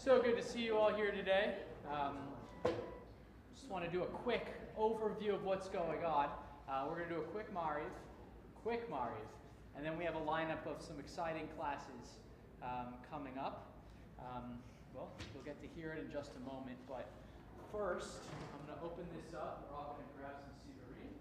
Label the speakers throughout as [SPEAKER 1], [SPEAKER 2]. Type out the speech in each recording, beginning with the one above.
[SPEAKER 1] So good to see you all here today. Just want to do a quick overview of what's going on. We're going to do a quick Mariv, and then we have a lineup of some exciting classes coming up. Well, you'll get to hear it in just a moment, but first, I'm going to open this up. We're all going to grab some Sivarim.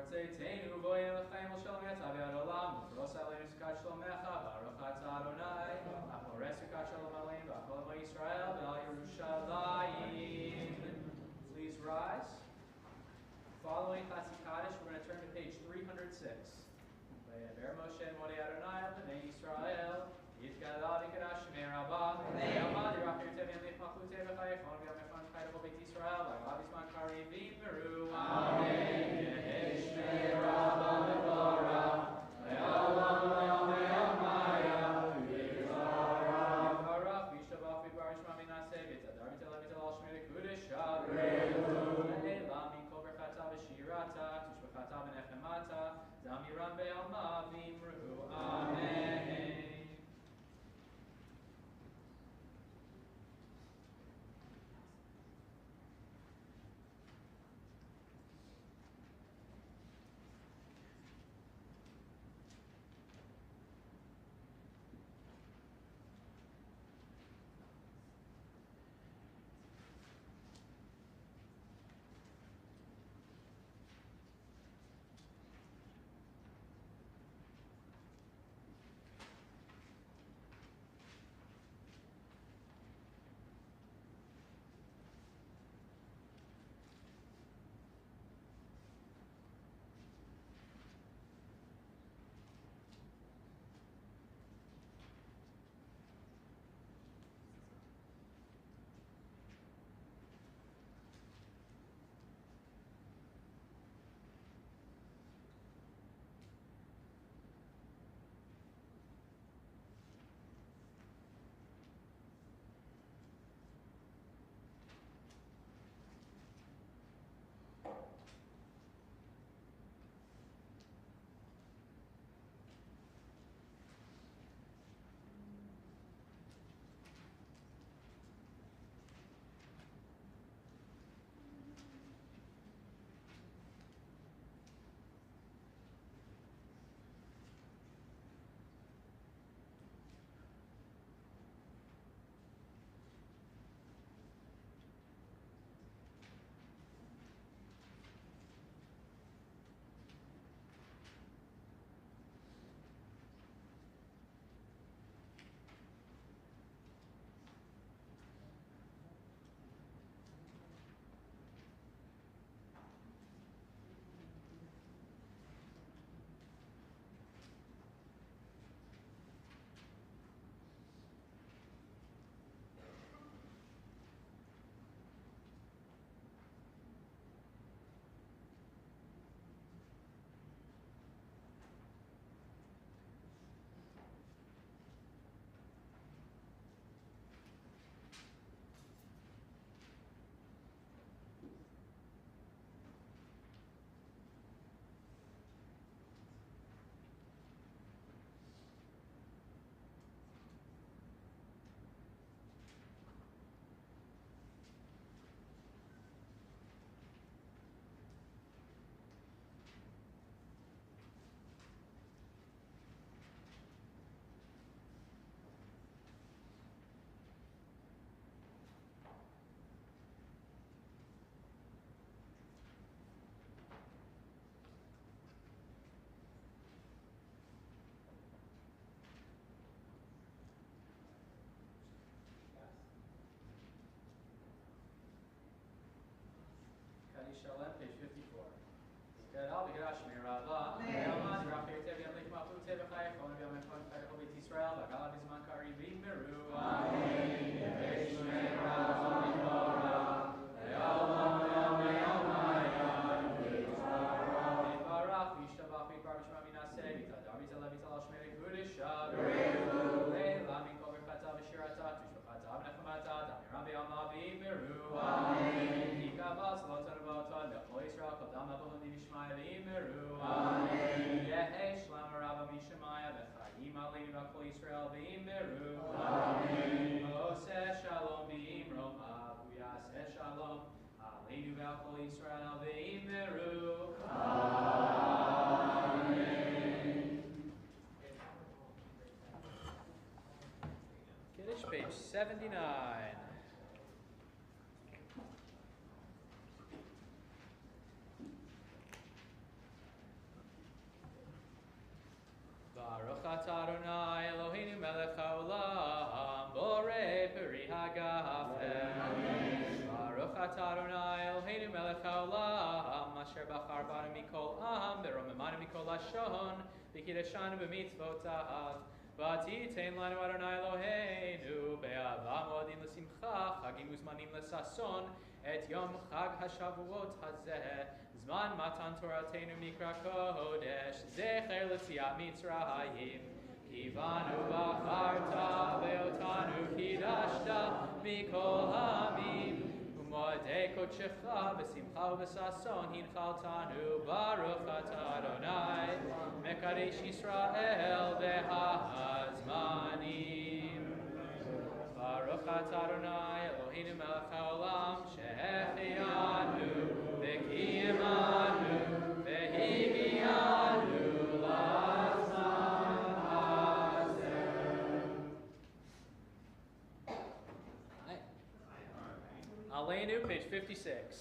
[SPEAKER 1] Tzeitzenu vo'yin l'chaim l'shalom yatzav yad olam v'fros aleinu sukat shlomecha baruch atah Adonai v'achores sukat shalom aleinu v'achol amo Yisrael v'al Yerushalayim. Please rise. Following Chatzi Kaddish, we're going to turn to page 306. Ve'ever Moshe Modei Adonai al bnei Yisrael Yitkala v'kadash shmei rabbah ve'yamad yirach yirtev yamei pachutei v'chayefon v'yamefon chaydav b'beit Yisrael v'agav yisman karim v'immeru. Amen. Yehi shmei rabbah mevorach ve'olam le'amei amaya v'yizarach v'barach v'yishtabach v'bar shma minaseh v'tadar v'telav v'tel al shmei l'kudesha ve'elam mikol berchata v'shirata tushbachata v'nechemata zamiran be'alma v'imru. Amen. Shalem, page 54. Gadal v'gadash me'rava ve'almad yirach yirtev yamei pachutei v'chayefon v'yamefon chaydav b'beit Yisrael v'agav yizman karim v'immeru. Amen. Yehi shmei rabbah mevorach ve'olam le'amei amaya v'yizarach v'barach v'yishtabach v'yikbar b'shma minaseh v'tadar v'telav v'tel al shmei l'kudesha ve'elam mikol berchata v'shirata tushbachata v'nechemata damiran be'alma v'immeru. Amen. Yikabas l'tzarvota l'chol Yisrael kol dam avon v'yishmaya v'immeru. Amen. Yehi shlam rabba mishemaya v'chayim aleinu v'chol Yisrael v'immeru. Amen. Oseh shalom v'imrom v'yaseh shalom aleinu v'chol Yisrael v'immeru. Amen. Kiddush, page 79. atah Adonai Eloheinu melech haolam borei peri hagafen. Baruch atah Adonai Eloheinu melech haolam asher bachar banu mikol am beromemanu mikol lashon v'kiddushanu b'mitzvotav. V'titein lanu Adonai Eloheinu be'ava moadim l'simcha chagim uzmanim l'sason et yom chag hashavuot hazeh zman matan toratenu mikra kodesh zecher l'tziat mitzrayim kivanu bacharta ve'otanu kidashta mikol hamim u'moadei kodshecha b'simcha u'b'sason hinchaltanu baruch atah Adonai mekadesh Yisrael v'ha'azmanim. Baruch atah Adonai Eloheinu melech haolam shehechianu v'kiyimanu v'higianu lazman hazeh. Aleinu, page 56.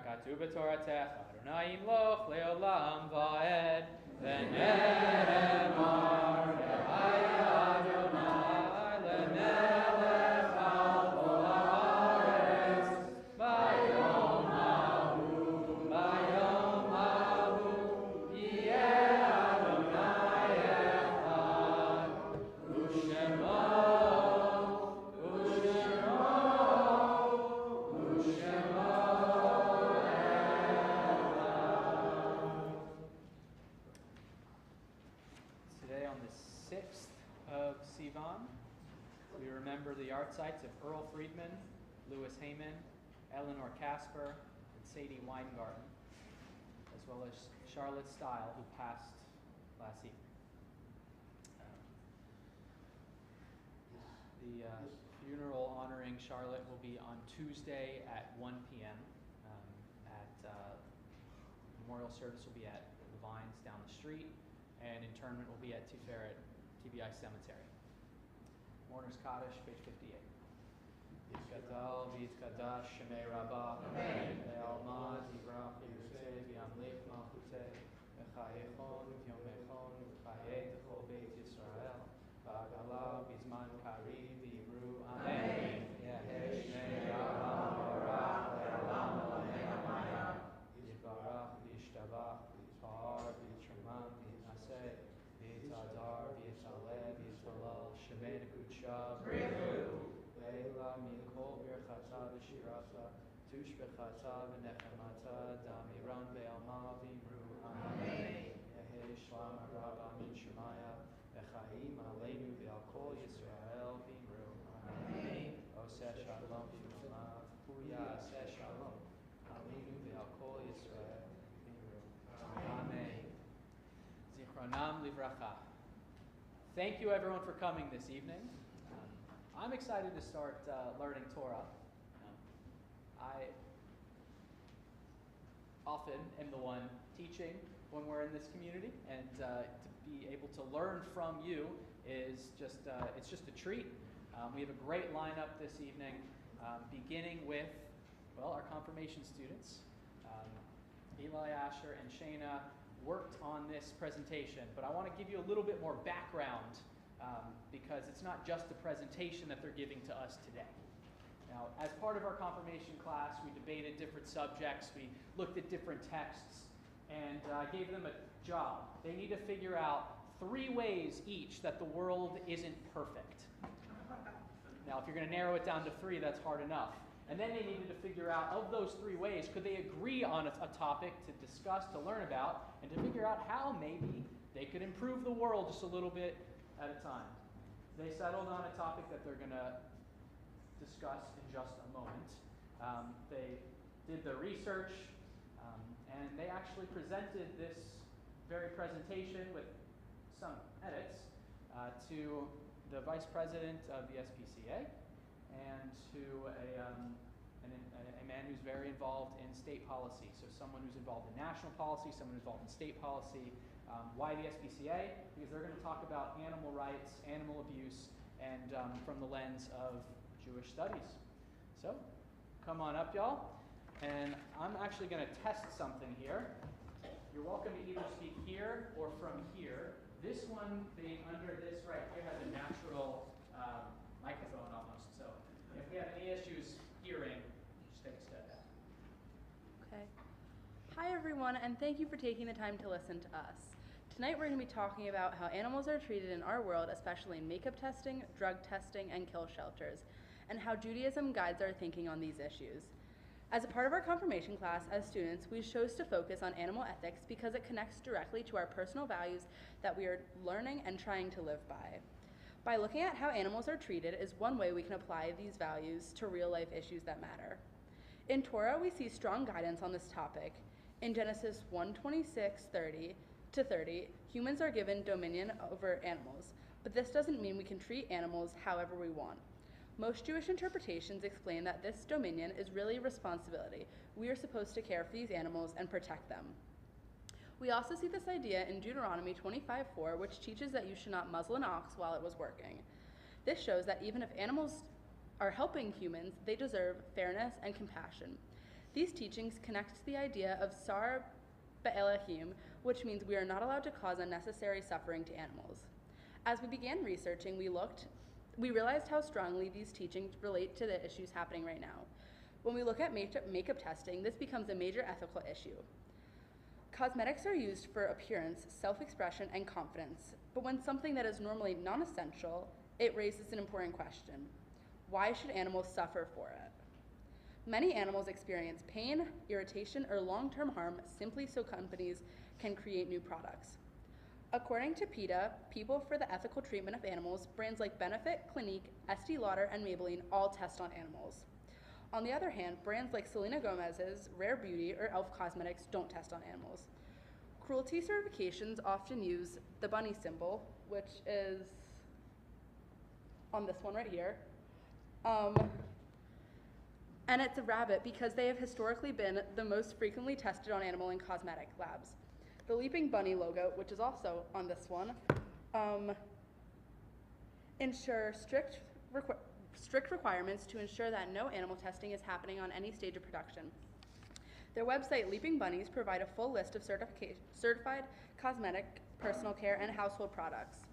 [SPEAKER 1] Katuv b'Toratech Adonai imloch leolam va'ed v'ne'emar v'haya Adonai lemelech al kol haaretz bayom hahu yeh Adonai echad u'shemo we remember the art sites of Earl Friedman, Louis Heyman, Eleanor Casper, and Sadie Weingarten, as well as Charlotte Stile, who passed last evening. The funeral honoring Charlotte will be on Tuesday at 1 p.m. Memorial service will be at the Vines down the street, and interment will be at Tiferet TBI Cemetery. Mourner's Kaddish, page 58. Yitkadal v'yitkadash shemei rabbah ve'alma tivrach yirtzeh v'yamlich malchuteh v'chayechon v'yomechon v'chayei techol beit Yisrael v'agala b'zman kari v'yimru amen. Yehesh shmei rabbah v'orach le'olam v'lamei amayah yitbarach v'yishtabach v'yitpahar v'yitramam v'yitnaseh v'yitadar v'yitaleh v'yitolal shemei nekudshav Leila mikol birchata v'shirata tush b'chata v'nechemata damiran ve'alma v'imru amen. Yehi shlam harabah min shemaya v'chaim aleinu ve'al kol Yisrael v'imru amen. Oseh shalom shulma puya aseh shalom aleinu ve'al kol Yisrael Zichronam livracha. Thank you everyone for coming this evening. I'm excited to start learning Torah. I often am the one teaching when we're in this community, and to be able to learn from you is just it's just a treat. We have a great lineup this evening, beginning with, well, our confirmation students. Eli, Asher, and Shayna worked on this presentation, but I want to give you a little bit more background because it's not just a presentation that they're giving to us today. Now, as part of our confirmation class, we debated different subjects, we looked at different texts, and I gave them a job. They need to figure out 3 ways each that the world isn't perfect. Now, if you're going to narrow it down to 3, that's hard enough. And then they needed to figure out, of those 3 ways, could they agree on a topic to discuss, to learn about, and to figure out how maybe they could improve the world just a little bit at a time. They settled on a topic that they're going to discuss in just a moment. They did the research, and they actually presented this very presentation with some edits to the vice president of the SPCA, and to a man who's very involved in state policy. So someone who's involved in national policy, someone involved in state policy. Why the SPCA? Because they're going to talk about animal rights, animal abuse, and from the lens of Jewish studies. So come on up, y'all. And I'm actually going to test something here. You're welcome to either speak here or from here. This one being under this right here has a natural microphone almost. So if we have any issues hearing, just take a step back.
[SPEAKER 2] Okay. Hi everyone, and thank you for taking the time to listen to us. Tonight we're going to be talking about how animals are treated in our world, especially in makeup testing, drug testing, and kill shelters, and how Judaism guides our thinking on these issues. As a part of our confirmation class, as students, we chose to focus on animal ethics because it connects directly to our personal values that we are learning and trying to live by. By looking at how animals are treated is one way we can apply these values to real-life issues that matter. In Torah, we see strong guidance on this topic. In Genesis 1:26-30, humans are given dominion over animals, but this doesn't mean we can treat animals however we want. Most Jewish interpretations explain that this dominion is really responsibility. We are supposed to care for these animals and protect them. We also see this idea in Deuteronomy 25:4, which teaches that you should not muzzle an ox while it was working. This shows that even if animals are helping humans, they deserve fairness and compassion. These teachings connect to the idea of Sar Be'elahim, which means we are not allowed to cause unnecessary suffering to animals. As we began researching, we realized how strongly these teachings relate to the issues happening right now. When we look at makeup testing, this becomes a major ethical issue. Cosmetics are used for appearance, self-expression, and confidence, but when something that is normally non-essential, it raises an important question. Why should animals suffer for it? Many animals experience pain, irritation, or long-term harm simply so companies can create new products. According to PETA, People for the Ethical Treatment of Animals, brands like Benefit, Clinique, Estee Lauder, and Maybelline all test on animals. On the other hand, brands like Selena Gomez's, Rare Beauty, or e.l.f. Cosmetics don't test on animals. Cruelty certifications often use the bunny symbol, which is on this one right here. And it's a rabbit because they have historically been the most frequently tested on animal in cosmetic labs. The Leaping Bunny logo, which is also on this one, ensure strict requirements to ensure that no animal testing is happening on any stage of production. Their website, Leaping Bunnies, provide a full list of certified cosmetic, personal care, and household products.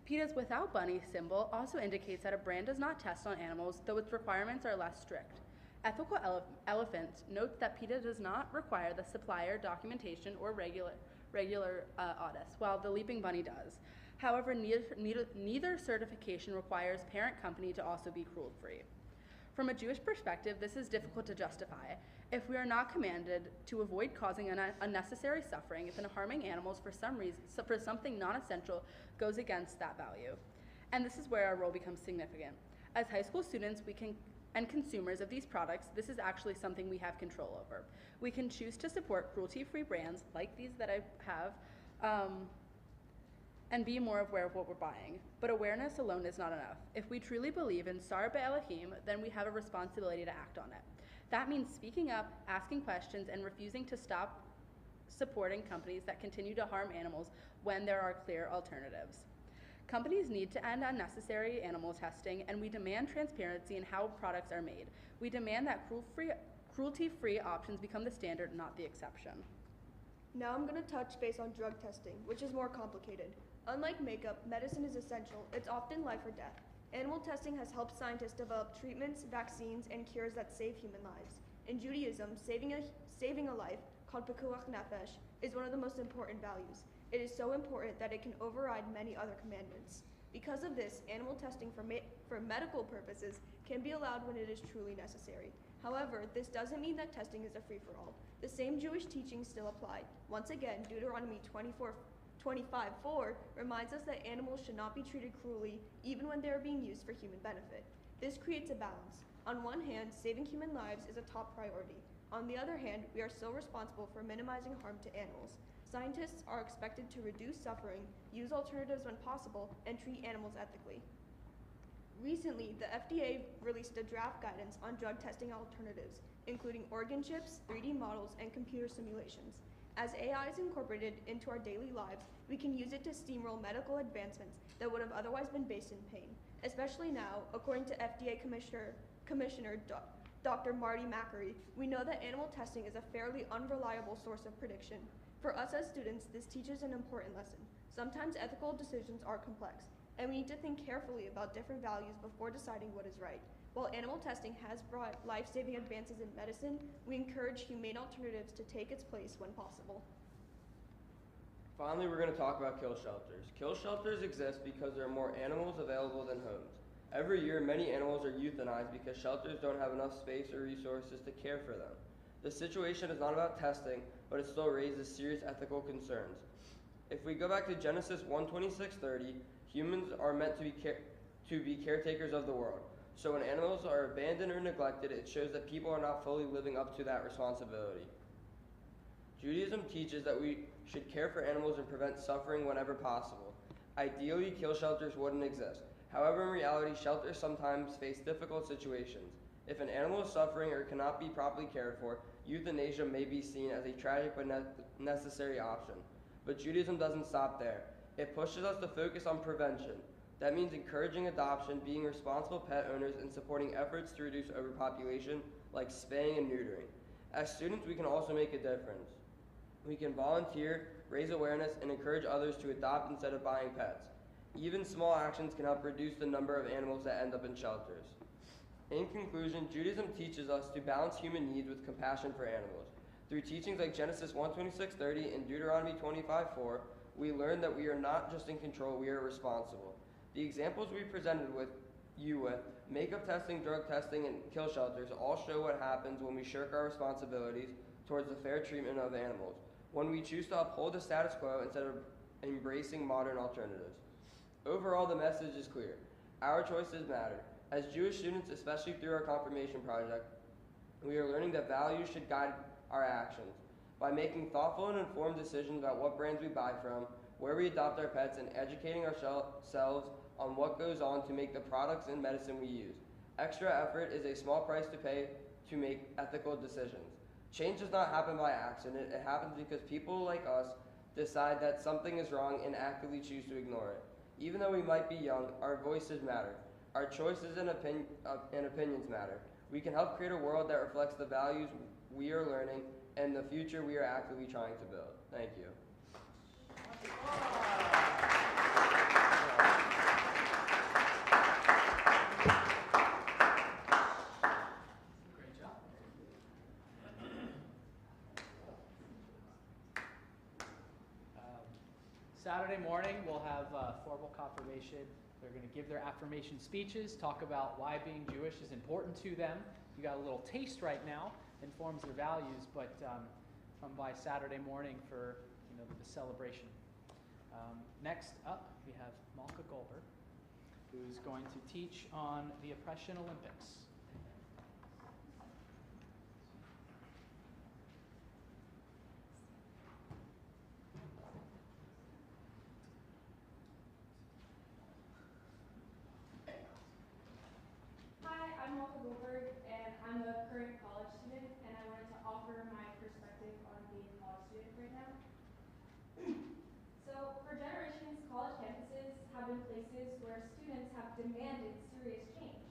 [SPEAKER 2] PETA's Without Bunny symbol also indicates that a brand does not test on animals, though its requirements are less strict. Ethical Elephant notes that PETA does not require the supplier documentation or regular audits, while the Leaping Bunny does. However, neither certification requires parent company to also be cruelty-free. From a Jewish perspective, this is difficult to justify. If we are not commanded to avoid causing unnecessary suffering, then harming animals for something non-essential goes against that value. And this is where our role becomes significant. As high school students, and consumers of these products, this is actually something we have control over. We can choose to support cruelty-free brands like these that I have, and be more aware of what we're buying. But awareness alone is not enough. If we truly believe in Sar Be'Elohim, then we have a responsibility to act on it. That means speaking up, asking questions, and refusing to stop supporting companies that continue to harm animals when there are clear alternatives. Companies need to end unnecessary animal testing, and we demand transparency in how products are made. We demand that cruelty-free options become the standard, not the exception.
[SPEAKER 3] Now I'm going to touch base on drug testing, which is more complicated. Unlike makeup, medicine is essential. It's often life or death. Animal testing has helped scientists develop treatments, vaccines, and cures that save human lives. In Judaism, saving a life, called pekuach nefesh, is one of the most important values. It is so important that it can override many other commandments. Because of this, animal testing for medical purposes can be allowed when it is truly necessary. However, this doesn't mean that testing is a free-for-all. The same Jewish teachings still apply. Once again, Deuteronomy 25:4 reminds us that animals should not be treated cruelly, even when they are being used for human benefit. This creates a balance. On one hand, saving human lives is a top priority. On the other hand, we are still responsible for minimizing harm to animals. Scientists are expected to reduce suffering, use alternatives when possible, and treat animals ethically. Recently, the FDA released a draft guidance on drug testing alternatives, including organ chips, 3D models, and computer simulations. As AI is incorporated into our daily lives, we can use it to steamroll medical advancements that would have otherwise been based in pain. Especially now, according to FDA Commissioner Dr. Marty Makary, we know that animal testing is a fairly unreliable source of prediction. For us as students, this teaches an important lesson. Sometimes ethical decisions are complex, and we need to think carefully about different values before deciding what is right. While animal testing has brought life-saving advances in medicine, we encourage humane alternatives to take its place when possible.
[SPEAKER 4] Finally, we're going to talk about kill shelters. Kill shelters exist because there are more animals available than homes. Every year, many animals are euthanized because shelters don't have enough space or resources to care for them. The situation is not about testing, but it still raises serious ethical concerns. If we go back to Genesis 1:26-30, humans are meant to be caretakers of the world. So when animals are abandoned or neglected, it shows that people are not fully living up to that responsibility. Judaism teaches that we should care for animals and prevent suffering whenever possible. Ideally, kill shelters wouldn't exist. However, in reality, shelters sometimes face difficult situations. If an animal is suffering or cannot be properly cared for, euthanasia may be seen as a tragic but necessary option. But Judaism doesn't stop there. It pushes us to focus on prevention. That means encouraging adoption, being responsible pet owners, and supporting efforts to reduce overpopulation, like spaying and neutering. As students, we can also make a difference. We can volunteer, raise awareness, and encourage others to adopt instead of buying pets. Even small actions can help reduce the number of animals that end up in shelters. In conclusion, Judaism teaches us to balance human needs with compassion for animals. Through teachings like Genesis 1:26-30 and Deuteronomy 25:4, we learn that we are not just in control, we are responsible. The examples we presented with makeup testing, drug testing, and kill shelters all show what happens when we shirk our responsibilities towards the fair treatment of animals, when we choose to uphold the status quo instead of embracing modern alternatives. Overall, the message is clear. Our choices matter. As Jewish students, especially through our confirmation project, we are learning that values should guide our actions. By making thoughtful and informed decisions about what brands we buy from, where we adopt our pets, and educating ourselves on what goes on to make the products and medicine we use. Extra effort is a small price to pay to make ethical decisions. Change does not happen by accident. It happens because people like us decide that something is wrong and actively choose to ignore it. Even though we might be young, our voices matter. Our choices and opinions matter. We can help create a world that reflects the values we are learning and the future we are actively trying to build. Thank you.
[SPEAKER 1] Great job. Saturday morning, we'll have formal confirmation. They're going to give their affirmation speeches, talk about why being Jewish is important to them. You got a little taste right now, informs their values, but come by Saturday morning for the celebration. Next up, we have Malka Goldberg, who's going to teach on the Oppression Olympics.
[SPEAKER 5] current college student, and I wanted to offer my perspective on being a college student right now. So, for generations, college campuses have been places where students have demanded serious change.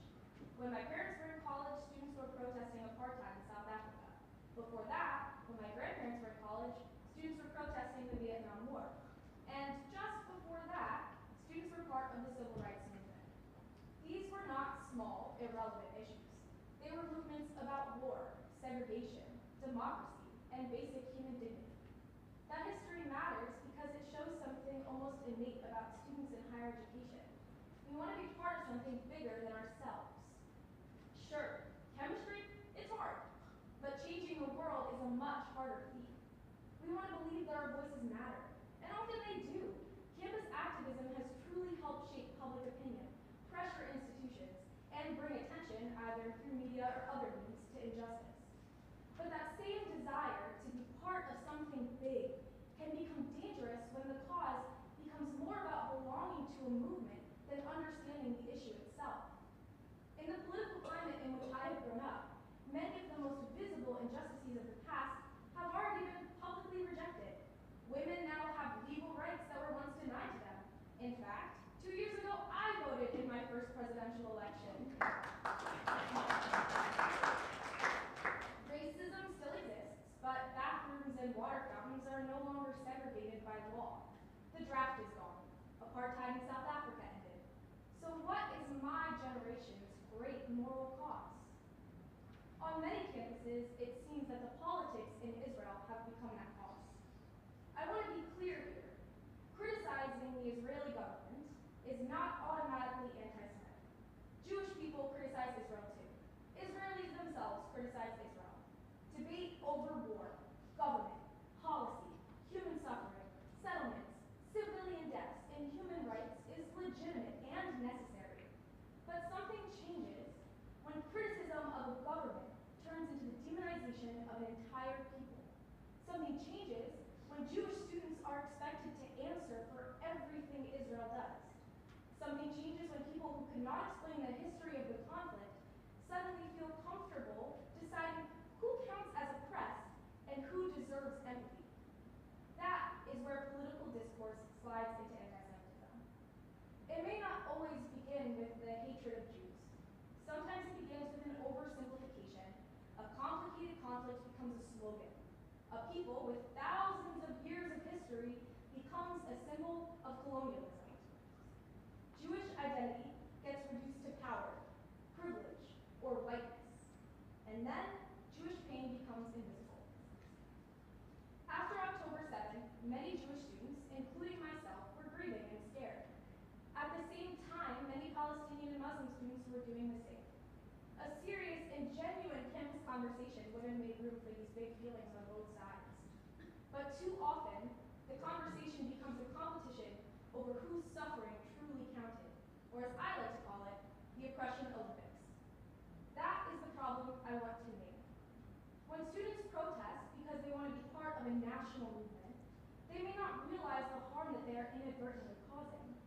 [SPEAKER 5] When my parents were in college, students were protesting apartheid in South Africa. Before that, when my grandparents were in college, students were protesting the Vietnam War. And just before that, students were part of the civil rights movement. These were not small, irrelevant issues. They were movements about war, segregation, democracy, and basic human dignity. That history matters because it shows something almost innate about students in higher education. We want to be part of something bigger than ourselves. Sure, chemistry, it's hard, but changing the world is a much harder feat. We want to believe that our voices matter, and often they do. Campus activism has truly helped shape public opinion, pressure institutions, and bring attention, either through media or other means, to injustice. But that same desire to be part of something big can become dangerous when the cause becomes more about belonging to a movement than understanding the issue itself. In the political climate in which I have grown up, many of the most visible injustices of the past have already been publicly rejected. Women now have legal rights that were once denied to them. In fact, 2 years ago, I voted in my first presidential election. Racism still exists, but bathrooms and water fountains are no longer segregated by law. The draft is gone. Apartheid in South Africa ended. So what is my generation's great moral cause? On many campuses, it seems that the politics in Israel have become that cause. I want to be clear here. Criticizing the Israeli government is not automatically anti-Semitic. Jewish people criticize Israel too. Israelis themselves criticize Israel. Debate over war, government, policy, human suffering, settlements, civilian deaths, and human rights is legitimate and necessary. But something changes when criticism of a government turns into the demonization of an entire people. Something changes when Jewish students are expected to answer for everything Israel does. Something changes when people who cannot explain the history of the conflict suddenly feel comfortable deciding who counts as oppressed and who deserves empathy. That is where political discourse slides into anti-Semitism. It may not always begin with the hatred of Jews. Sometimes it begins with an oversimplification. A complicated conflict becomes a slogan. A people with thousands of years of history becomes a symbol of colonialism. Jewish identity gets reduced to power, privilege, or whiteness. And then Jewish pain becomes invisible. After October 7th, many Jewish students, including myself, were grieving and scared. At the same time, many Palestinian and Muslim students were doing the same. A serious and genuine campus conversation would have made room for these big feelings on both sides. But too often, the conversation becomes a competition over whose suffering truly counted, or as I like to call it, the oppression Olympics. That is the problem I want to name. When students protest because they want to be part of a national movement, they may not realize the harm that they are inadvertently causing.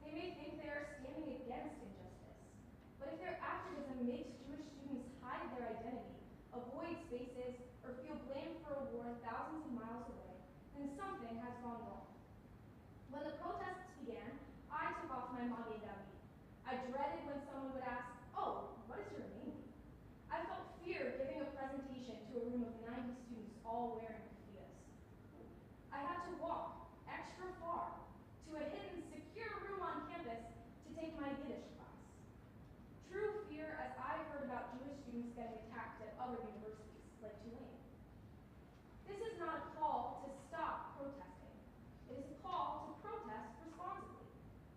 [SPEAKER 5] They may think they are standing against injustice. But if their activism makes Jewish students hide their identity, avoid spaces, or feel blamed for a war thousands of miles away, then something has gone wrong. When the protests began, I took off my Magen David. I dreaded when someone would ask, "Oh, what is your name?" I felt fear giving a presentation to a room of 90 students all wearing kufiyas. I had to walk extra far to a hidden, secure room on campus to take my Yiddish class. True fear as I heard about Jewish students getting attacked at other universities, like Tulane. This is not a call to stop protesting. It is a call to protest responsibly.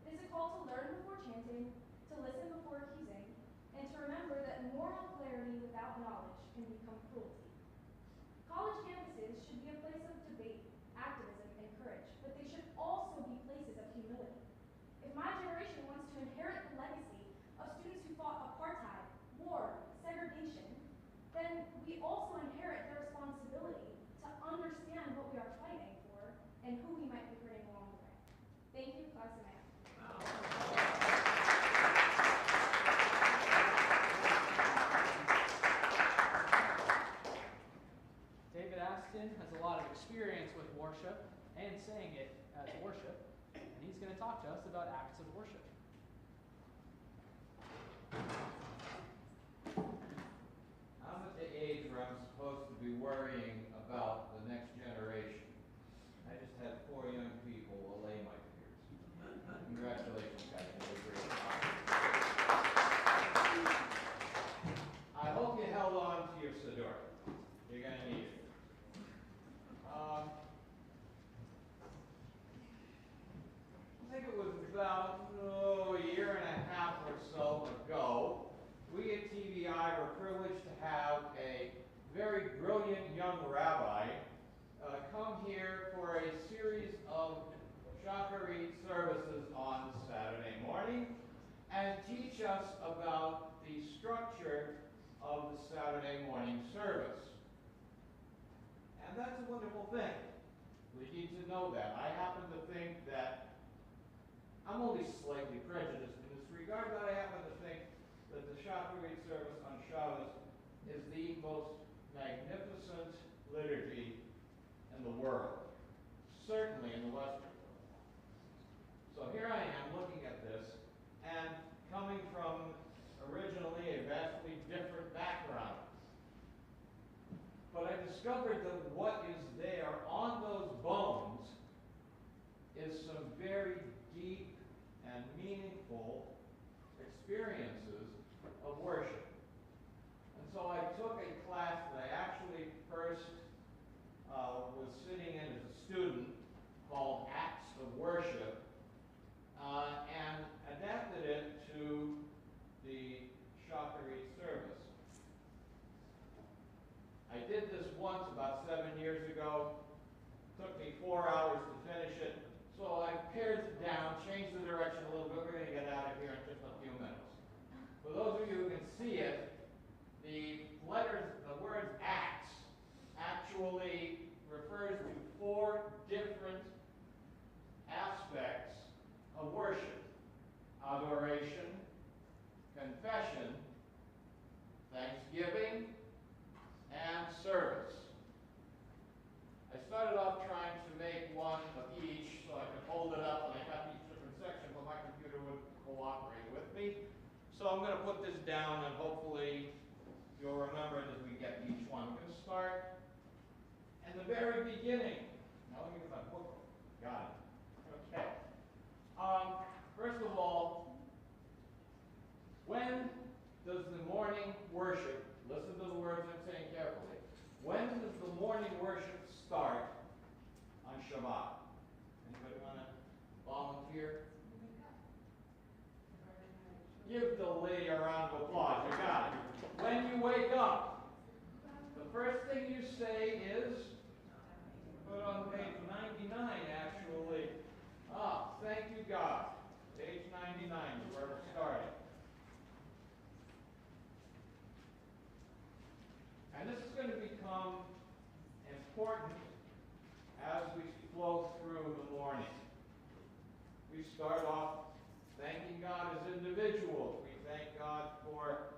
[SPEAKER 5] It is a call to learn before chanting, to listen before accusing, and to remember that moral clarity without knowledge can become cruelty. College campuses should be a place of debate, activism, and courage, but they should also be places of humility. If my generation wants to inherit the legacy of students who fought apartheid, war, segregation, then we also inherit the responsibility to understand what we are fighting for and who we might be hurting along the way. Thank you, class and
[SPEAKER 1] talk to us about acts of worship.
[SPEAKER 6] I'm at the age where I'm supposed to be worrying about the next generation. I just had 4 young people allay my fears. Congratulations, guys. You did a great job. I hope you held on to your Siddur. You're going to need it. I think it was about a year and a half or so ago, we at TVI were privileged to have a very brilliant young rabbi come here for a series of shacharit services on Saturday morning and teach us about the structure of the Saturday morning service. And that's a wonderful thing. We need to know that. I happen to think that I'm only slightly prejudiced in this regard, but I happen to think that the Shacharit service on Shabbos is the most magnificent liturgy in the world, certainly in the Western world. So here I am looking at this, and coming from originally a vastly different background. But I discovered that what is there on those bones is some very deep and meaningful experiences of worship. And so I took a class that I actually first was sitting in as a student called Acts of Worship, and adapted it to the Shacharit service. I did this once about 7 years ago. Took me 4 hours to finish it. So I pared it down, changed the direction a little bit. We're going to get out of here in just a few minutes. For those of you who can see it, the word acts actually refers to 4 different aspects of worship: adoration, confession, thanksgiving, and service. I started off trying to make one of each so I could hold it up and I got each different section, but my computer wouldn't cooperate with me. So I'm going to put this down and hopefully you'll remember it as we get each one. I'm going to start in the very beginning. Now let me get my book. Got it. Okay. First of all, when does the morning worship, listen to the words I'm saying carefully, when does the morning worship start on Shabbat? Anybody want to volunteer? Give the lady a round of applause. You got it. When you wake up, the first thing you say is, put on page 99 actually. Thank you God. Page 99 is where we're starting. And this is going to become important as we flow through the morning. We start off thanking God as individuals. We thank God for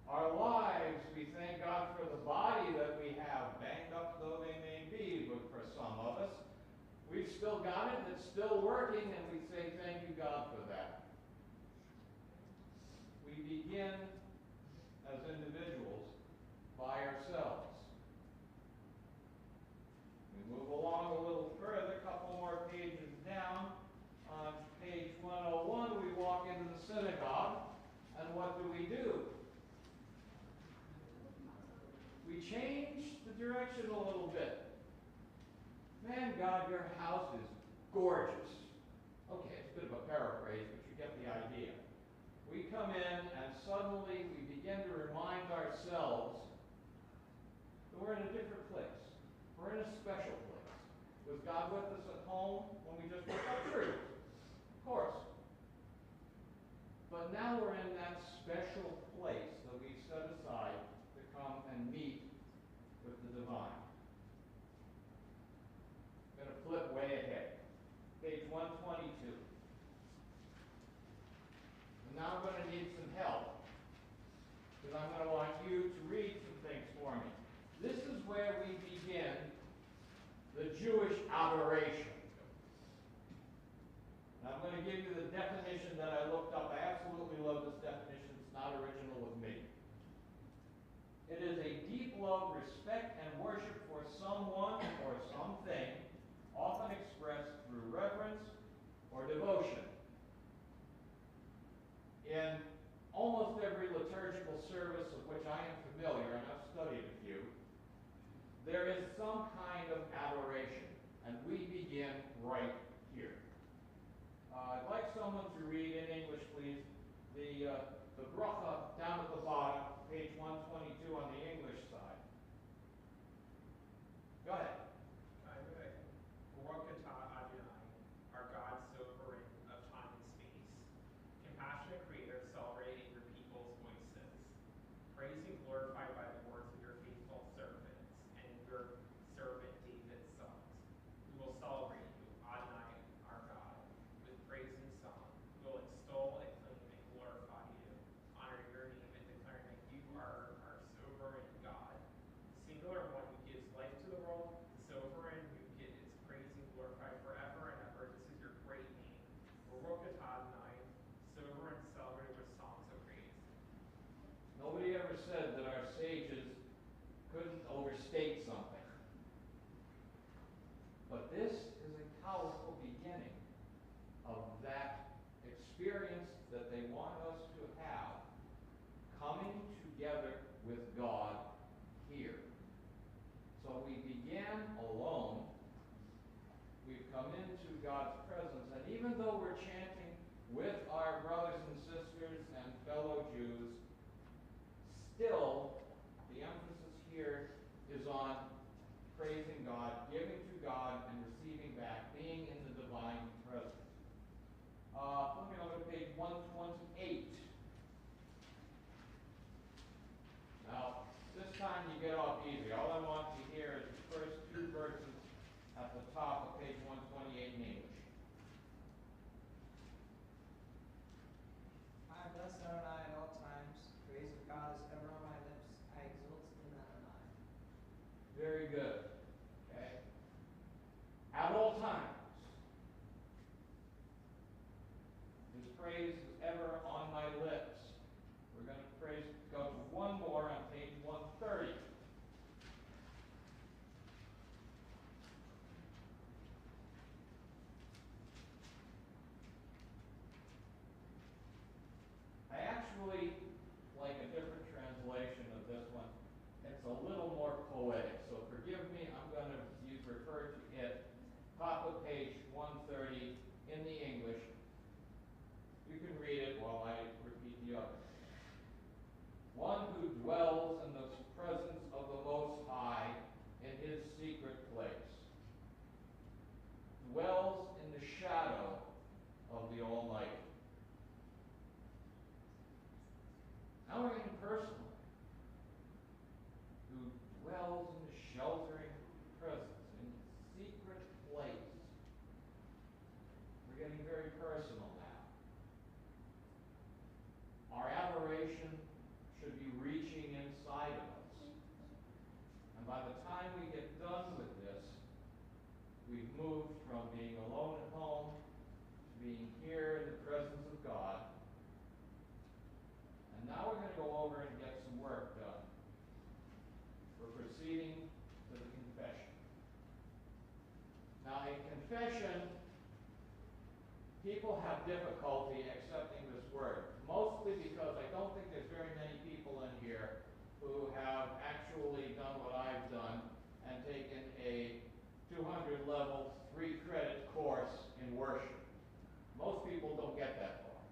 [SPEAKER 6] our lives. We thank God for the body that we have, banged up though they may be, but for some of us, we've still got it, it's still working, and we say thank you God for that. We begin as individuals by ourselves. We move along a little further, a couple more pages down. On page 101, we walk into the synagogue, and what do? We change the direction a little bit. Man, God, your house is gorgeous. Okay, it's a bit of a paraphrase, but you get the idea. We come in, and suddenly we begin to remind ourselves that we're in a different place. We're in a special place. Was God with us at home when we just woke up? Sure. Of course. But now we're in that special place that we set aside to come and meet with the divine. I'm going to flip way ahead. Page 122. And now I'm going to need some help, because I'm going to want you to read some things for me. This is where we begin the Jewish adoration. And I'm going to almost every liturgical service of which I am familiar, and I've studied a few, there is some kind of adoration, and we begin right here. I'd like someone to read in English, please, the bracha down at the bottom, page 122 on the English side. Go ahead.
[SPEAKER 7] Baruch atah Adonai, our God, sovereign of time and space, compassionate Creator, celebrating your people's voices, praised and glorified by the words of your faithful servants and your servant David's sons. We will celebrate you, Adonai, our God, with praise and song. We will extol, acclaim, and glorify you, honor your name, and declare that you are our sovereign God, singular one who gives life to the world, the sovereign who is praised and glorified forever and ever. This is your great name. Baruch atah Adonai, sovereign, celebrated with songs of praise.
[SPEAKER 6] Nobody ever said that our sages couldn't overstate something. But this is a powerful beginning of that experience that they want us to have, coming together with God here. So we began alone. We've come into God's presence, and even though we're chanting with our brothers and sisters and fellow Jews, still the emphasis here is on praising God, giving to God, and receiving back, being in the divine presence. Let me go to page 128. Now, this time you get off easy. All I want to hear is the first two verses at the top of page 128 in English.
[SPEAKER 8] I am blessed Adonai at all times. Praise of God is ever on my lips. I exult in Adonai.
[SPEAKER 6] Very good. Okay? At all times. His praise is ever on my lips. We're going to go to one more on page 130. I actually like a different translation of this one. It's a little more poetic, so forgive me, I'm going to refer to it. Top of page 130 in the English. You can read it while I repeat the other. One who dwells in the presence of the Most High in his secret place, dwells in the shadow of the Almighty. Now we're getting personal. Who dwells in the sheltering presence, in the secret place. We're getting very personal now. Our adoration should be reaching inside of us. And by the time we get done with this, we've moved from being alone at home to being here in the presence of God. And now we're going to go over and get some work done. We're proceeding to the confession. Now, a confession, people have difficulty accepting this word, mostly because I don't think there's very many people in here who have actually done what I've done and taken a 200 level 3-credit course in worship. Most people don't get that far.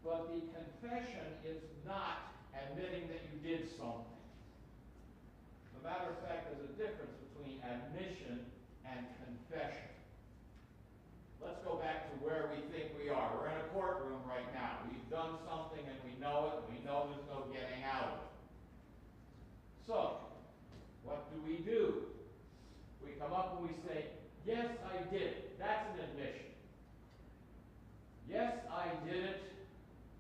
[SPEAKER 6] But the confession is not admitting that you did something. As a matter of fact, there's a difference between admission and confession. Let's go back to where we think we are. We're in a courtroom right now. We've done something and we know it. We know there's no getting out of it. So, what do? We come up and we say, yes, I did it. That's an admission. Yes, I did it.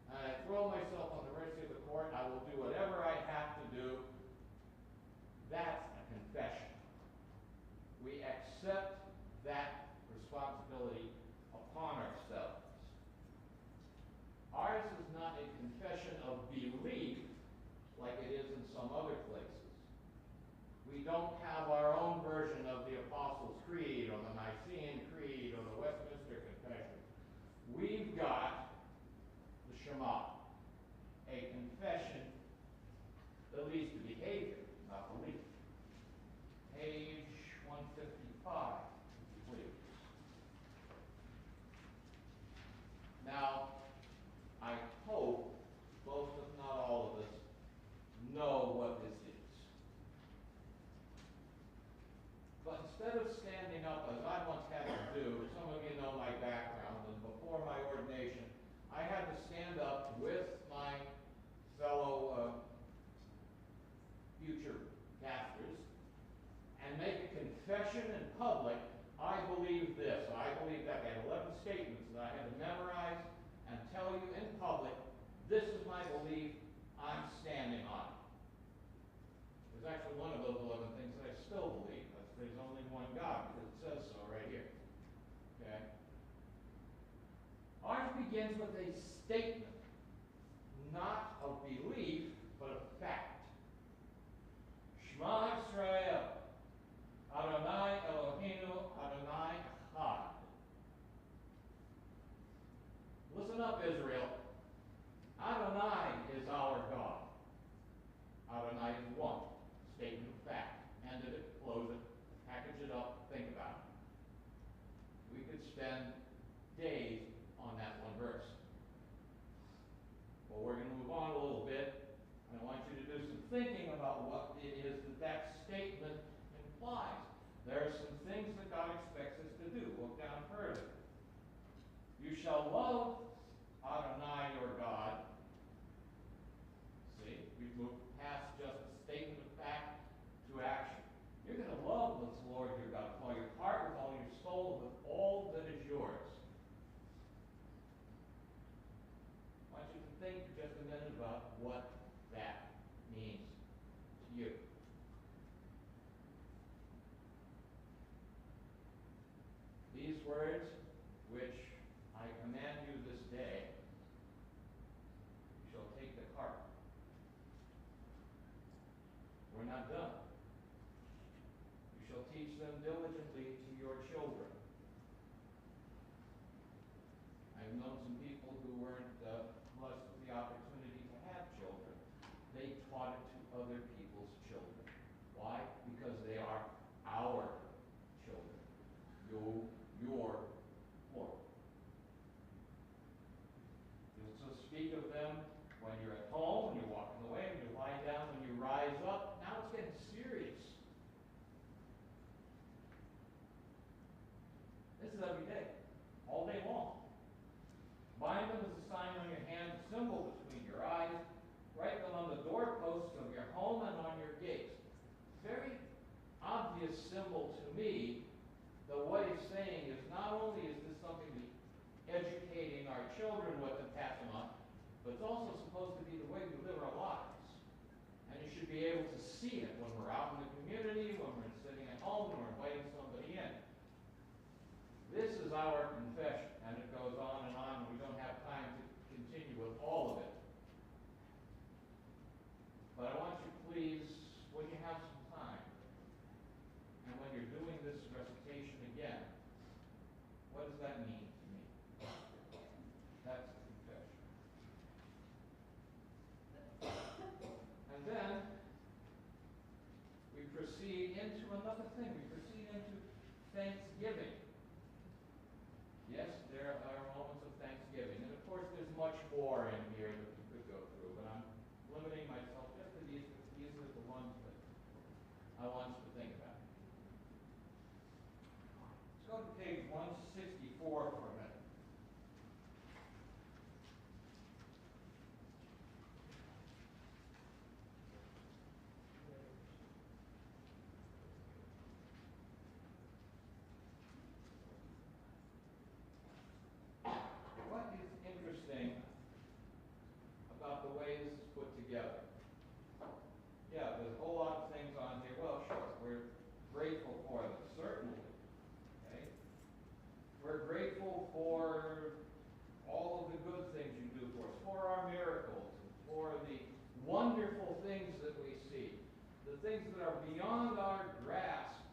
[SPEAKER 6] And I throw myself on the mercy of the court. I will do whatever I have to do. That's a confession. We accept that responsibility upon ourselves. Ours is not a confession of belief like it is in some other places. We don't have our own version of the Apostles' Creed or the Nicene Creed or the Westminster Confession. We've got statement, not of belief, but of fact. Shema Israel, Adonai Eloheinu, Adonai Echad. Listen up, Israel. Adonai is our God. Adonai is one. Statement of fact. Ended it, close it, package it up, think about it. We could spend days on that one verse. Well, we're going to move on a little bit, and I want you to do some thinking about what it is that that statement implies. There are some things that God expects us to do. Look down further. You shall love Adonai your God. See, we've moved past just a statement of fact to action. You're going to love the Lord your God with all your heart, with all your soul, with all that is yours. I want you to think for just a minute about what that means to you. These words, which I command you this day, you shall take to heart. We're not done. You shall teach them diligently to your children. I've known some people who weren't blessed with the opportunity to have children. They taught it to other people's children. Why? Because they are our children. Your plural. You'll so speak of them when you're at home, when you're walking away, when you lie down, when you rise up. Now it's getting serious. This is every day, all day long. Bind them as a sign on your hand, a symbol between your eyes. Write them on the doorposts of your home and on your gates. Very obvious symbol to me, though what he's saying is not only is this something we educating our children what to pass them on, but it's also supposed to be the way we live our lives. And you should be able to see it when we're out in the community, when we're sitting at home, when we're inviting somebody in. This is our confession, and it goes on, and we don't have time to continue with all of it. But I want you, please, when you have some time, and when you're doing this recitation again, what does that mean to me? That's the confession. And then we proceed into another thing. We proceed into thanksgiving. Yes, there are moments of thanksgiving. And of course, there's much more in here that we could go through, but I'm limiting myself just to these, because these are the ones that I want us to think about. Let's go to page 164 for a minute. What is interesting about the way this is put together? Yeah, there's a whole lot of things on here. Well, sure, we're grateful for them, certainly. Okay? We're grateful for all of the good things you do for us, for our miracles, for the wonderful things that we see, the things that are beyond our grasp.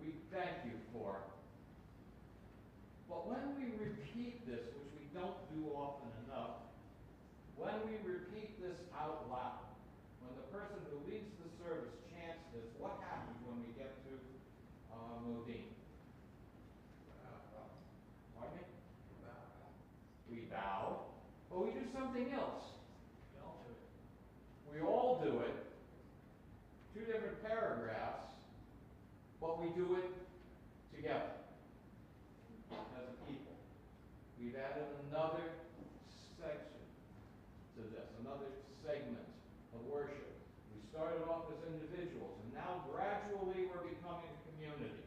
[SPEAKER 6] We thank you for. But when we repeat this, which we don't do often enough, when we repeat this out loud, when the person who leads the service chants this, what happens when we get to Modine? Pardon me? We bow, but we do something else. We all do it. Two different paragraphs, but we do it together as a people. We've added another section to this, another segment of worship. We started off as individuals, and now gradually we're becoming a community.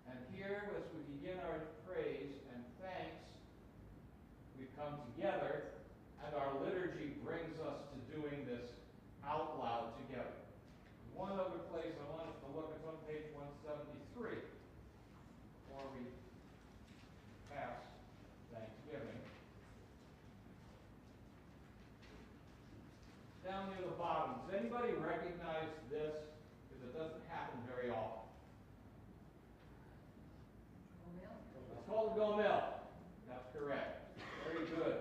[SPEAKER 6] And here, as we begin our praise and thanks, we come together, and our liturgy brings us to doing this out loud together. One other place I want us to look is on page 173, before we pass Thanksgiving. down near the bottom. Does anybody recognize this? Because it doesn't happen very often. It's called a gomel. That's correct. Very good.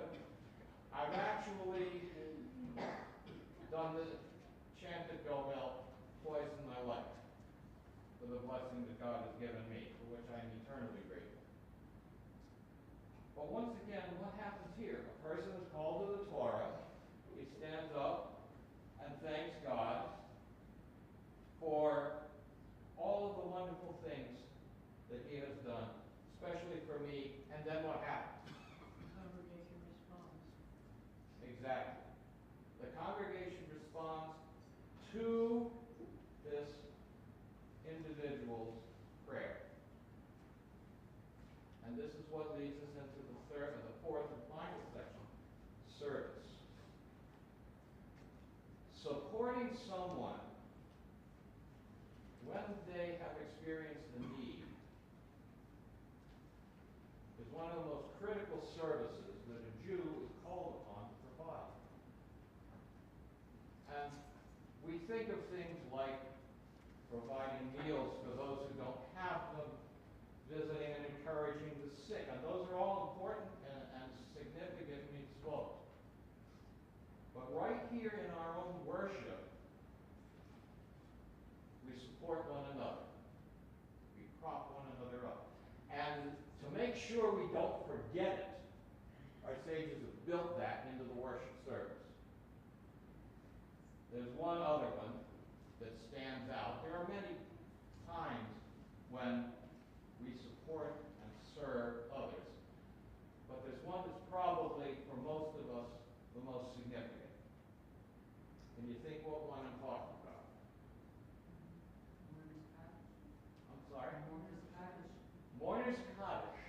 [SPEAKER 6] I've actually done the chanted gomel twice in my life for the blessing that God has given me, for which I am eternally grateful. But once again, what happens here? A person is called to the Torah. He stands up and thanks God for all of the wonderful things that he has done, especially for me. And then what happens?
[SPEAKER 9] The congregation responds.
[SPEAKER 6] Exactly. The congregation responds to this individual's prayer. And this is what leads us into the fourth and final section, service. Supporting someone when they have experienced a need is one of the most critical services that a Jew is called upon to provide. And we think of things like providing meals for those who don't have them, visiting and encouraging the sick, and those are all important and significant mitzvot. But right here in our own worship, we support one another. We prop one another up. And to make sure we don't forget it, our sages have built that into the worship service. There's one other one that stands out. There are many times when we support and serve others, but there's one that's probably, for most of us, the most significant. Can you think what one I'm talking about? I'm sorry? Mourner's Kaddish.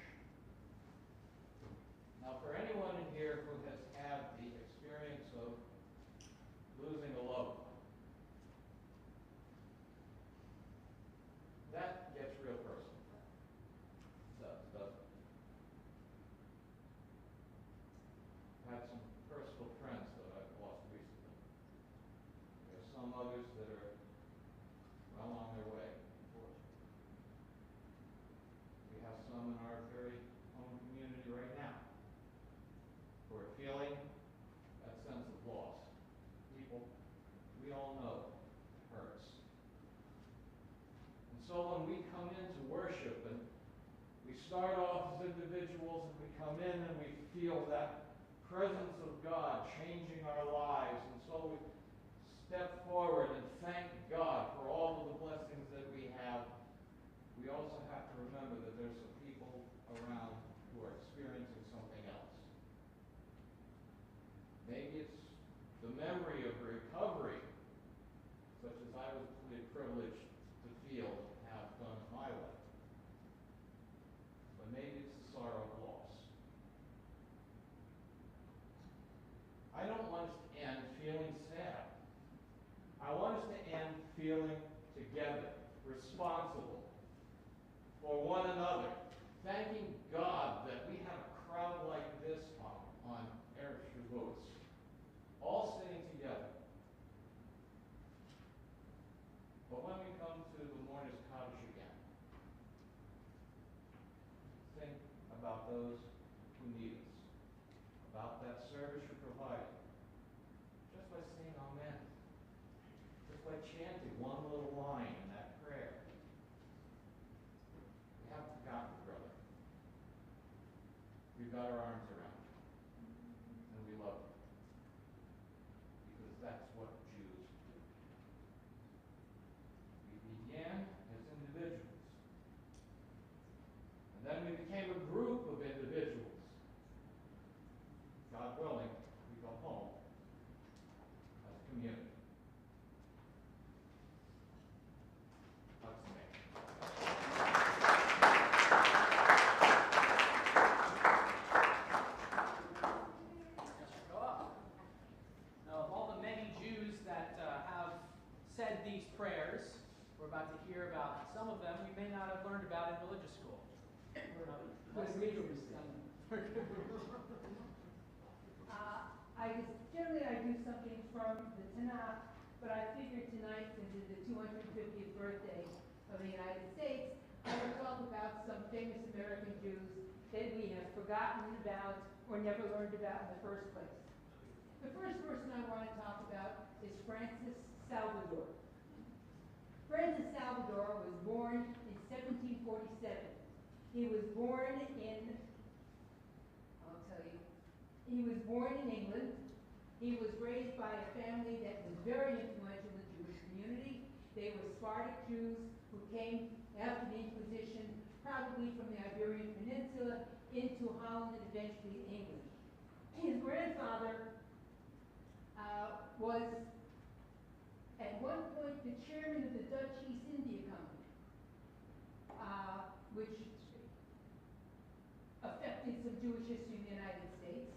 [SPEAKER 6] Now, for anyone in here who has had the experience of losing a loved one, that gets real personal. It does, doesn't it? I've had some personal friends that I've lost recently. There are some others that are well on their way, unfortunately. We have some in our very own community right now who are feeling that sense of loss. People we all know hurts. And so when we come into worship and we start off as individuals and we come in and we feel that presence of God changing our lives, and so we step forward and thank God for all of the blessings that we have, we also have to remember that there's some people around who are experiencing something else. Maybe it's the memory of recovery, such as I was privileged to feel and have done in my life. But maybe it's the sorrow of loss. I don't want us to end feeling sad. I want us to end feeling together, responsible for one another, thanking God that we have a crowd like this on Erev Shavuot, all sitting together. But when we come to the Mourner's Kaddish again, think about those who need us, about that service you're providing, just by saying amen, just by chanting one little line in that prayer. We haven't forgotten, brother. We've got our arms around you, and we love you, because that's what Jews do. We began as individuals, and then we became a group of individuals. God willing, we go home as a community. Let's make.
[SPEAKER 1] Now, of all the many Jews that have said these prayers, we're about to hear about some of them we may not have learned about in religious school.
[SPEAKER 9] I do something from the Tanakh, but I figured tonight, since it's the 250th birthday of the United States, I would talk about some famous American Jews that we have forgotten about or never learned about in the first place. The first person I want to talk about is Francis Salvador. Francis Salvador was born in 1747. He was born in, I'll tell you, he was born in England. He was raised by a family that was very influential in the Jewish community. They were Sephardic Jews who came after the Inquisition, probably from the Iberian Peninsula, into Holland and eventually England. His grandfather was at one point the chairman of the Dutch East India Company, which affected some Jewish history in the United States.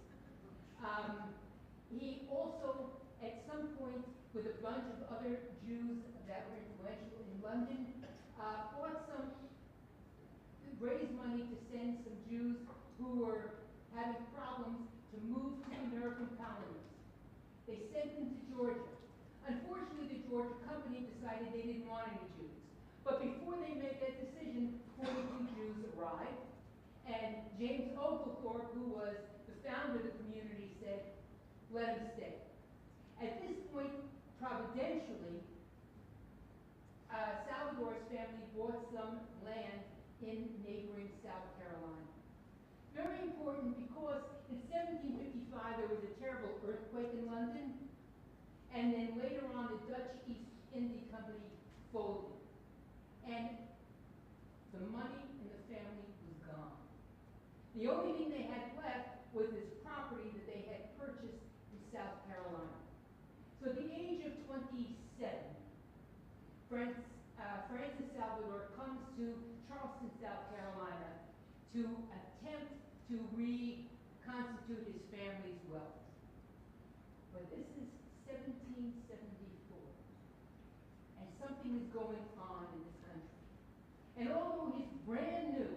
[SPEAKER 9] He also, at some point, with a bunch of other Jews that were influential in London, raised money to send some Jews who were having problems to move to the American colonies. They sent them to Georgia. Unfortunately, the Georgia company decided they didn't want any Jews. But before they made that decision, 42 Jews arrived, and James Oglethorpe, who was the founder of the community, said, let them stay. At this point, providentially, Salvador's family bought some land in neighboring South Carolina. Very important because in 1755 there was a terrible earthquake in London, and then later on the Dutch East India Company folded. And the money in the family was gone. The only thing they had left was this property that they had purchased in South Carolina. So at the age of 27, Francis Salvador comes to Charleston, South Carolina, to attempt to reconstitute his family's wealth. But this is 1774, and something is going on in this country. And although he's brand new,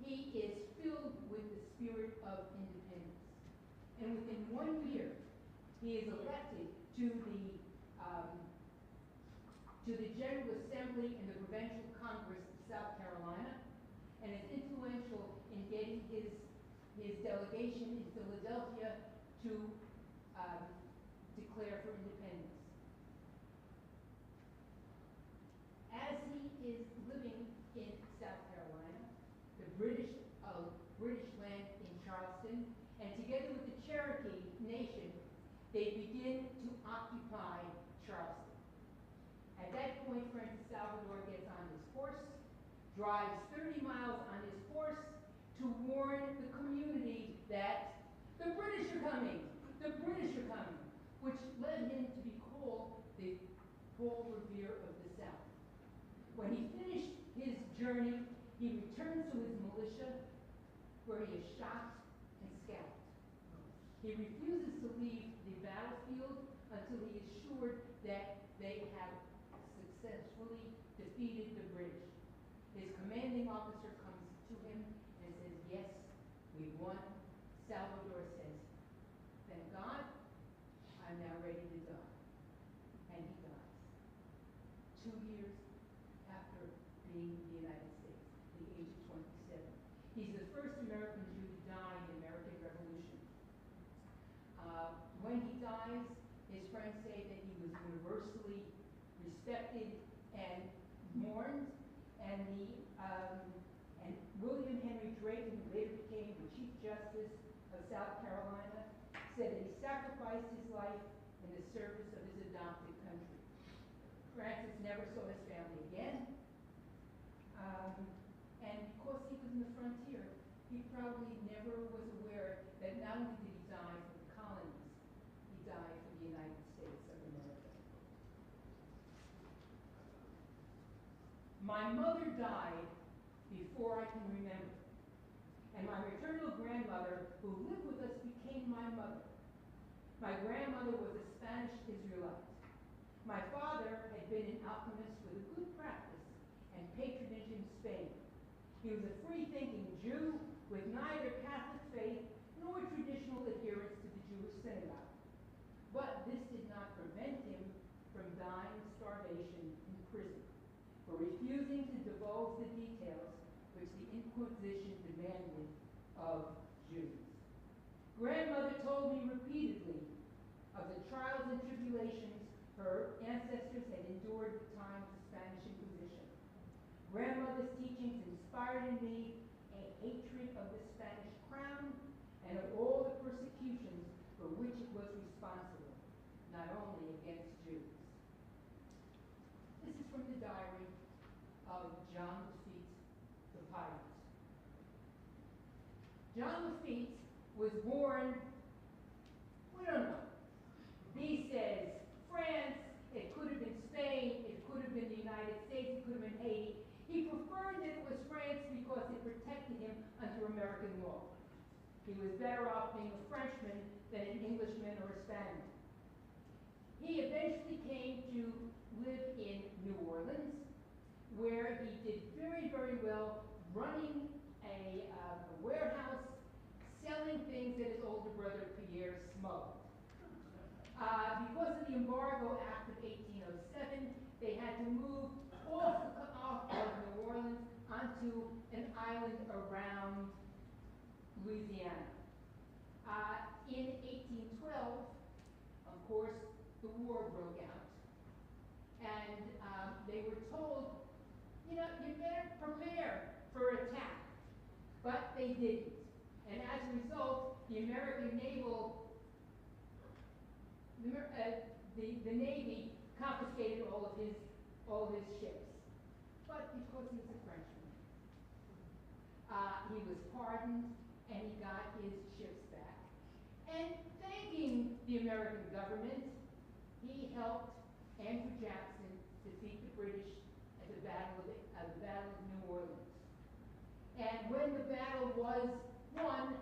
[SPEAKER 9] he is filled with the spirit of independence. And within 1 year, he is elected to the General Assembly and the Provincial Congress of South Carolina, and is influential in getting his delegation in Philadelphia to declare for independence. As he is living in South Carolina, the British land in Charleston, and together with the Cherokee Nation, they begin to occupy Charleston. At that point, Francis Salvador gets on his horse, drives 30 miles on his horse to warn the community that the British are coming, which led him to be called the Paul Revere of the South. When he finished his journey, he returns to his militia, where he is shot and scalped. He refuses to leave the battlefield until he is sure that they have successfully defeated the British. His commanding officer comes to him and says, yes, we won. Salvador says, thank God, I'm now ready to die. And he dies. 2 years after being in the United States, at the age of 27. He's the first American Jew to die in the American Revolution. When he dies, his friends say that he was universally respected and mourned, and William Henry Drake, who later became the Chief Justice of South Carolina, said that he sacrificed his life in the service of his adopted country. Francis never saw his family again, and because he was in the frontier, he probably never was aware that not only did he die for the colonies, he died for the United States of America. My mother died before I can remember, and my maternal grandmother, who lived with us, became my mother. My grandmother was a Spanish Israelite. My father had been an alchemist with a good practice and patronage in Spain. He was a free-thinking Jew with neither Catholic faith nor traditional adherence to the Jewish synagogue. But this did not divulge the details which the Inquisition demanded of Jews. Grandmother told me repeatedly of the trials and tribulations her ancestors had endured at the time of the Spanish Inquisition. Grandmother's teachings inspired in me a hatred of the Spanish crown and of all the persecutions for which it was responsible, not only against Jews. This is from the diary of John Lafitte, the pirate. John Lafitte was born, we don't know. He says France, it could have been Spain, it could have been the United States, it could have been Haiti. He preferred that it was France because it protected him under American law. He was better off being a Frenchman than an Englishman or a Spaniard. He eventually came to live in New Orleans, where he did very, very well running a warehouse, selling things that his older brother Pierre smuggled. Because of the Embargo Act of 1807, they had to move off of New Orleans onto an island around Louisiana. In 1812, of course, the war broke out. And they were told, you know, you better prepare for attack. But they didn't. And as a result, the American naval, the Navy confiscated all of his ships. But because he was a Frenchman, he was pardoned and he got his ships back. And thanking the American government, he helped Andrew Jackson defeat the British at the Battle of New Orleans. And when the battle was won,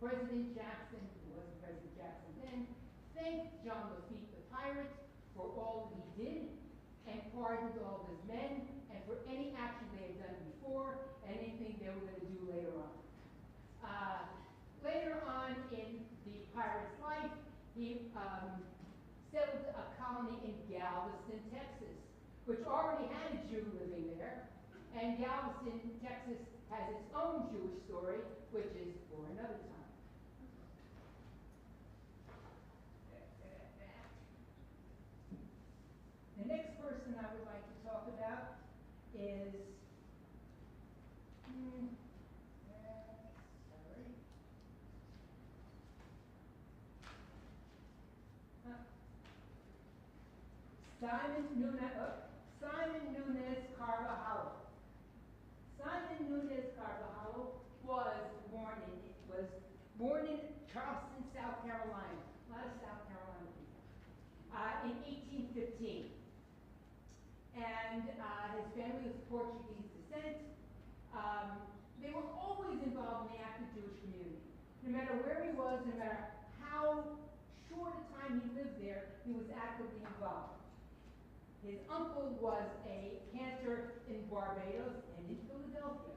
[SPEAKER 9] President Jackson, who wasn't President Jackson then, thanked John Lafitte the pirate for all that he did and pardoned all of his men and for any action they had done before and anything they were going to do later on. Later on in the pirate's life, he settled a colony in Galveston, Texas, which already had a Jew living there. And Galveston, Texas has its own Jewish story, which is for another time. The next person I would like to talk about is, Simon Nunez Carvajal. Simon Nunez Carvajal was born in Charleston, South Carolina. A lot of South Carolina people. In 1815. And his family was Portuguese descent. They were always involved in the active Jewish community. No matter where he was, no matter how short a time he lived there, he was actively involved. His uncle was a cantor in Barbados and in Philadelphia.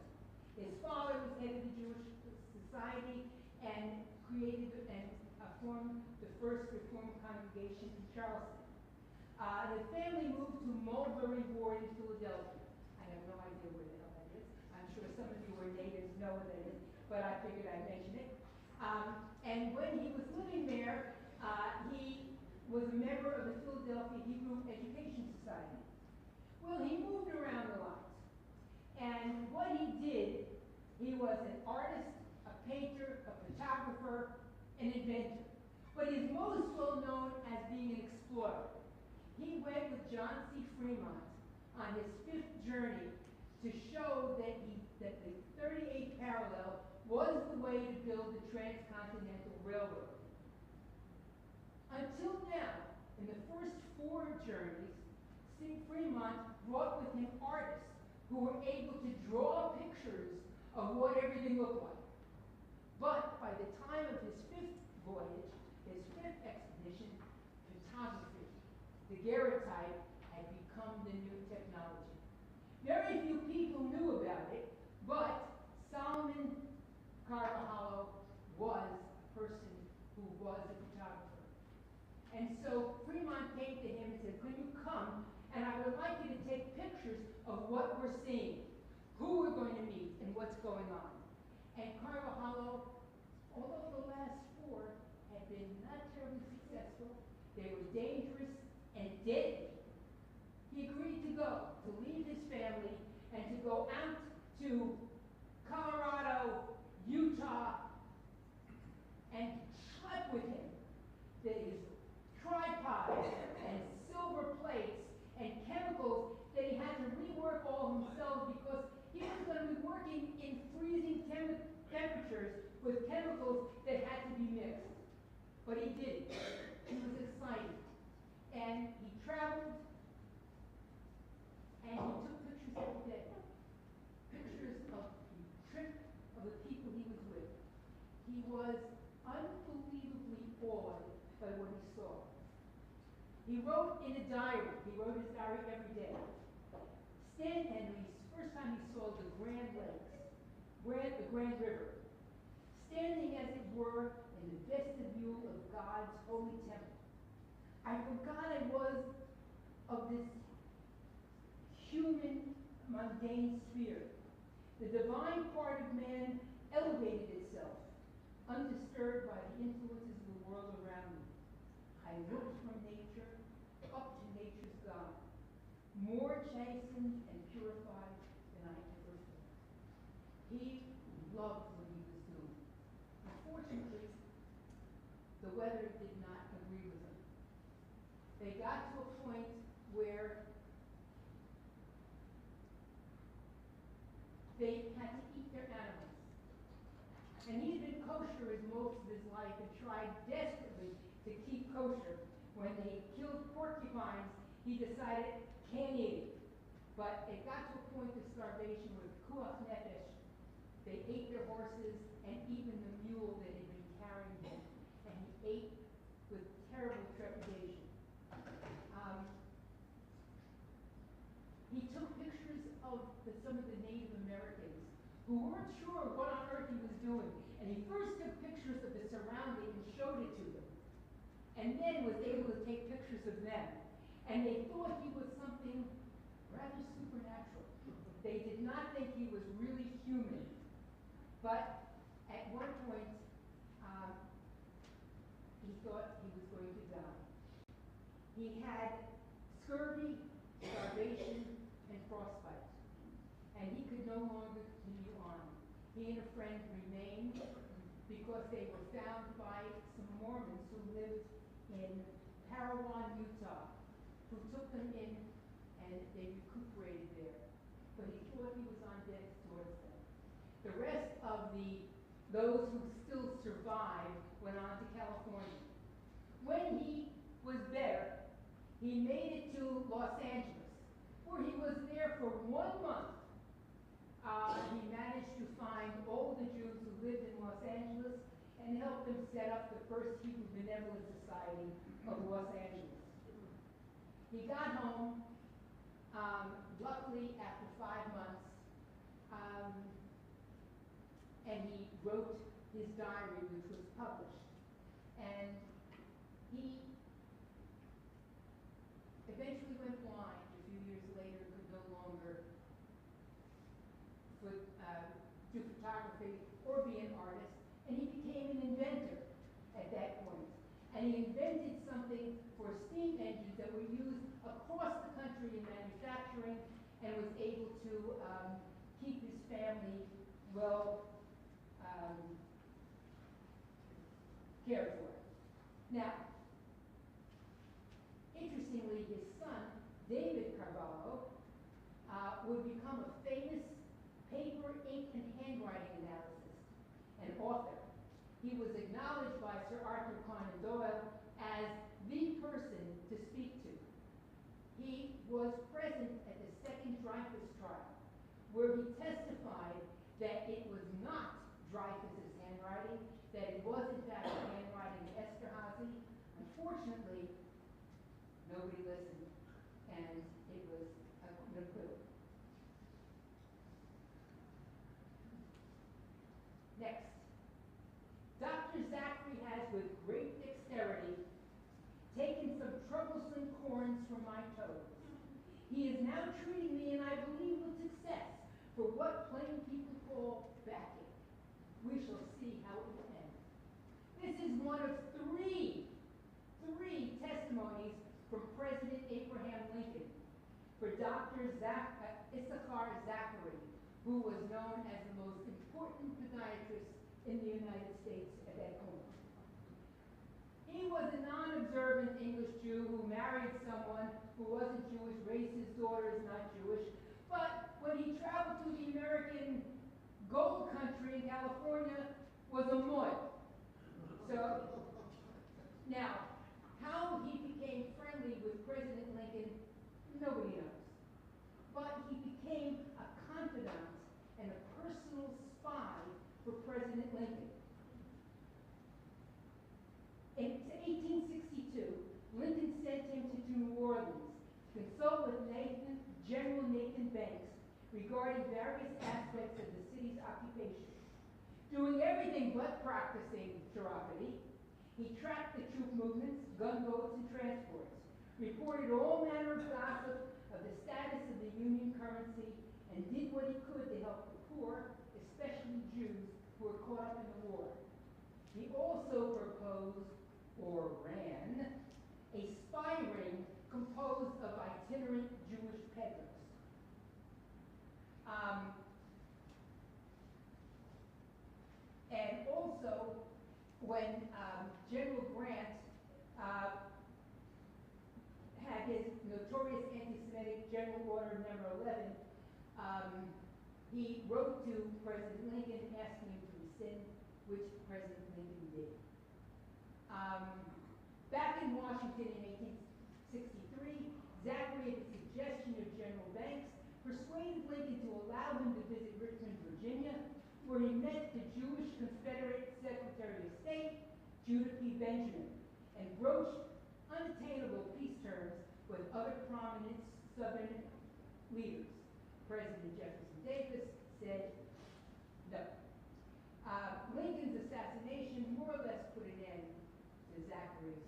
[SPEAKER 9] His father was head of the Jewish Society and created and formed the first Reformed congregation in Charleston. The family moved to Mulberry Ward in Philadelphia. I have no idea where the hell that is. I'm sure some of you who are natives know what that is, but I figured I'd mention it. And when he was living there, he was a member of the Philadelphia Hebrew Education Society. Well, he moved around a lot. And what he did, he was an artist, a painter, a photographer, an inventor. But he's most well known as being an explorer. He went with John C. Fremont on his 5th journey to show that the 38th parallel was the way to build the transcontinental railroad. Until now, in the first 4 journeys, Fremont brought with him artists who were able to draw pictures of what everything looked like. But by the time of his 5th voyage, his 5th expedition, photography, the daguerreotype, had become the new technology. Very few people knew about it, but Solomon Carvajal was a person who was a photographer. And so Fremont came to him and said, "Could you come? And I would like you to take pictures of what we're seeing." who we're going to meet and what's going on. And Carvajal, although the last 4 had been not terribly successful, they were dangerous and deadly, he agreed to go, to leave his family, and to go out to Colorado, Utah, and schlepp with him these tripods and silver plates and chemicals that he had to rework all himself because he was going to be working in freezing temperatures with chemicals that had to be mixed. But he did it. He was excited. And he traveled and he took pictures every day. Pictures of the trip, of the people he was with. He was unbelievably awed by what he saw. He wrote in a diary. He wrote his diary every day. Stan Henry's first time he saw the Grand Lakes, the Grand River, standing as it were in the vestibule of God's holy temple. I forgot I was of this human, mundane sphere. The divine part of man elevated itself, undisturbed by the influences of the world around me. I looked from nature up to nature's God, more chastened and purified than I ever thought. He loved what he was doing. Unfortunately, the weather did not agree with him. They got to a point where they had to eat their animals. And he had been kosher as most of his life and tried desperately to keep kosher. When they killed porcupines, he decided, can't eat it. But it got to a point of starvation with kuach nefesh. They ate their horses and even the mule that had been carrying them. And he ate with terrible trepidation. He took pictures of some of the Native Americans who weren't sure what on earth he was doing. And he first took pictures of the surrounding and showed it to them. And then was able to take pictures of them. And they thought he was something rather supernatural. They did not think he was really human. But at one point, he thought he was going to die. He had scurvy, starvation, and frostbite. And he could no longer continue on. He and a friend remained because they were found by some Mormons who lived in Parowan, Utah, who took them in and they recuperated there. But he thought he was on death's doorstep. The rest of those who still survived went on to California. When he was better, he made it to Los Angeles, where he was there for 1 month. He managed to find all the Jews who lived in Los Angeles and helped them set up the first Hebrew Benevolent Society of Los Angeles. He got home, luckily after 5 months, and he wrote his diary, which was published. And he eventually went blind a few years later, could no longer do photography or be an artist, and he became an inventor at that point. And he invented something for steam engines that were used across the country in manufacturing, and was able to keep his family well cared for. Now, interestingly, his son, David Carvalho, would become a famous paper, ink, and handwriting analyst and author. He was acknowledged by Sir Arthur Conan Doyle as the person to speak to. He was present at the second Dreyfus trial, where he testified that it was not Dreyfus's handwriting, that it was in fact the handwriting of Esterhazy. Unfortunately, nobody listened, and it was an acquittal. Next. Dr. Zachary has, with great dexterity, taken some troublesome corns from my toes. He is now treating me, and I believe with success, for what plain people call backing. We shall see how it will end. This is one of three testimonies from President Abraham Lincoln for Dr. Issachar Zachary, who was known as the most important podiatrist in the United States at that moment. He was a non-observant English Jew who married someone who wasn't Jewish, raised his daughter as not Jewish, but when he traveled to the American gold country in California, was a mud. So, now, how he became friendly with President Lincoln, nobody knows. But he became a confidant and a personal spy for President Lincoln. In 1862, Lincoln sent him to New Orleans to consult with General Nathan Banks regarding various aspects of the city's occupation. Doing everything but practicing chiropody, he tracked the troop movements, gunboats, and transports, reported all manner of gossip of the status of the Union currency, and did what he could to help the poor, especially Jews who were caught up in the war. He also proposed, or ran, a spy ring composed of itinerant Jewish peddlers. And also, when General Grant had his notorious anti-Semitic General Order Number 11, he wrote to President Lincoln asking him to rescind, which President Lincoln did. Back in Washington in 1863, Zachary, at the suggestion of General Banks, persuaded Lincoln to allow him to visit Richmond, Virginia, where he met the Jewish Confederate Secretary of State, Judah P. Benjamin, and broached unattainable peace terms with other prominent Southern leaders. President Jefferson Davis said no. Lincoln's assassination more or less put an end to Zachary's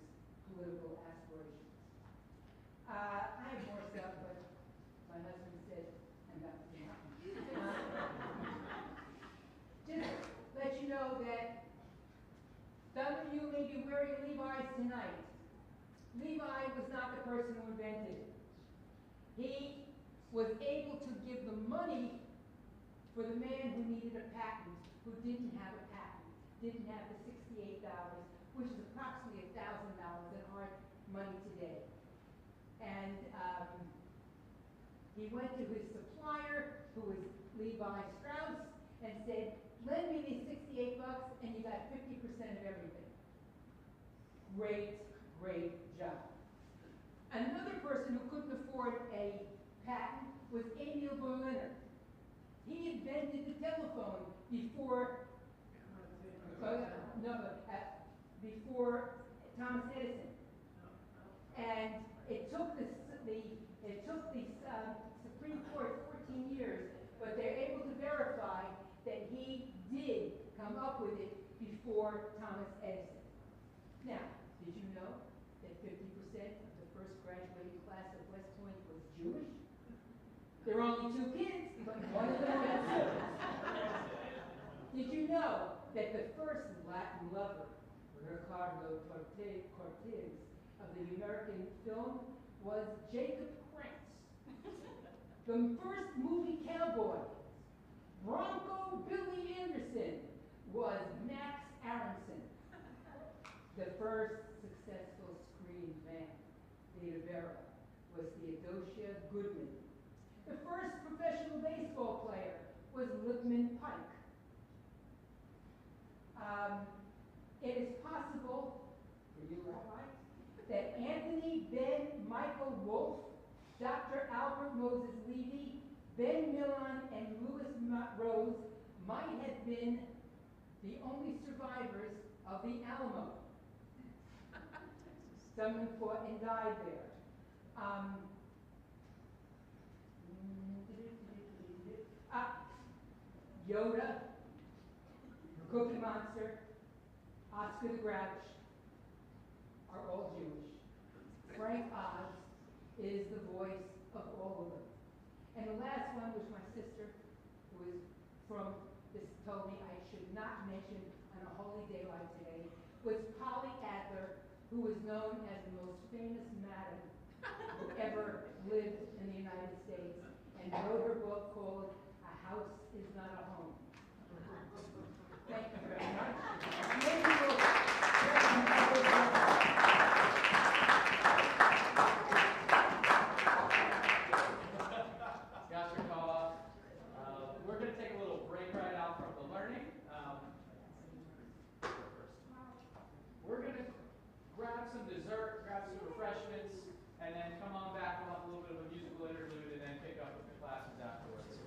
[SPEAKER 9] political aspirations. I have more stuff, but my husband said I'm about to do just let you know that some of you may be wearing Levi's tonight. Levi was not the person who invented it. He was able to give the money for the man who needed a patent, who didn't have a patent, didn't have the $68, which is approximately $1,000 in hard money today. And he went to his supplier, who was Levi Strauss, and said, lend me these $68 and you got 50% of everything. Great, great job. Another person who couldn't afford a patent was Emil Berliner. He invented the telephone before before Thomas Edison. And it took the Supreme Court 14 years, but they're able to verify that he did come up with it before Thomas Edison. Now, did you know that 50% of the first graduating class at West Point was Jewish? There were only 2 kids, but one of them was Jewish. Did you know that the first Latin lover, Ricardo Cortez, of the American film was Jacob Krantz? The first movie cowboy, Bronco Billy Anderson, was Max Aronson. The first successful screen man, Beta Vera, was Theodosia Goodman. The first professional baseball player was Lippman Pike. It is possible, for you, Rabbi, that Anthony Ben Michael Wolfe, Dr. Albert Moses Levy, Ben Millon, and Louis Rose might have been the only survivors of the Alamo. Some who fought and died there. Yoda, Cookie Monster, Oscar the Grouch are all Jewish. Frank Oz is the voice of all of them. And the last one was my sister, was told me I should not mention on a holy day like today, was Polly Adler, who was known as the most famous madam who ever lived in the United States, and wrote her book called A House Is Not a Home. Thank you very much. Many people
[SPEAKER 1] Got your call off. We're going to take a little break right out from the learning. We're going to grab some dessert, grab some refreshments, and then come on back. We'll have a little bit of a musical interlude and then pick up with the classes afterwards.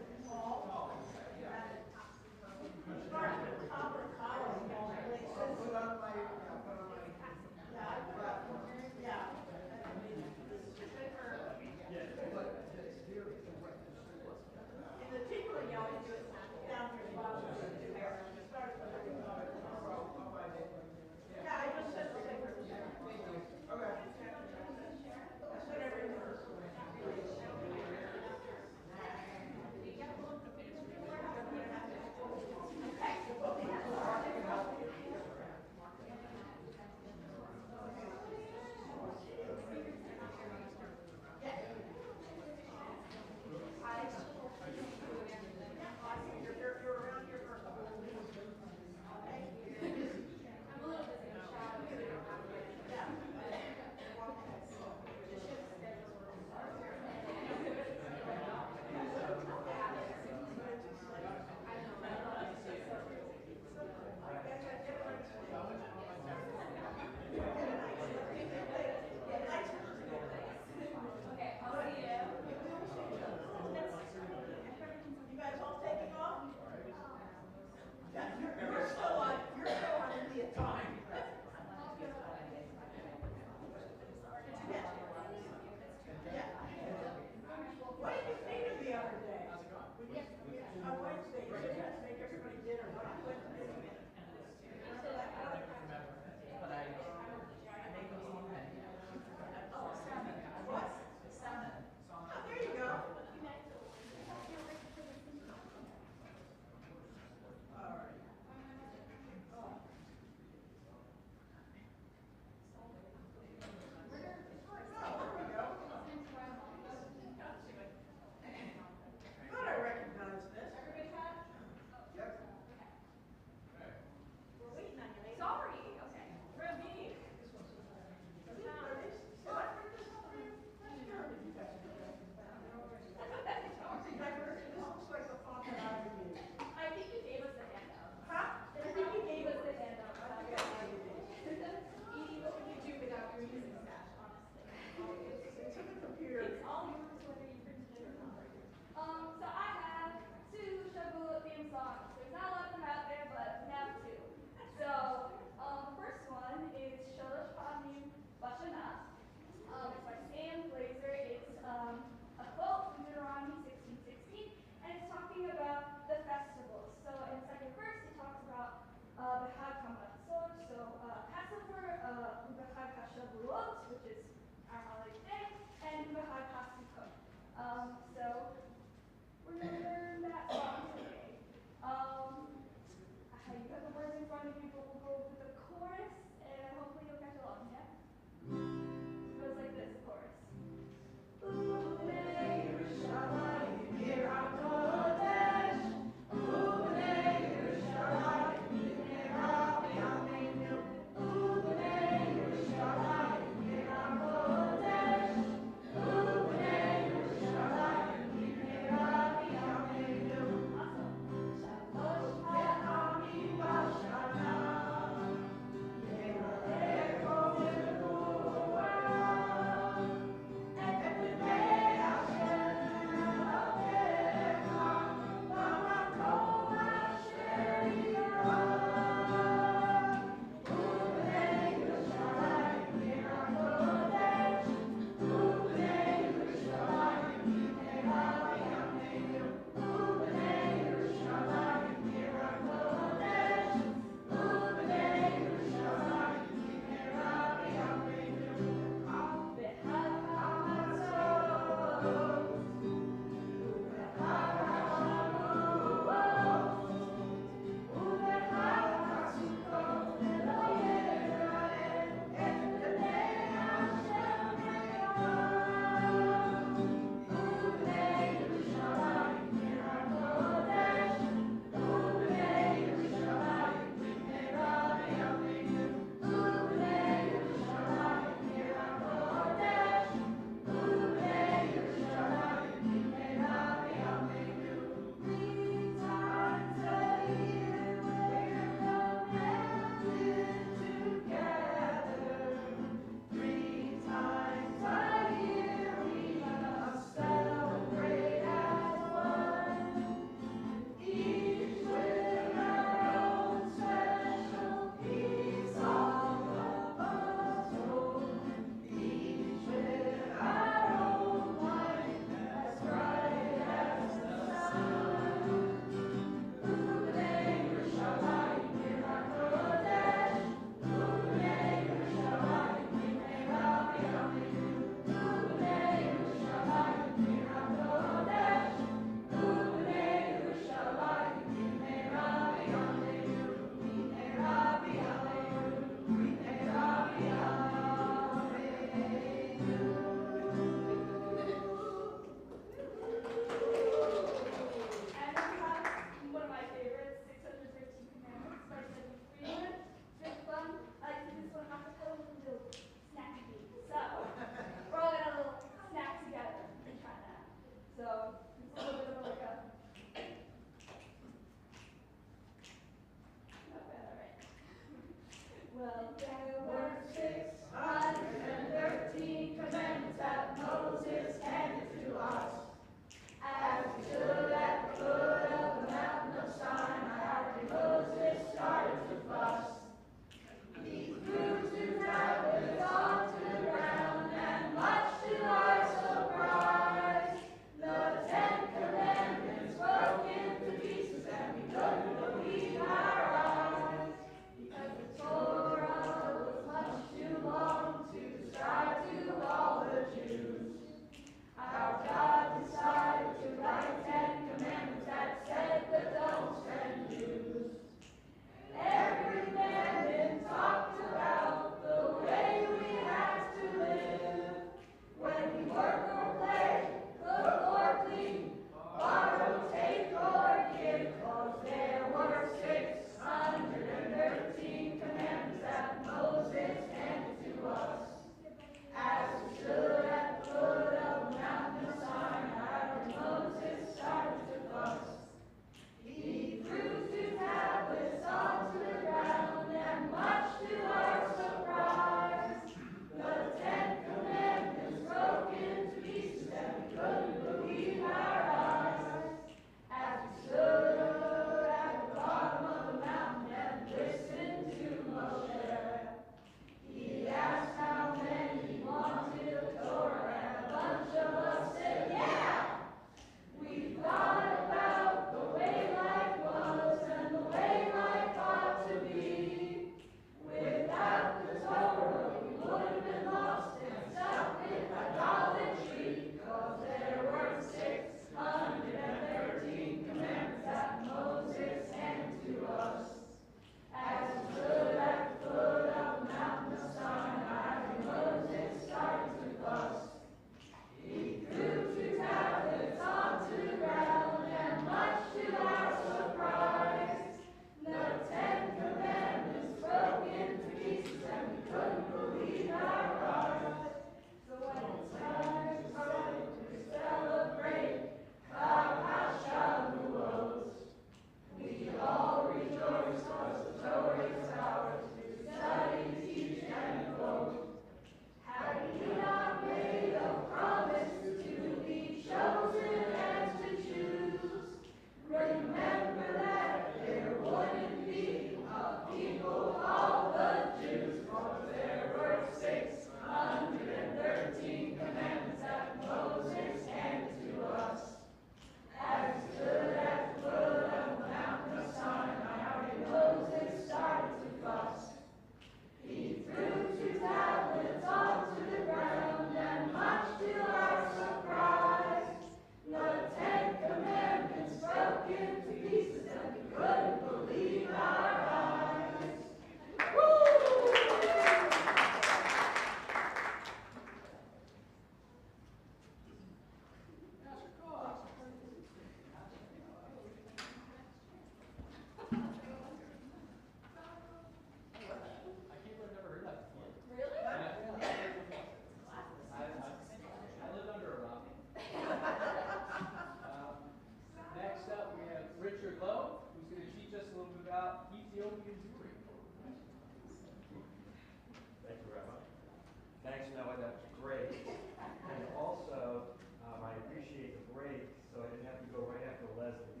[SPEAKER 10] No, that's great. And also, I appreciate the break, so I didn't have to go right after Leslie.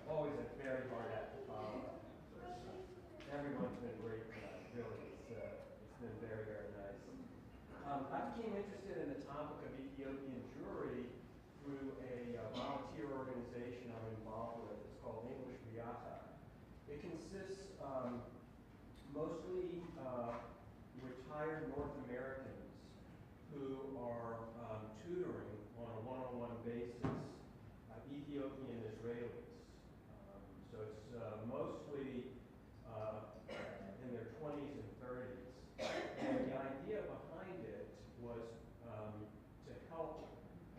[SPEAKER 10] Always a very hard act to follow. Everyone's been great tonight, really. It's been very, very nice. I became interested in the topic of Ethiopian Jewry through a volunteer organization I'm involved with. It's called English Viata. It consists mostly retired North Americans who are tutoring on a one-on-one basis Ethiopian Israelis. So it's mostly in their 20s and 30s. And the idea behind it was to help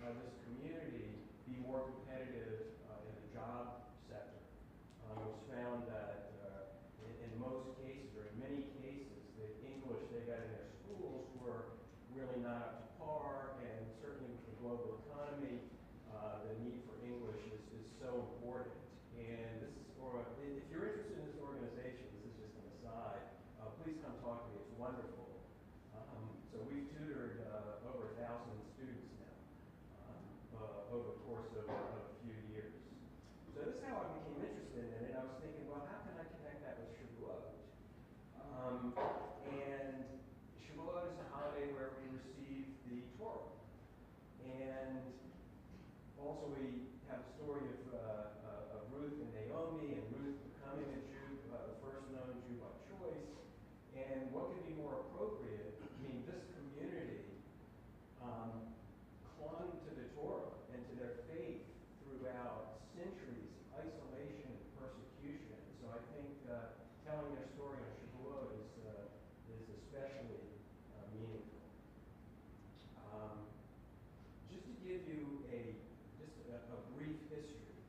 [SPEAKER 10] this community be more competitive in the job sector. It was found that in most cases, or in many cases, the English they got in their schools were really not up to par, and certainly with the global economy, the need for English is so important. And this is, or if you're interested in this organization, this is just an aside, please come talk to me. It's wonderful. So we've tutored over 1,000 students now over the course of a few years. So this is how I became interested in it. I was thinking, well, how can I connect that with Shavuot? And Shavuot is a holiday where we receive the Torah. And also we have the story of Ruth and Naomi, and Ruth becoming a Jew, the first known Jew by choice. And what could be more appropriate? I mean, this community clung to the Torah and to their faith throughout centuries of isolation and persecution. So I think telling their story on Shavuot is especially meaningful. Just to give you a brief history,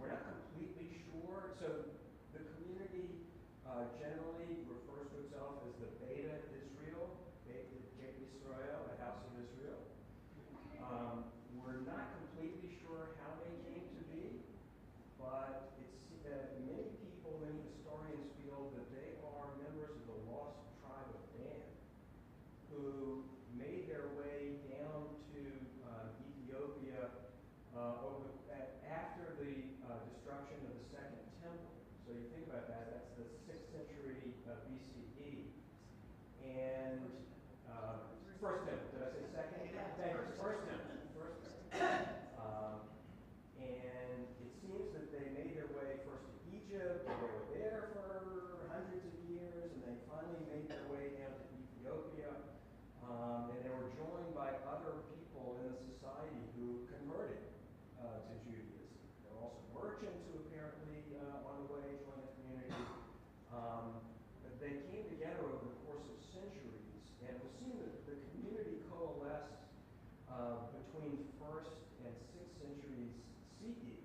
[SPEAKER 10] we're not completely sure. So the community generally refers to itself as the Beta Israel, the House of Israel. We're not completely sure how they came to be, but many people, many historians feel that they are members of the lost tribe of Dan, who made their way down to Ethiopia after the destruction of the Second Temple. So you think about that, that's the 6th century BCE. And First Temple, did I say second? Thank you. First Temple. And it seems that they made their way first to Egypt, and they were there for hundreds of years, and they finally made their way down to Ethiopia. And they were joined by other people in the society who converted to Judaism. There were also merchants who apparently on the way joined the community. But they came together over the course of centuries, and it was seen that the community coalesced between 1st and 6th centuries CE.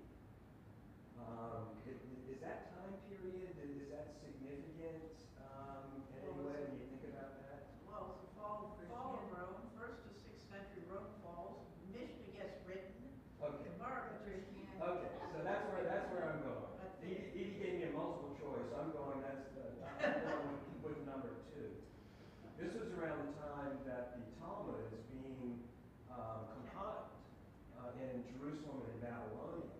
[SPEAKER 10] Is that time period, is that significant in any way when you think about that?
[SPEAKER 11] Well, it's the fall of Rome, 1st to 6th century Rome falls, Mishnah gets written,
[SPEAKER 10] Okay.
[SPEAKER 11] Gemara gets written.
[SPEAKER 10] Okay, so that's where I'm going. Edie gave me a multiple choice. I'm going with number 2. This was around the time that the Talmud is being compiled in Jerusalem and in Babylonia.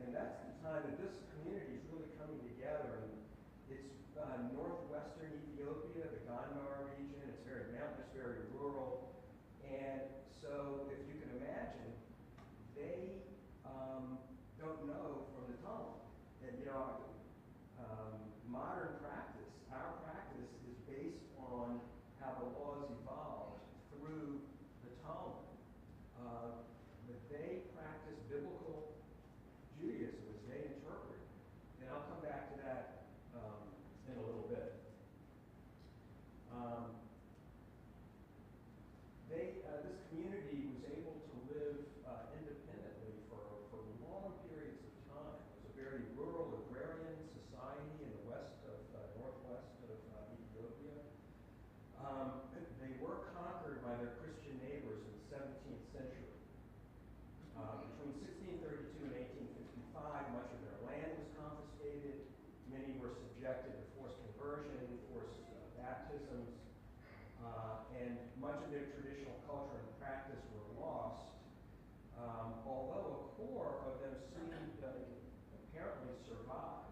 [SPEAKER 10] And that's the time that this community is really coming together. And it's northwestern Ethiopia, the Gondar region. It's very mountainous, very rural. And so if you can imagine, they don't know from the Talmud. And modern practice, our practice is based on how the laws evolved through the Talmud. But they practice biblical Judaism as they interpret it. And I'll come back to that in a little bit. This community was able to live independently for long periods of time. It was a very rural, agrarian society in the northwest of Ethiopia. They were conquered by their Christian neighbors in the 17th century. Between 1639 baptisms, and much of their traditional culture and practice were lost. Although a core of them seemed apparently survived.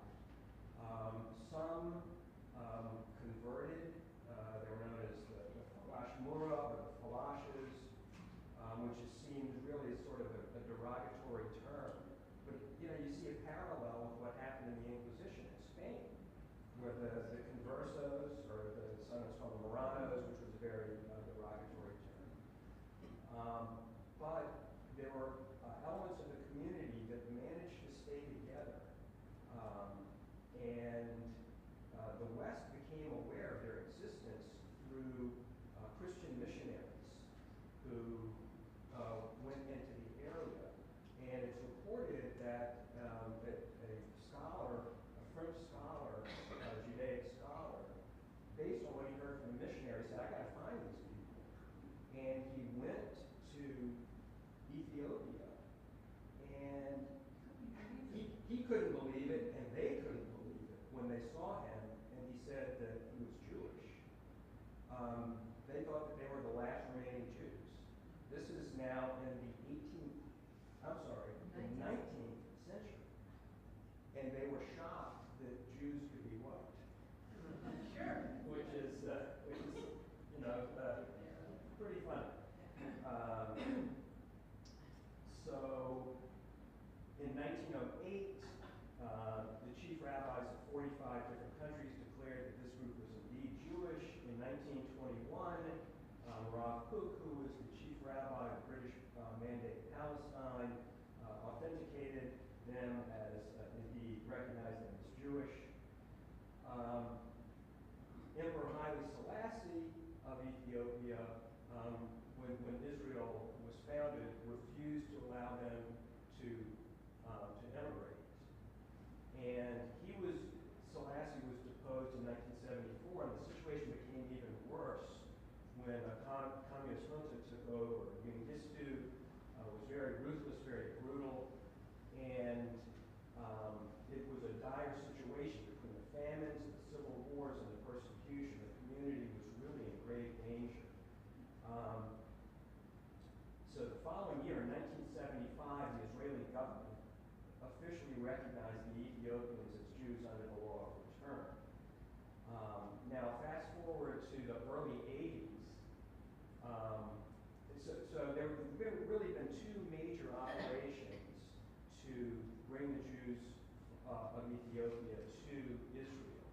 [SPEAKER 10] Some converted. They were known as the Falashmura or the Falashes, which is seen really as sort of a derogatory term. But you see a parallel with what happened in the Inquisition in Spain, where the conversos, or sometimes called the Moranos, which was a very derogatory term. But there were elements of the community that managed to stay together. And the West became aware of their existence through Christian missionaries who went into the area. And it's reported that, that a scholar, a French scholar, a Judaic scholar, based on what he heard from the missionary, said, I got to find these people. And he went to Ethiopia, and he couldn't believe it, and they couldn't believe it when they saw him, and he said that he was Jewish. They thought that they were the last remaining Jews. This is now in the 19th century. And they were shocked that Jews could be white.
[SPEAKER 11] Sure.
[SPEAKER 10] Which is pretty funny. So in 1908, the chief rabbis of 45 different countries declared that this group was indeed Jewish. In 1921, Rav Kook, who was the chief rabbi of British Mandate Palestine, authenticated them as, indeed recognized them as Jewish. Emperor Haile Selassie of Ethiopia, when Israel was founded, refused to allow them to emigrate. And Selassie was deposed in 1974, and the situation became even worse when a communist junta took over. Mengistu was very ruthless, very brutal, and it was a dire situation between the famines, the civil wars, and the persecution. The community was really in grave danger. So the following year, in 1975, the Israeli government officially recognized the Ethiopians as Jews under the law of return. Now, fast forward to the early 80s. So there have really been two major operations to bring the Jews of Ethiopia to Israel.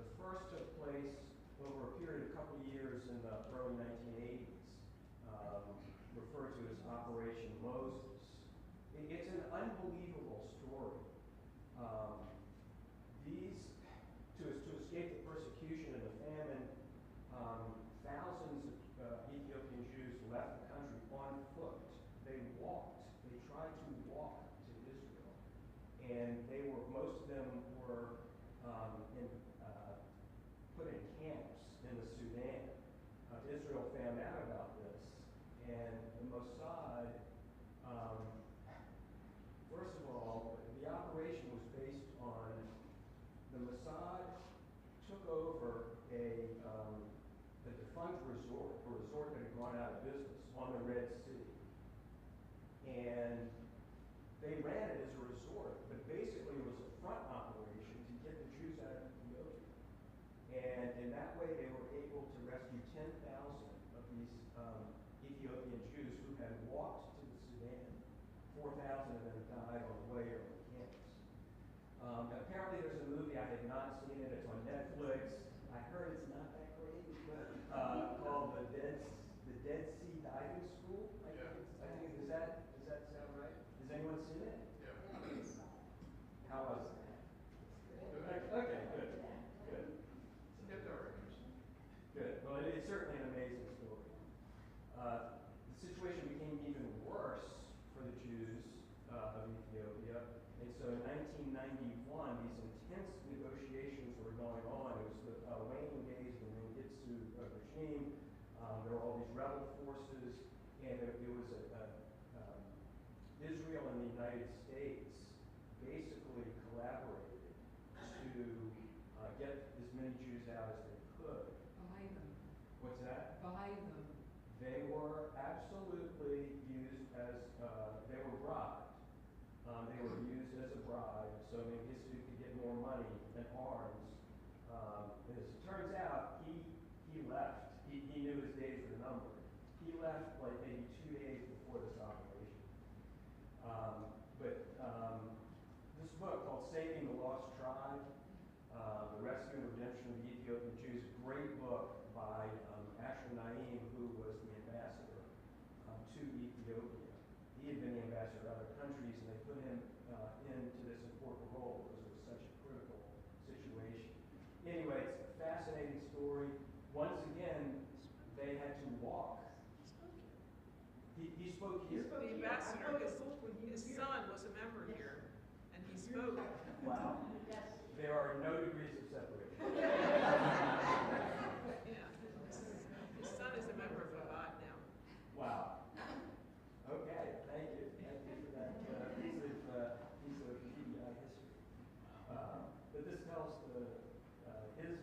[SPEAKER 10] The first took place over a period of a couple of years in the early 1980s, referred to as Operation Moses. It's an unbelievable story. To escape the persecution and the famine, thousands of Ethiopian Jews left the country on foot. They walked. They tried to walk to Israel, and most of them were put in camps in the Sudan. Israel found out about this, and the Mossad, first of all, the operation was based on the Mossad took over a defunct resort, a resort that had gone out of business on the Red Sea. And they ran it as a resort, but basically it was a front operation to get the Jews out of Ethiopia. And in that way, they were able to rescue 10,000 of these Ethiopian Jews who had walked to the Sudan. 4,000 of them died on the way or on campus. Apparently there's a movie, I have not seen it, it's on Netflix. I heard it's not that great, called the Dead Sea Diving School. I think does that sound right? Has anyone seen it?
[SPEAKER 12] Yeah.
[SPEAKER 10] How was it? Okay, good. Good. Well, it's certainly an amazing story. The situation became even worse for the Jews of Ethiopia. And so in 1991, these intense negotiations were going on. It was the waning days of the Mengistu regime. There were all these rebel forces, and it was Israel and the United States basically collaborated to get as many Jews out as they could. They were absolutely used as, they were bribed. They were used as a bribe, so Mengistu could get more money and arms. As it turns out, he left. He knew his days were numbered. He left like maybe 2 days before this operation. This book called Saving the Lost Tribe, The Rescue and Redemption of the Ethiopian Jews, a great book by Asher Naim, who was the ambassador to Ethiopia. He had been the ambassador to other countries, and they put him into this important role because it was such a critical situation. Anyway, it's a fascinating story. Once again, they had to walk. He spoke here.
[SPEAKER 11] The ambassador, his son was a member here, and he spoke.
[SPEAKER 10] Wow. There are no degrees of separation.
[SPEAKER 11] Yeah. His son is a member of Chabad now.
[SPEAKER 10] Wow. Okay, thank you. Thank you for that piece of TBI history. But this tells his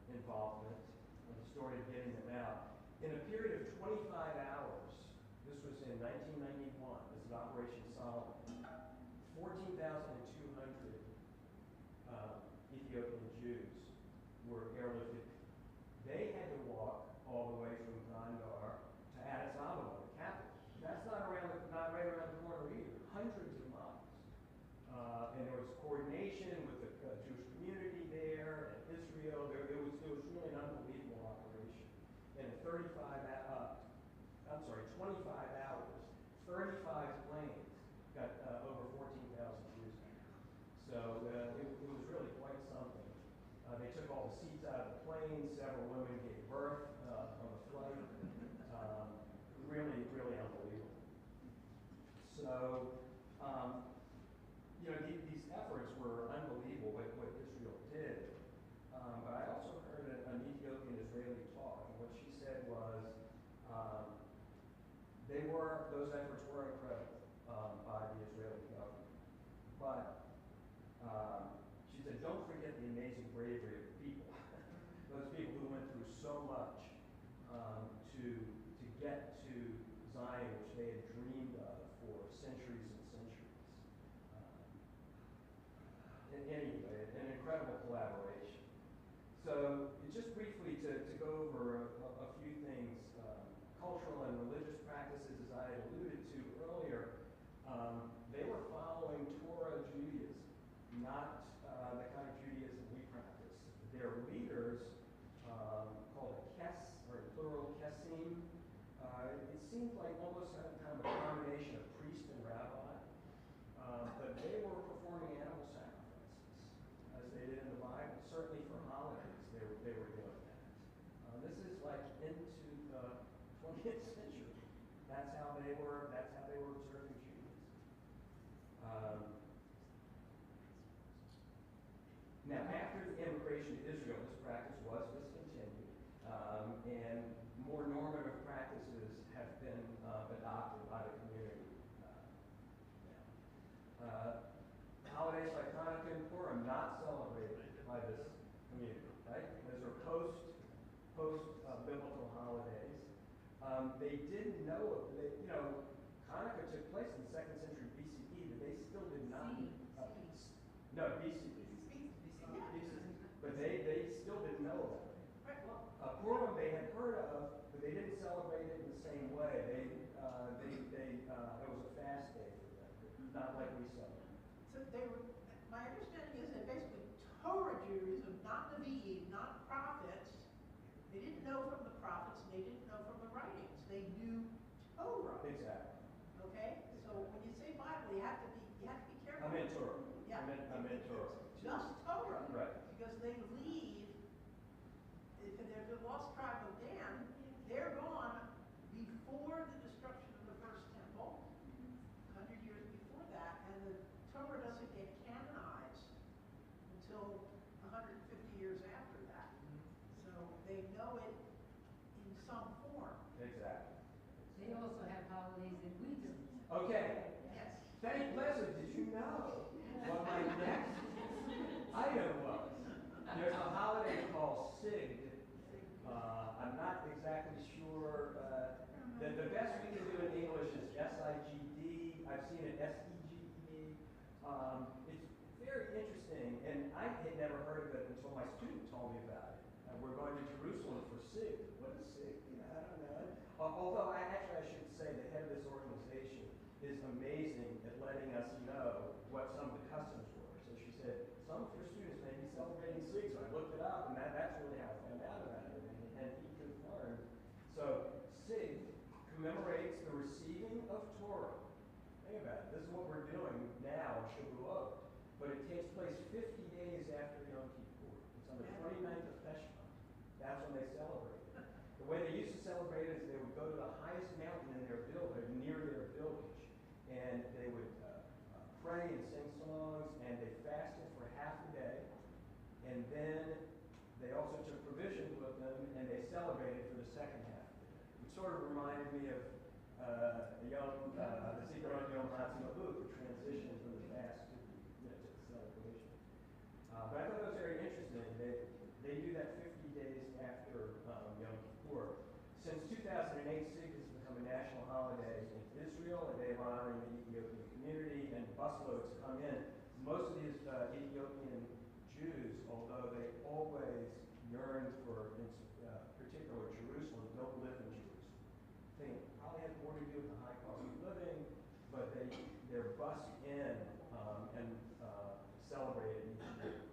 [SPEAKER 10] involvement in the story of getting them out. In a period of 25 hours, this was in 1991, this is Operation Solomon, 14,200 Ethiopian Jews were airlifted. They had to walk all the way from Gondar to Addis Ababa, the capital. That's not right around the corner either, hundreds of miles. And there was coordination with the Jewish community there and Israel. It was really an unbelievable operation. And in 25 hours, 35 planes got over 14,000 Jews. So it was really quite something. They took all the seats out of the plane. Several women gave birth on the flight. Really, really unbelievable. So, these efforts were unbelievable, what Israel did. But I also heard an Ethiopian-Israeli talk, and what she said was those efforts were incredible by the Israeli government. But she said, don't forget the amazing bravery of the people. Those people who went through so much to get to Zion, which they had dreamed of for centuries and centuries. Anyway, an incredible collaboration. So just briefly to go over a few things, cultural and religious practices, as I had alluded to earlier, they were following Torah Judaism, not the kind of Judaism we practice. Their leaders, called a kes, or plural kesim, it seemed like almost kind of a combination of priest and rabbi, but they were performing animal sacrifices, as they did in the Bible. Certainly for holidays, they were doing that. This is like into the 20th century. That's how they were observing Judaism. Now, after the immigration to Israel, this practice was discontinued, and more normative practices have been adopted by the community. Holidays like Hanukkah and Purim not celebrated by this community, right? Those are post-biblical holidays. They didn't know Hanukkah took place in the 2nd century BCE, but they still did not. No, BCE. But they still didn't know about it. Purim they had heard of, but they didn't celebrate it in the same way. It was a fast day for them, not like we celebrate.
[SPEAKER 11] So my understanding is that basically Torah Judaism, not Nevi'im, not prophets, they didn't know from the prophets, and they didn't know from the writings. They knew Torah.
[SPEAKER 10] Exactly.
[SPEAKER 11] Okay? So when you say Bible, you have to be careful.
[SPEAKER 10] I meant Torah.
[SPEAKER 11] Yeah.
[SPEAKER 10] I meant Torah.
[SPEAKER 11] Just Torah.
[SPEAKER 10] Right.
[SPEAKER 11] Because they leave, if they're the lost tribe of Dan, they're gone before the destruction of the first temple, 100 years before that, and the Torah doesn't get canonized until 150 years after that. So they know it in some form.
[SPEAKER 10] Exactly.
[SPEAKER 9] They also have holidays that we do.
[SPEAKER 10] Okay.
[SPEAKER 11] Yes.
[SPEAKER 10] Thank Leslie. Did you know what my next item was? There's a holiday called Sig. I'm not exactly sure The best we can do in English is SIGD. I've seen it SEGD. It's very interesting, and I had never heard of it until my student told me about it. We're going to Jerusalem for SIG. What is SIG? I don't know. Although I should say the head of this organization is amazing at letting us know what some of the customs were. So she said, some of your students may be celebrating SIG. So I looked it up, and that's really how I found out about it. And he confirmed. So SIG commemorates the receiving of Torah. Think about it. This is what we're doing now on Shavuot. But it takes place 50 days after Yom Kippur. It's on the 29th of Teshuvah. That's when they celebrate. The way they used to celebrate it is they would go to the highest mountain in their village, near their village, and they would pray and sing songs, and they fasted for half a day, and then they also took provisions with them, and they celebrated for the second half of the day. It sort of reminded me of the Zikaron Yom HaTzmaut, the transition from the fast to the celebration. But I thought that was very interesting. They do that 50 days after Yom Kippur. Since 2008, SIG has become a national holiday in Israel, a day of honoring the Ethiopian community, and busloads come in. Most of these Ethiopian Jews, although they always yearn for, in particular, Jerusalem, don't live in Jerusalem. I think it probably has more to do with the high cost of living, but they're bussed in and celebrated each year.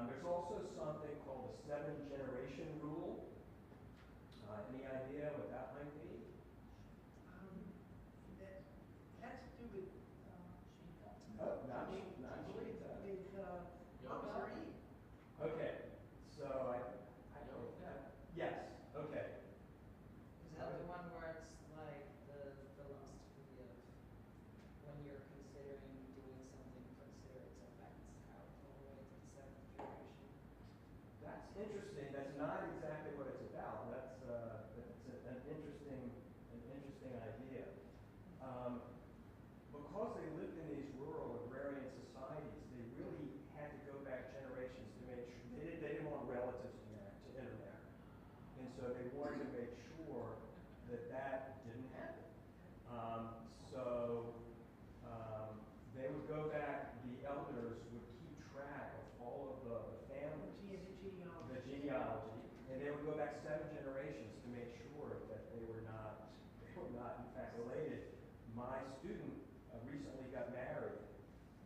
[SPEAKER 10] There's also something called the 7-generation rule. Any idea what that might be?
[SPEAKER 11] That has to do with,
[SPEAKER 10] Oh, not Shita.
[SPEAKER 11] with Yom
[SPEAKER 10] Okay, so I don't know. Yes, okay.
[SPEAKER 8] Is that the one where it's like the last of when you're considering doing something, consider its effects out all the way to the 7th generation?
[SPEAKER 10] That's interesting. That's not exactly what it's about. That's an interesting idea. Because they lived in these rural agrarian societies, they really had to go back generations to make sure they didn't want relatives to intermarry, and so they wanted to make sure that didn't happen. They would go back. The elders would keep track of all of the families, the genealogy, and they would go back 7 generations to make sure that they were not in fact related. My student recently got married,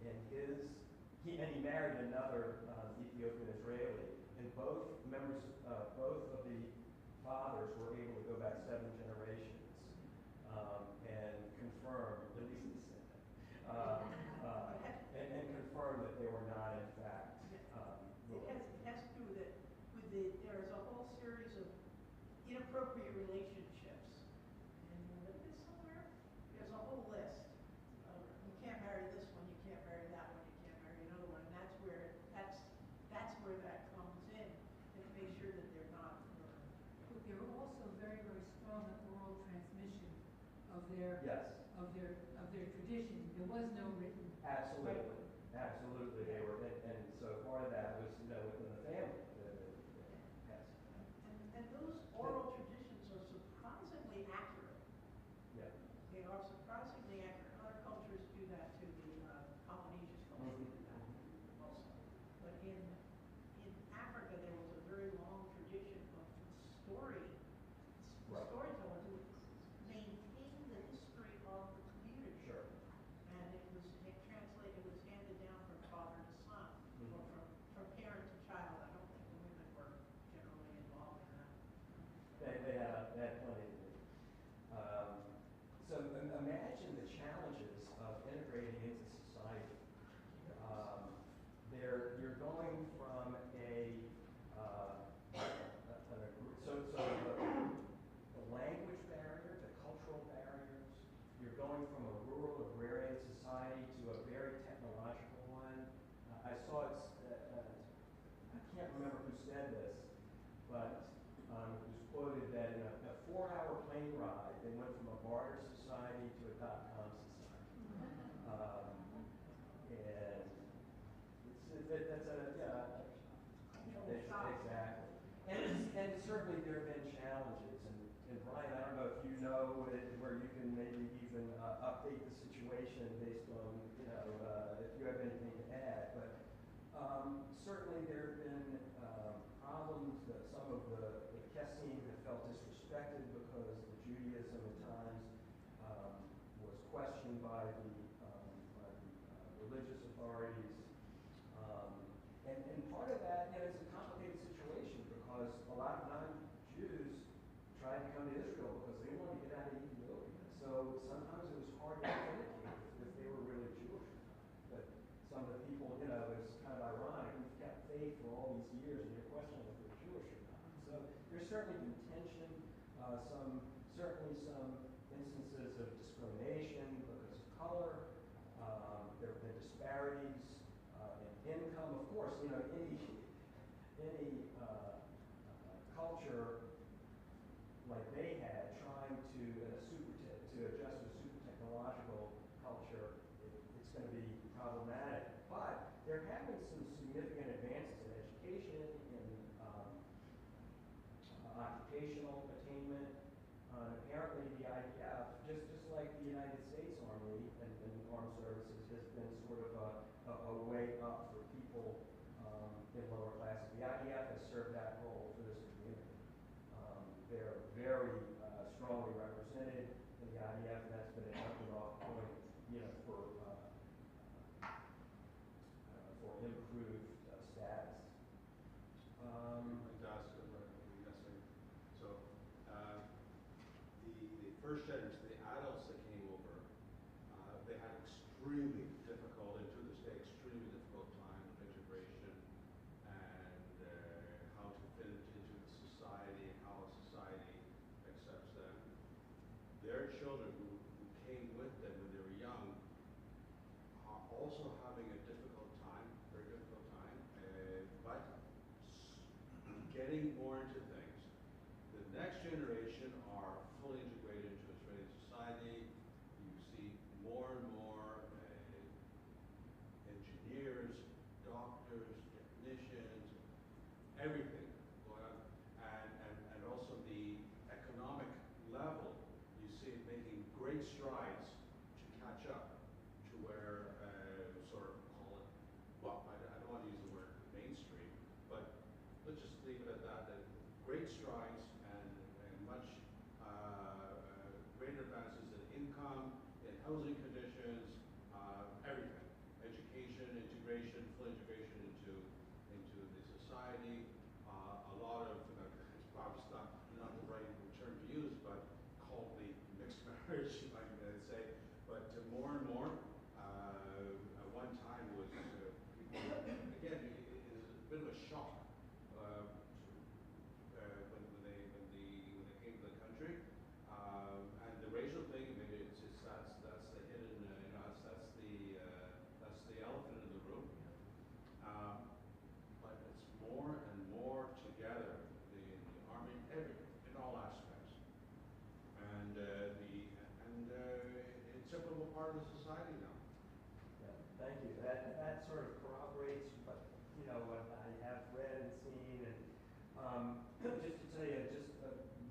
[SPEAKER 10] and he married another Ethiopian Israeli, and both of the fathers were able to go back 7 generations and confirm, at least he said that, and confirm that they were not in fact related.
[SPEAKER 11] It has to do with it. There is a whole series of inappropriate relationships, and look at somewhere. There's a whole list. You can't marry this one. You can't marry that one. You can't marry another one. And that's where that comes in, and to make sure that they're not.
[SPEAKER 9] But they were also very, very strong in oral transmission of their
[SPEAKER 10] Yes.
[SPEAKER 9] of their tradition. There was no written.
[SPEAKER 10] Absolutely. Absolutely. They were, and so part of that was, within the family. Yes.
[SPEAKER 11] And those oral traditions are surprisingly accurate.
[SPEAKER 10] Yeah.
[SPEAKER 11] They are surprisingly accurate. Other cultures do that too. The Polynesian culture do that also. But in Africa, there was a very long tradition of storytellers who maintained the history of the community.
[SPEAKER 10] Sure.
[SPEAKER 11] And it was handed down from father to son, or from parent to child. I don't think the women were generally involved in that.
[SPEAKER 10] They had plenty to do. So imagine the challenges of integrating into society. You're going from the language barrier, the cultural barriers. You're going from a rural agrarian society to a very technological one. I saw it. I can't remember who said this, but it was quoted that in a 4-hour plane ride, they went from a barter society to a .com society. Exactly. And certainly there have been challenges. And Brian, I don't know if you know it, where you can maybe even update the situation based on, if you have anything to add. But certainly there have been problems that some of the Kessim have felt disrespected because the Judaism at times was questioned by the religious authorities. And part of that, it's a complicated situation because a lot of non-Jews tried to come to Israel because they wanted to get out of Ethiopia. So sometimes it was hard to authenticate if they were really Jewish or not. But some of the people, it's kind of ironic. We've kept faith for all these years and you're questioning if they're Jewish or not. So there's certainly been tension, certainly some instances of discrimination because of color. There have been disparities in income. Of course, any culture like they had trying to adjust to a super technological culture, it's going to be problematic. But there have been some significant advances in education, in occupational attainment. Apparently the IDF, just like the United States Army and Armed Services, has been sort of a way up for people in lower classes. The IDF has served that role for this community. They're very strongly represented in the IDF, and that's been a jumping off point, for improved status.
[SPEAKER 12] The first generation, the adults that came over, they had extremely difficult, and to this day, extremely difficult time with integration and how to fit into the society and how society accepts them. Their children who came with them when they were young are also having a difficult time, very difficult time, but getting more into things. The next generation are fully integrated into Israeli society. You see more and more engineers, doctors, technicians, everything going on. And also the economic level, you see it making great strides to catch up to where, sort of call it, well, I don't want to use the word mainstream, but let's just leave it at that great strides and much greater advances in income, in housing conditions, everything. Education, integration, full integration into the society. A lot of, it's probably not the right term to use, but called the mixed marriage, you might say. But more and more, at one time was, people, again, it was a bit of a shock. When they came to the country, and the racial thing, maybe that's the hidden, that's the elephant in the room. But it's more and more together, the army, in all aspects, and it's a inseparable part of the society now.
[SPEAKER 10] Yeah, thank you. That sort of corroborates what what I have read and seen, and just to tell you,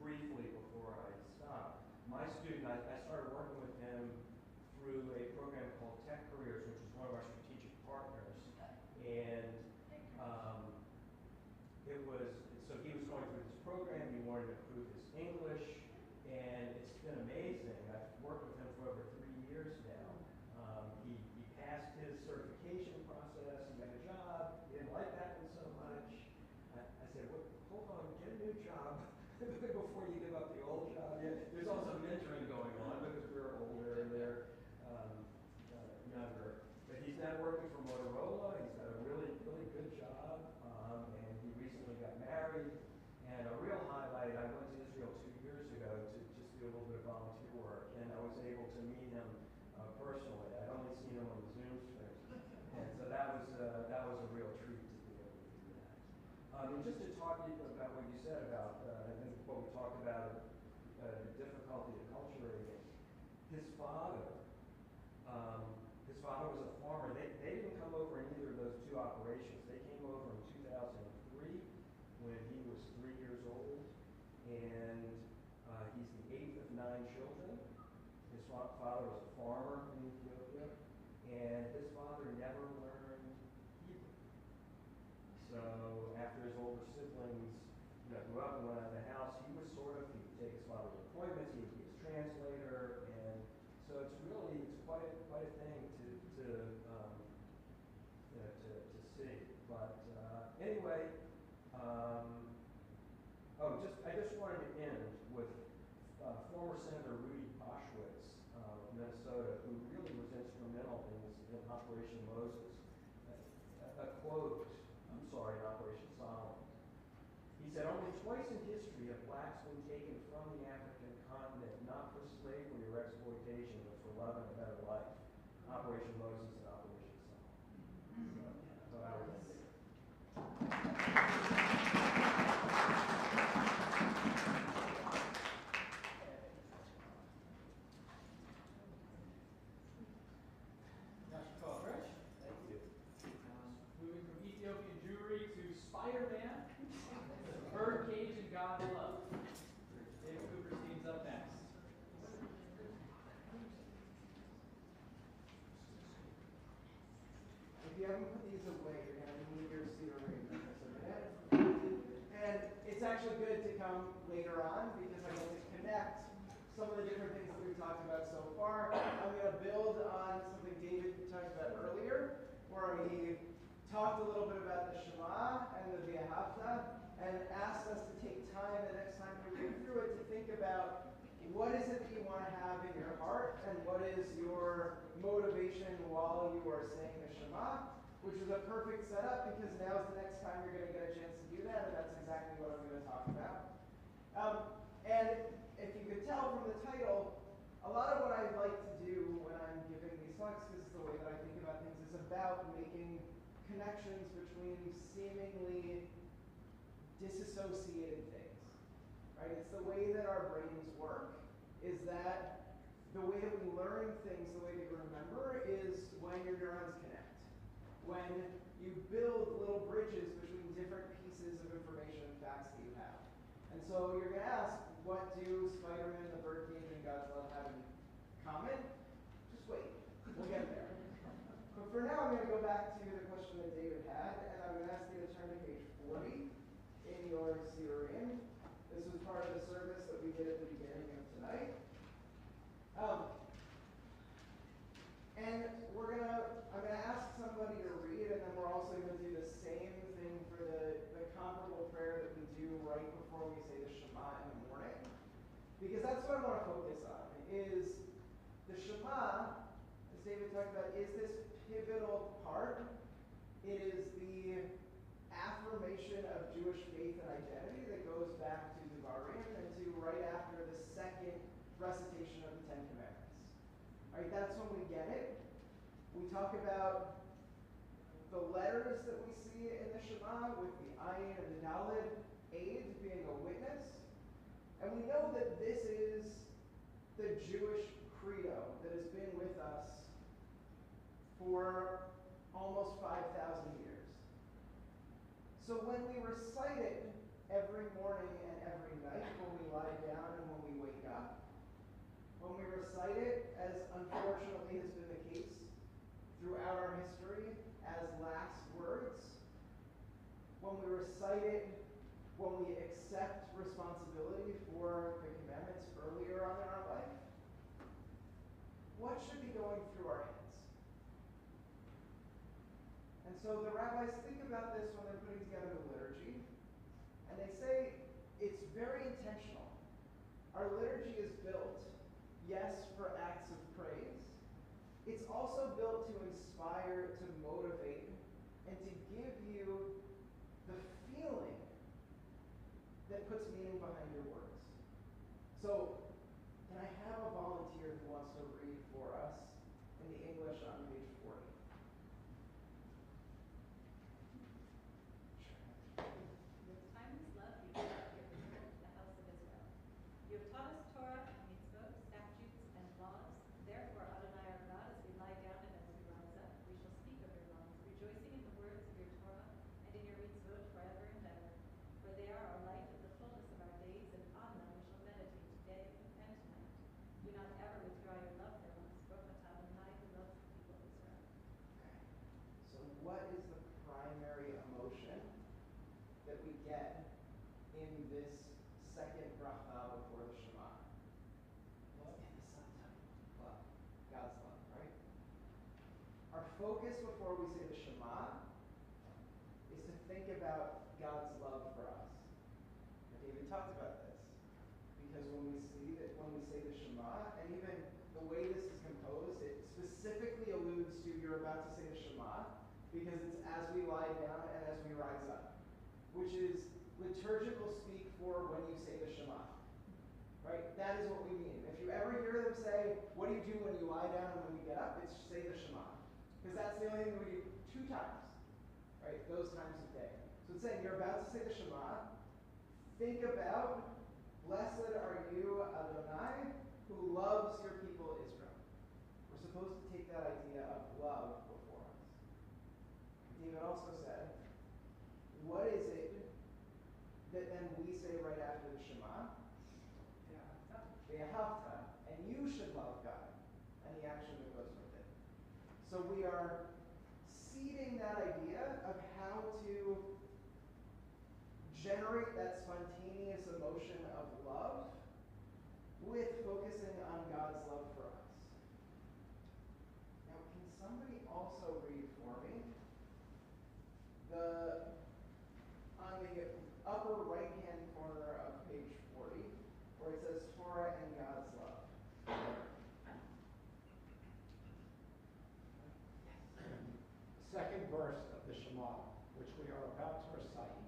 [SPEAKER 10] briefly before I stop, my student, I started working with him through a program called Tech Careers, which is one of our strategic partners, and so he was going through this program. He wanted to improve his English, and it's been amazing. I've worked with him for over 3 years now. He passed his certification process. He got a job. He didn't like that one so much. I said, well, hold on, get a new job before you give up the old job. Yeah, there's also mentoring going on because we're older and they're younger. But he's now working for Motorola. He's got a really, really good job, and he recently got married. And a real highlight, I went to Israel 2 years ago to just do a little bit of volunteer work, and I was able to meet him personally. I'd only seen him on the Zoom streams, and so that was a real treat to be able to do that. And just to talk about what you said about, I think what we talked about, the difficulty of acculturating. His father was a farmer. They didn't come over in either of those two operations. They came over in 2003 when he was 3 years old, and he's the 8th of father was a farmer in Ethiopia, and his father never learned Hebrew. So after his older siblings grew up and went out of the house, he would take his father's appointments, he would be his translator, and so it's quite a thing to see. But anyway, I just wanted to end with former Senator Rudy Boschwitz of Minnesota, who really was instrumental in Operation Moses. A quote, in Operation Solomon. He said, "Only twice in history have blacks been taken from the African continent, not for slavery or exploitation, but for love and a better life. Operation Moses and Operation Solomon." So I would end there.
[SPEAKER 1] Thank you. Moving from Ethiopian Jewry to Spider-Man, Birdcage and God's Love. David Cooperstein's up next.
[SPEAKER 13] If you haven't put these away, you're going to need your cedar ring. And it's actually good to come later on because I get to connect some of the different things that we've talked about so far. I'm going to build on something David talked about earlier, where he talked a little bit about the Shema and the V'ahavta, and asked us to take time the next time we read through it to think about what is it that you want to have in your heart, and what is your motivation while you are saying the Shema, which is a perfect setup because now's the next time you're going to get a chance to do that, and that's exactly what I'm going to talk about. And if you could tell from the title, a lot of what I like to do when I'm giving these talks, this is the way that I think about things, is about making connections between seemingly disassociated things, right? It's the way that our brains work, is that the way that we learn things, the way that you remember, is when your neurons connect. When you build little bridges between different pieces of information and facts that you have. And so you're going to ask, what do Spider-Man, the Birdcage, and God's Love have in common? Just wait. We'll get there. But for now, I'm going to go back to the question that David had, and I'm going to ask you to turn to page 40 in your Syrian. This was part of the service that we did at the beginning of tonight. And I'm going to ask somebody to read, and then we're also going to do the same thing for the comparable prayer that we do right before we say the Shema in the morning. Because that's what I want to focus on, is the Shema, as David talked about, is this pivotal part. It is the affirmation of Jewish faith and identity that goes back to the Devarim and to right after the second recitation of the Ten Commandments. All right, that's when we get it. We talk about the letters that we see in the Shema with the Ayin and the Daled, aid being a witness. And we know that this is the Jewish credo that has been with us for almost 5,000 years. So when we recite it every morning and every night, when we lie down and when we wake up, when we recite it, as unfortunately has been the case throughout our history, as last words, when we recite it, when we accept responsibility for the commandments earlier on in our life, what should be going through our heads? And so the rabbis think about this when they're putting together the liturgy, and they say it's very intentional. Our liturgy is built, yes, for acts of praise. It's also built to inspire, to motivate, and to give you the feeling that puts meaning behind your words. So, can I have a volunteer who wants to read for us in the English on page 40?
[SPEAKER 14] With timeless love you have returned to the house of Israel. You have taught us Torah, mitzvot, statutes, and laws. Therefore, Adonai our God, as we lie down and as we rise up, we shall speak of your laws, rejoicing in the words of your Torah and in your mitzvot forever and ever. For they are our light and the fullness of our days, and on them we shall meditate day
[SPEAKER 13] focus before we say the Shema is to think about God's love for us. And David talked about this. Because when we say the Shema, and even the way this is composed, it specifically alludes to you're about to say the Shema, because it's as we lie down and as we rise up, which is liturgical speak for when you say the Shema. Right? That is what we mean. If you ever hear them say, what do you do when you lie down and when you get up? It's say the Shema. Because that's the only thing we do 2 times. Right? Those times a day. So it's saying you're about to say the Shema. Think about, blessed are you, Adonai, who loves your people Israel. We're supposed to take that idea of love before us. David also said, what is it that then we say right after the Shema? Ve'ahavta, and you should love God, and the action that goes with it. So we are seeding that idea of how to generate that spontaneous emotion of love with focusing on God's love for us. Now, can somebody also read for me on the upper right-hand corner of page 40, where it says Torah and God's love?
[SPEAKER 15] The second verse of the Shema, which we are about to recite,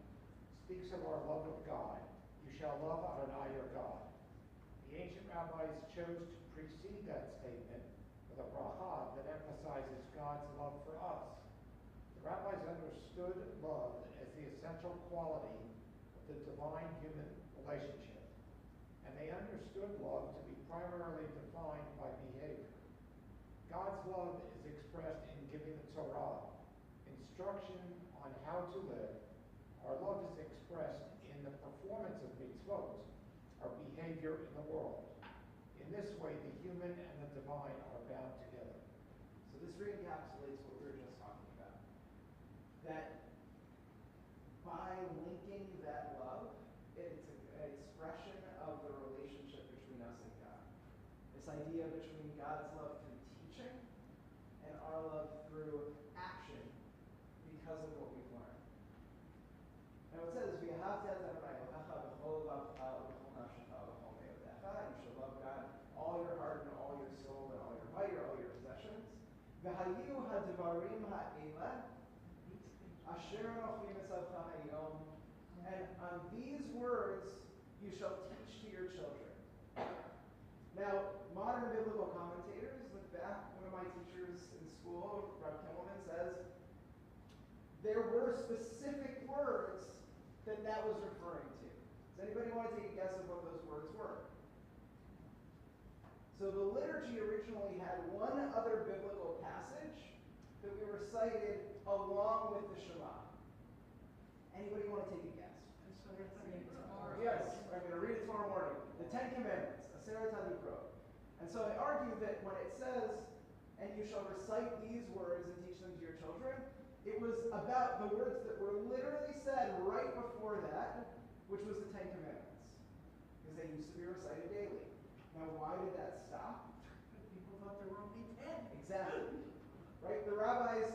[SPEAKER 15] speaks of our love of God. You shall love Adonai your God. The ancient rabbis chose to precede that statement with a bracha that emphasizes God's love for us. The rabbis understood love as the essential quality of the divine-human relationship, and they understood love to be primarily defined by behavior. God's love is expressed in giving the Torah, instruction on how to live. Our love is expressed in the performance of mitzvot, our behavior in the world. In this way, the human and the divine are bound together.
[SPEAKER 13] So this re-encapsulates what we were just talking about. That by linking that love, it's an expression of the relationship between us and God. This idea between God's love through teaching and our love through action because of what we've learned. Now it says, you shall love God all your heart and all your soul and all your might or all your possessions. And on these words you shall teach to your children. Now, modern biblical commentators look back. One of my teachers in school, Rob Kimmelman, says there were specific words that was referring to. Does anybody want to take a guess of what those words were? So the liturgy originally had one other biblical passage that we recited along with the Shema. Anybody want to take a guess? Yes, I'm going to read it tomorrow morning. The 10 Commandments, Aseret HaDibrot. And so I argue that when it says, and you shall recite these words and teach them to your children, it was about the words that were literally said right before that, which was the 10 Commandments. Because they used to be recited daily. Now, why did that stop?
[SPEAKER 11] People thought there were only 10.
[SPEAKER 13] Exactly. Right? The rabbis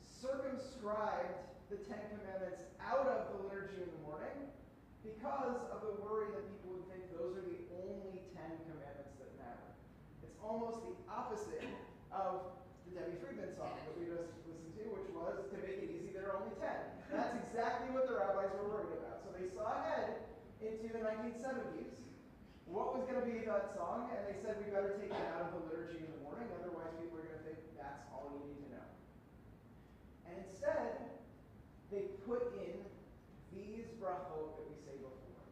[SPEAKER 13] circumscribed the 10 Commandments out of the liturgy in the morning because of the worry that people would think those are the only 10 commandments that matter. It's almost the opposite of the Debbie Friedman song that we just listened to, which was, to make it easy, there are only 10. That's exactly what the rabbis were worried about. So they saw ahead into the 1970s what was going to be that song, and they said we better take it out of the liturgy in the morning, otherwise people are going to think that's all you need to know. And instead, they put in these brachot that we say before.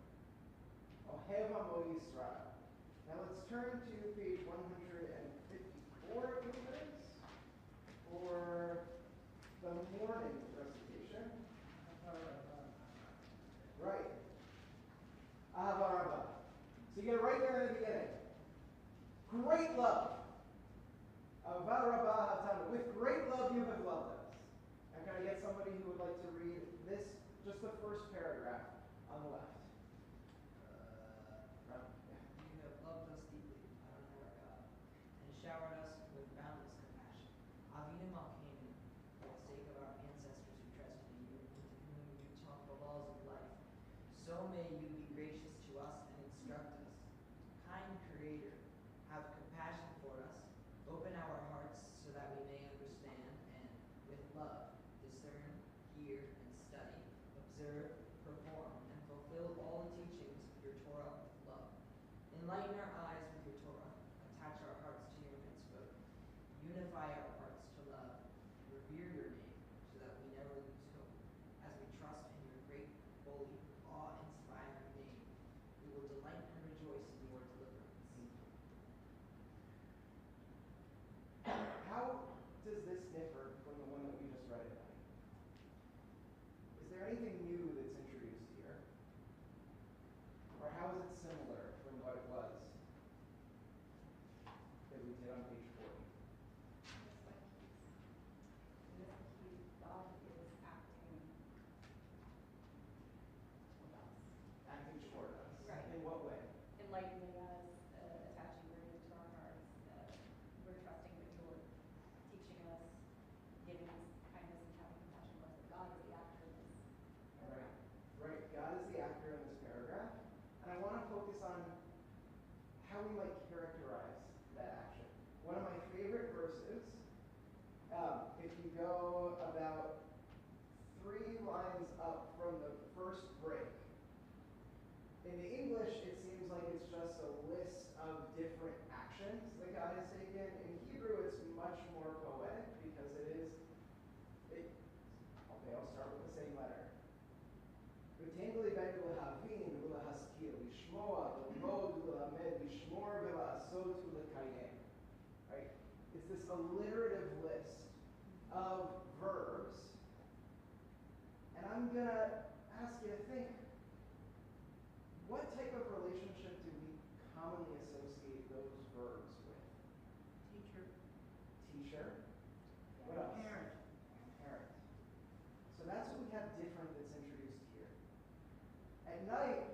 [SPEAKER 13] Ohev Amo Yisrael. Now let's turn to page 154, for the morning recitation. Right. Ahava. So you get it right there in the beginning. Great love. With great love you have loved us. And can I get somebody who would like to read this, just the first paragraph on the left?
[SPEAKER 8] You have loved us deeply, Adonai our God, and showered us with boundless compassion.
[SPEAKER 16] So may you be gracious to us and instruct us. Kind Creator, have compassion for us. Open our hearts so that we may understand and, with love, discern, hear, and study, observe, perform, and fulfill all the teachings of your Torah with love. Enlighten our eyes with your Torah. Attach our hearts to your mitzvot. Unify our hearts to love. Revere your name so that we never lose hope. As we trust in your great, holy, awe-inspiring name, we will delight and rejoice in your deliverance.
[SPEAKER 13] How does this differ from the one that we just read about? Is there anything new that's introduced here? Or how is it similar from what it was that we did on page 40?
[SPEAKER 14] God is
[SPEAKER 13] Acting toward us.
[SPEAKER 14] Right.
[SPEAKER 13] In what way?
[SPEAKER 14] enlightening us, attaching your name to our hearts. We're trusting that you're teaching us, giving us kindness and having compassion for us. That God is the actor in this.
[SPEAKER 13] Right. Right. God is the actor in this paragraph. And I want to focus on how we might characterize that action. One of my favorite verses, if you go about 3 lines up from the first break, in the English, it seems like it's just a list of different actions that God has taken. In Hebrew, it's much more poetic because okay, I'll start with the same letter. V'tengli ben u'lehavin u'lehaskil, v'shmoa v'l'mod u'lehamed, v'shmor v'la'asot u'lekayem. Right? It's this alliterative list of verbs. And I'm going to ask you to think, what type of relationship do we commonly associate those verbs with?
[SPEAKER 9] Teacher.
[SPEAKER 13] Teacher. What else?
[SPEAKER 9] Parent.
[SPEAKER 13] Parent. So that's what we have different that's introduced here. At night,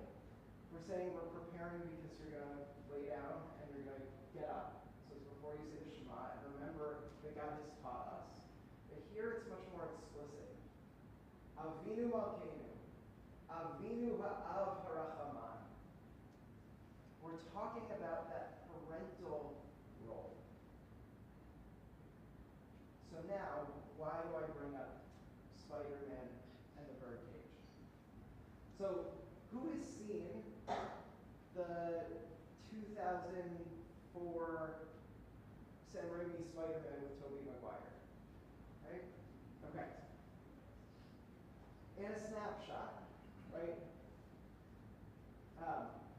[SPEAKER 13] we're saying we're preparing because you're going to lay down and you're going to get up. So it's before you say the Shema, and remember that God has taught us. But here it's much more explicit. Avinu Malkeinu. Avinu ha'av harachaman. We're talking about that parental role. So now, why do I bring up Spider-Man and the birdcage? So, who has seen the 2004 Sam Raimi Spider-Man with Tobey Maguire? Right? Okay. In a snapshot, right?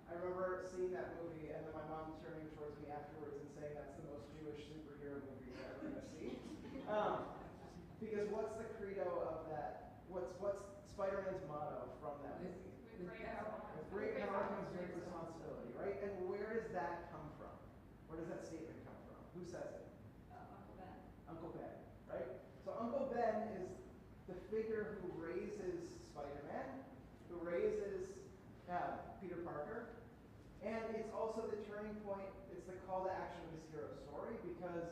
[SPEAKER 13] I remember seeing that movie and then my mom turning towards me afterwards and saying that's the most Jewish superhero movie you're ever going to see. Because what's the credo of that? What's Spider-Man's motto from that movie?
[SPEAKER 5] With
[SPEAKER 13] With great power comes great responsibility, right? And where does that come from? Where does that statement come from? Who says it?
[SPEAKER 14] Uncle Ben.
[SPEAKER 13] Uncle Ben, right? So Uncle Ben is the figure who raises Spider-Man, who raises Peter Parker, and it's also the turning point, it's the call to action of his hero story, because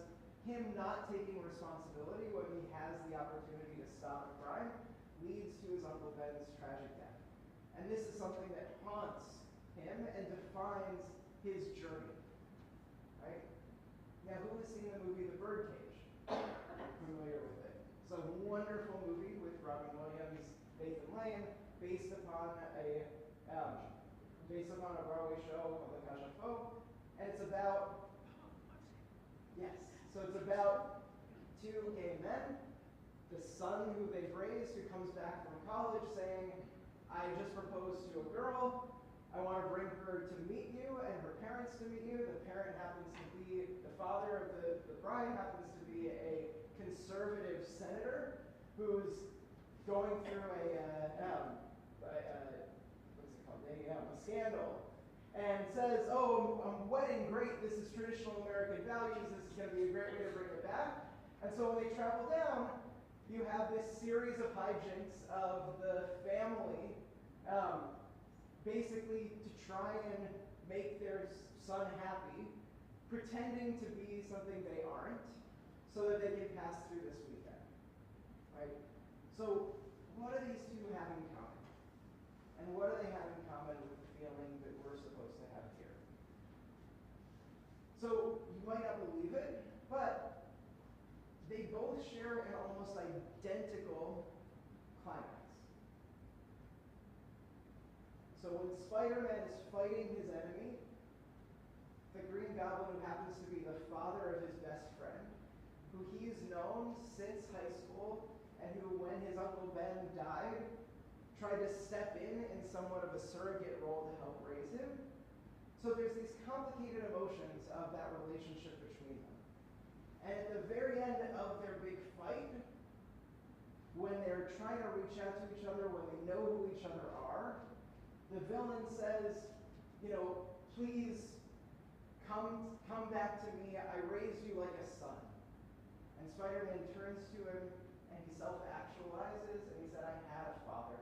[SPEAKER 13] him not taking responsibility when he has the opportunity to stop a crime leads to his Uncle Ben's tragic death. And this is something that haunts him and defines his journey, right? Now, who has seen the movie The Birdcage? Familiar with it? It's a wonderful movie with Robin Williams, Nathan Lane, based upon a Broadway show called The Cachefaux, and it's about so it's about 2 gay men, the son who they've raised who comes back from college saying, I just proposed to a girl, I want to bring her to meet you and her parents to meet you. The parent happens to be, the father of the bride happens to be a conservative senator who's going through a scandal, and says, oh, I'm wedding, great, this is traditional American values, this is going to be a great way to bring it back. And so when they travel down, you have this series of hijinks of the family basically to try and make their son happy, pretending to be something they aren't, so that they can pass through this weekend. Right? So what do these two have in common? And what do they have in common with the feeling that we're supposed to have here? So you might not believe it, but they both share an almost identical climax. So when Spider-Man is fighting his enemy, the Green Goblin, who happens to be the father of his best friend, who he's known since high school, and who, when his Uncle Ben died, tried to step in somewhat of a surrogate role to help raise him. So there's these complicated emotions of that relationship between them. And at the very end of their big fight, when they're trying to reach out to each other, when they know who each other are, the villain says, please come back to me. I raised you like a son. And Spider-Man turns to him and he self-actualizes and he said, I had a father.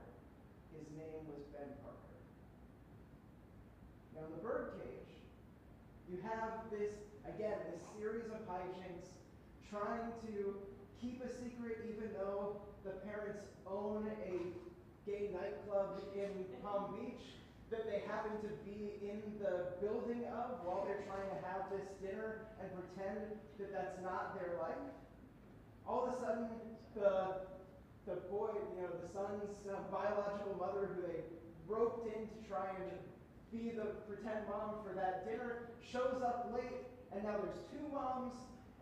[SPEAKER 13] His name was Ben Parker. Now in the birdcage, you have this series of hijinks trying to keep a secret even though the parents own a gay nightclub in Palm Beach that they happen to be in the building of while they're trying to have this dinner and pretend that that's not their life. All of a sudden, the boy, the son's biological mother, who they roped in to try and be the pretend mom for that dinner, shows up late, and now there's two moms,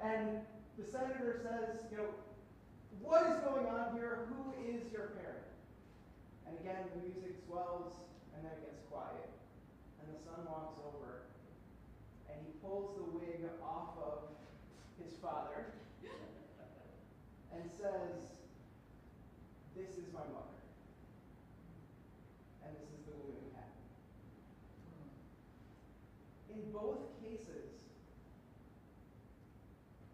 [SPEAKER 13] and the senator says, what is going on here? Who is your parent? And again, the music swells, and then it gets quiet, and the son walks over, and he pulls the wig off of his father, and says, this is my mother, and this is the woman who had me. In both cases,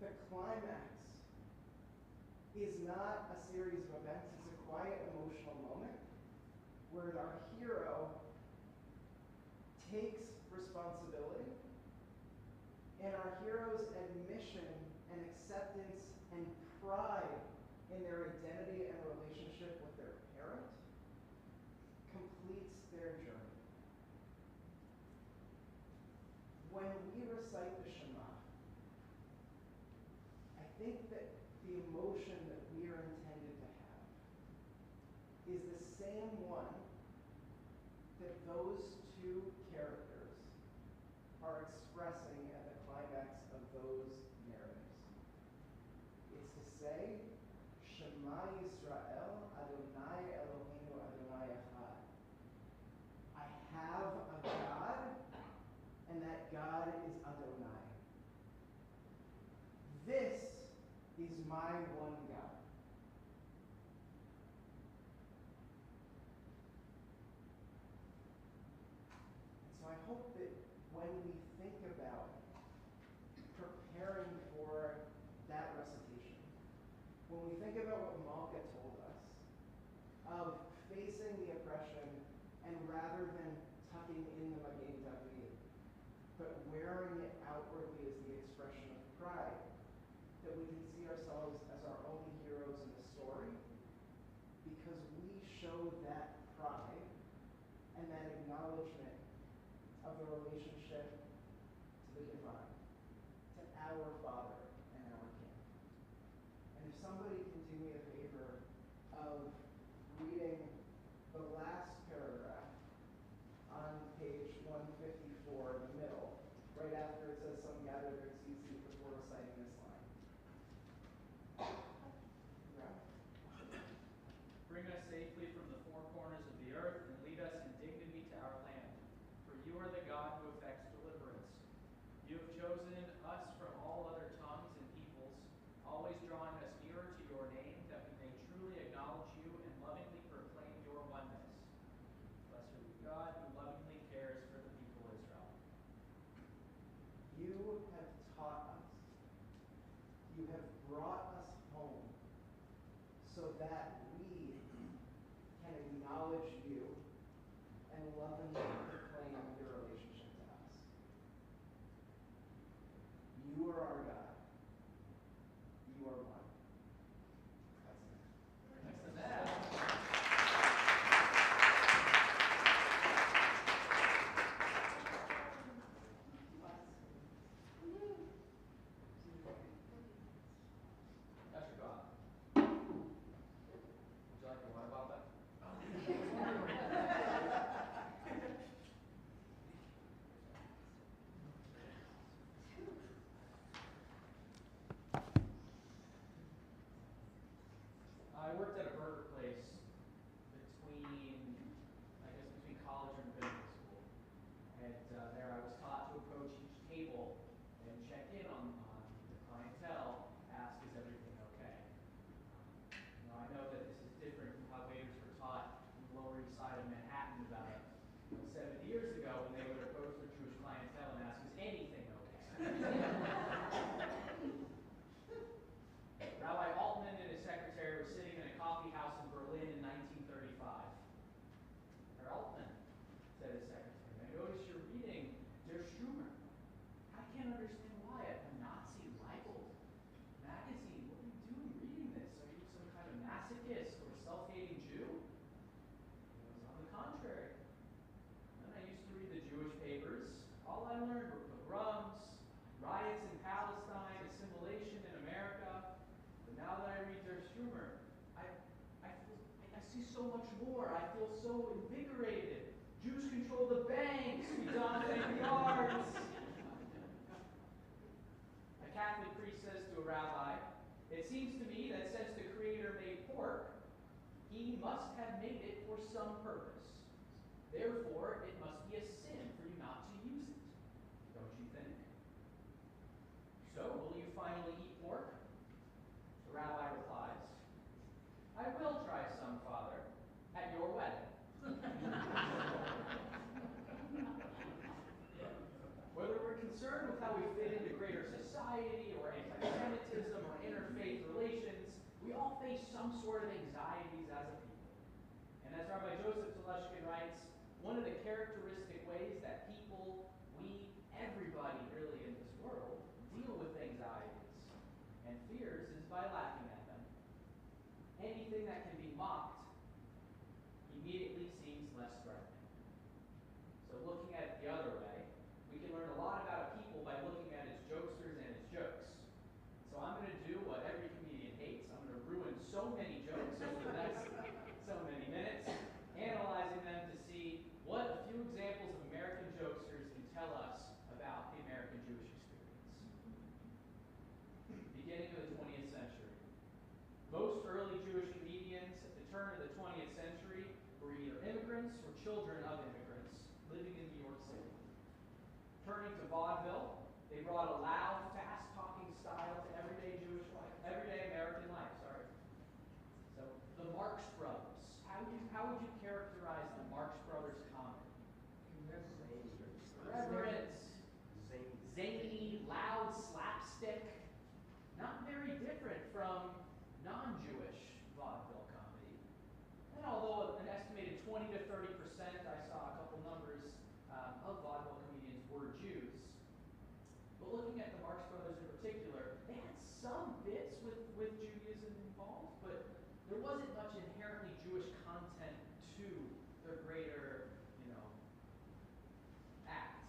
[SPEAKER 13] the climax is not a series of events, it's a quiet emotional moment where our hero takes responsibility, and our hero's admission and acceptance and pride in their identity and relationship with their parent completes their journey. When we recite the Shema, I think that the emotion that we are intended to have is the same one that those two characters are expressing at the climax of those narratives. It's to say, Shema Yisrael, Adonai Eloheinu, Adonai Echad. I have a God, and that God is Adonai. This is my one God. And so I hope that when we think about preparing for that recitation, when we think about what Malka told us, of facing the oppression, and rather than tucking in the Magen David, but wearing it outwardly as the expression of pride, that we can see ourselves as our own heroes in the story, because we show that pride and that acknowledgement of the relationship to the divine, to our Father and our King. And if somebody can do me a favor of reading the last paragraph on page 154 in the middle, right after it says some gather their seats before reciting this line.
[SPEAKER 1] Bring us safely from the four corners of the earth and lead us in dignity to our land. For you are the God who effects deliverance. You have chosen us from all other tongues and peoples, always drawing us nearer to your name, that we may truly acknowledge you and lovingly proclaim your oneness. Blessed be God who lovingly cares for the people of Israel.
[SPEAKER 13] You have taught us. You have brought us home so that we can acknowledge you and lovingly proclaim your relationship to us.
[SPEAKER 1] must have made it for some purpose. Therefore, it must be a sin for you not to use it. Don't you think? So, will you finally eat pork? The rabbi replies, I will try some, Father, at your wedding. Whether we're concerned with how we fit into greater society or anti-Semitism or interfaith relations, we all face some sort of anxieties as a people. And as Rabbi Joseph Teleschkin writes, one of the characteristic ways that people, we, everybody really in this world, deal with anxieties and fears is by laughing at them. Anything that can be mocked immediately seems less threatening. So looking at it the other way, we can learn a lot about a people by looking at its jokesters and its jokes. So I'm going to do what every comedian hates. I'm going to ruin so many jokes over the next so many minutes, analyzing them to see what a few examples of American jokesters can tell us about the American Jewish experience. Beginning of the 20th century. Most early Jewish comedians at the turn of the 20th century were either immigrants or children of immigrants living in New York City. Turning to vaudeville, they brought a loud, fast-talking style to everyday Jewish life, everyday American life, sorry. So, the Marx Brothers. How would you characterize the Marx Brothers comedy? Irreverent, zany, loud, slapstick. Not very different from non-Jewish vaudeville comedy. And although an estimated 20 to 30%, I saw a couple numbers of vaudeville comedians were Jews. But looking at the Marx Brothers in particular, they had some bits with Judaism involved, but there wasn't much inherently Jewish content to their greater, act.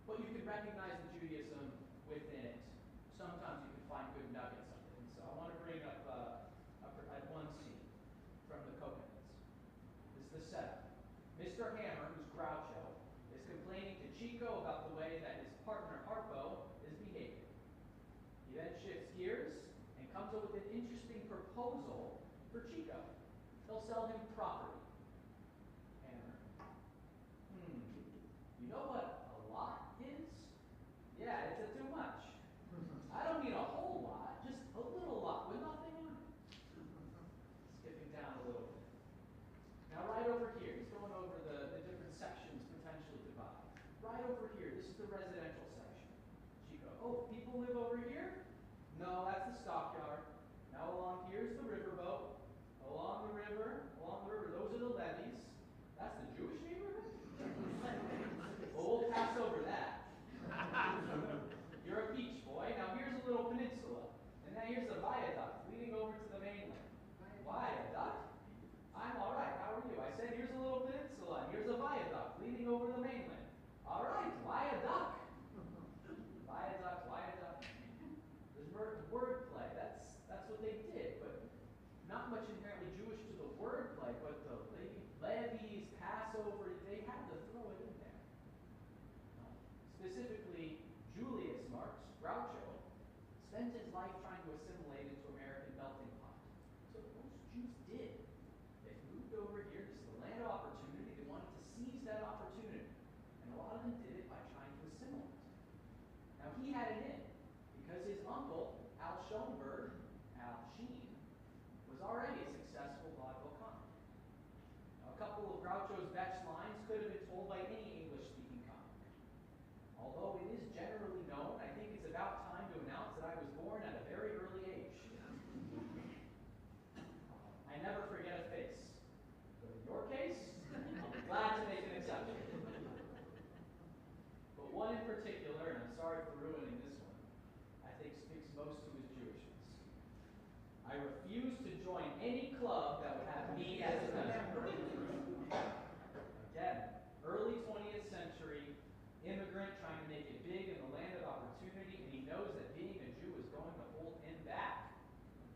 [SPEAKER 1] But you could recognize the Judaism within it. Sometimes you can find good nuggets of it. And so I want to bring up one scene from the Coconuts. This is the setup. Mr. Hammer, who's Groucho, is complaining to Chico about the way that his partner Harpo is behaving. He then shifts gears and comes up with an interesting proposal for Chico. He'll sell him property. Hammer. You know what a lot is? Yeah, it's a too much. I don't mean a whole lot, just a little lot with nothing on it. Skipping down a little bit. Now right over here, he's going over the different sections potentially to buy. Right over here, this is the residential section. Chico, oh, people live over here? No, that's the stockyard. Now along here's the riverboat. Along the river, those are the levees. That's the Jewish neighborhood? Well, we'll pass over that. You're a beach boy. Now here's a little peninsula. And now here's a viaduct leading over to the mainland. Viaduct? I'm all right. How are you? I said here's a little peninsula. And here's a viaduct leading over to the mainland. All right, viaduct. Viaduct. There's wordplay. That's what they did. But not much inherently Jewish to the wordplay. But the levees, Passover, they had to throw it in there. Specifically, Julius Marx, Groucho, spent his life trying to assimilate into American melting pot. So most Jews did. They moved over here. This is the land of opportunity. They wanted to seize that opportunity. And a lot of them did it by trying to assimilate. Now he had it in because his uncle, Al Schoenberg, Al Sheen, was already a successful vaudeville comic. Now, a couple of Groucho's best lines could have been told by any English-speaking comic. Although it is generally known, I think it's about time to announce that I was born at a very early age. I never forget a face. But in your case, I'll be glad to make an exception. But one in particular, and I'm sorry for ruining this one, I think speaks most to his Jewishness. I refuse to join any club that would have me as a member. Again, early 20th century, immigrant trying to make it big in the land of opportunity, and he knows that being a Jew is going to hold him back.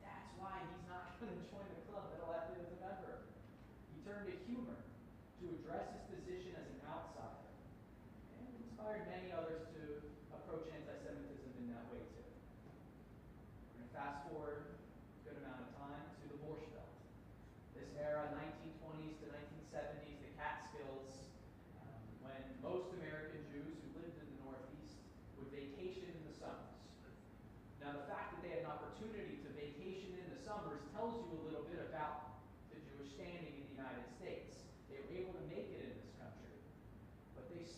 [SPEAKER 1] That's why he's not going to join the club that'll have him as a member. He turned to humor to address his position as an outsider, and inspired many others to approach anti-Semitism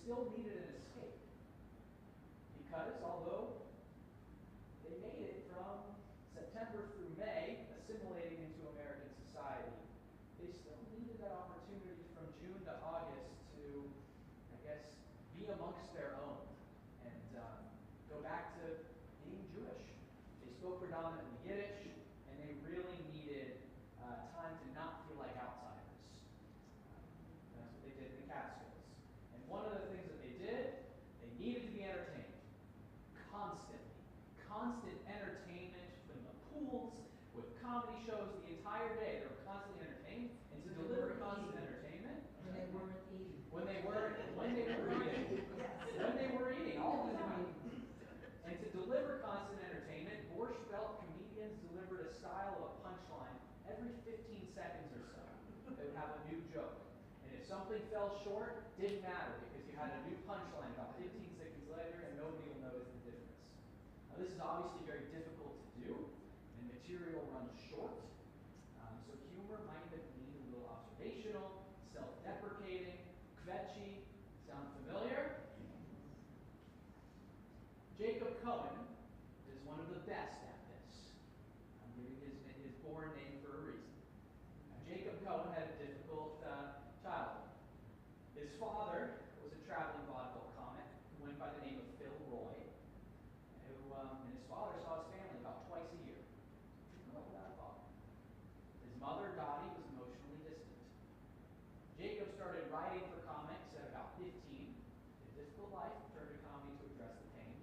[SPEAKER 1] still needed an escape. Because although they made it from September through May, assimilating into American society, they still needed that opportunity from June to August to, I guess, be amongst their own and go back to being Jewish. They spoke predominantly Yiddish, and they really needed time to not feel like outsiders. That's what they did in the Catskills. And one of the things that they did, they needed to be entertained constantly. Constant entertainment in the pools, with comedy shows the entire day. They were constantly entertained, and to deliver constant entertainment.
[SPEAKER 9] When they weren't eating.
[SPEAKER 1] When they were eating. When they were eating all the time. And to deliver constant entertainment, Borscht Belt comedians delivered a style of a punchline every 15 seconds or so. They would have a new joke. And if something fell short, didn't matter because you had a new punchline about 15 seconds later and nobody will notice the difference. Now this is obviously very difficult to do, and material runs short. So humor might have been a little observational, self-deprecating, kvetchy. Sound familiar? Jacob Cohen is one of the best at this. I'm giving his born name for a reason. Now, Jacob Cohen had a difficult childhood. His father was a traveling vaudeville comic who went by the name of Phil Roy, and his father saw his family about twice a year. He grew up without a father. His mother, Dottie, was emotionally distant. Jacob started writing for comics at about 15. A difficult life, turned to comedy to address the pain.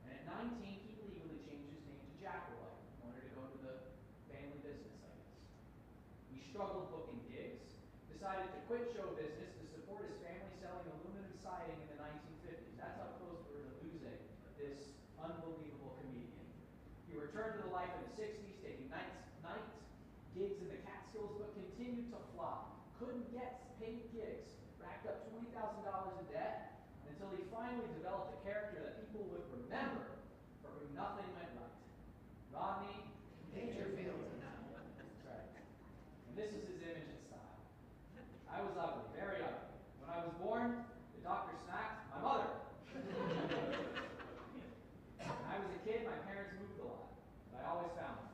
[SPEAKER 1] And at 19, he legally changed his name to Jack Roy. He wanted to go into the family business, I guess. He struggled booking gigs, decided to quit show business to support his family selling aluminum siding in the 1950s. That's how close we were to losing this unbelievable comedian. He returned to the life in the 60s, taking night gigs in the Catskills, but continued to flop. Couldn't get paid gigs, racked up $20,000 in debt, until he finally developed a character that people would remember for whom nothing went right. Rodney Dangerfield. That's right. And this is his image and style. I was ugly, very ugly. When I was born, the doctor smacked my mother. When I was a kid, my parents moved a lot, but I always found them.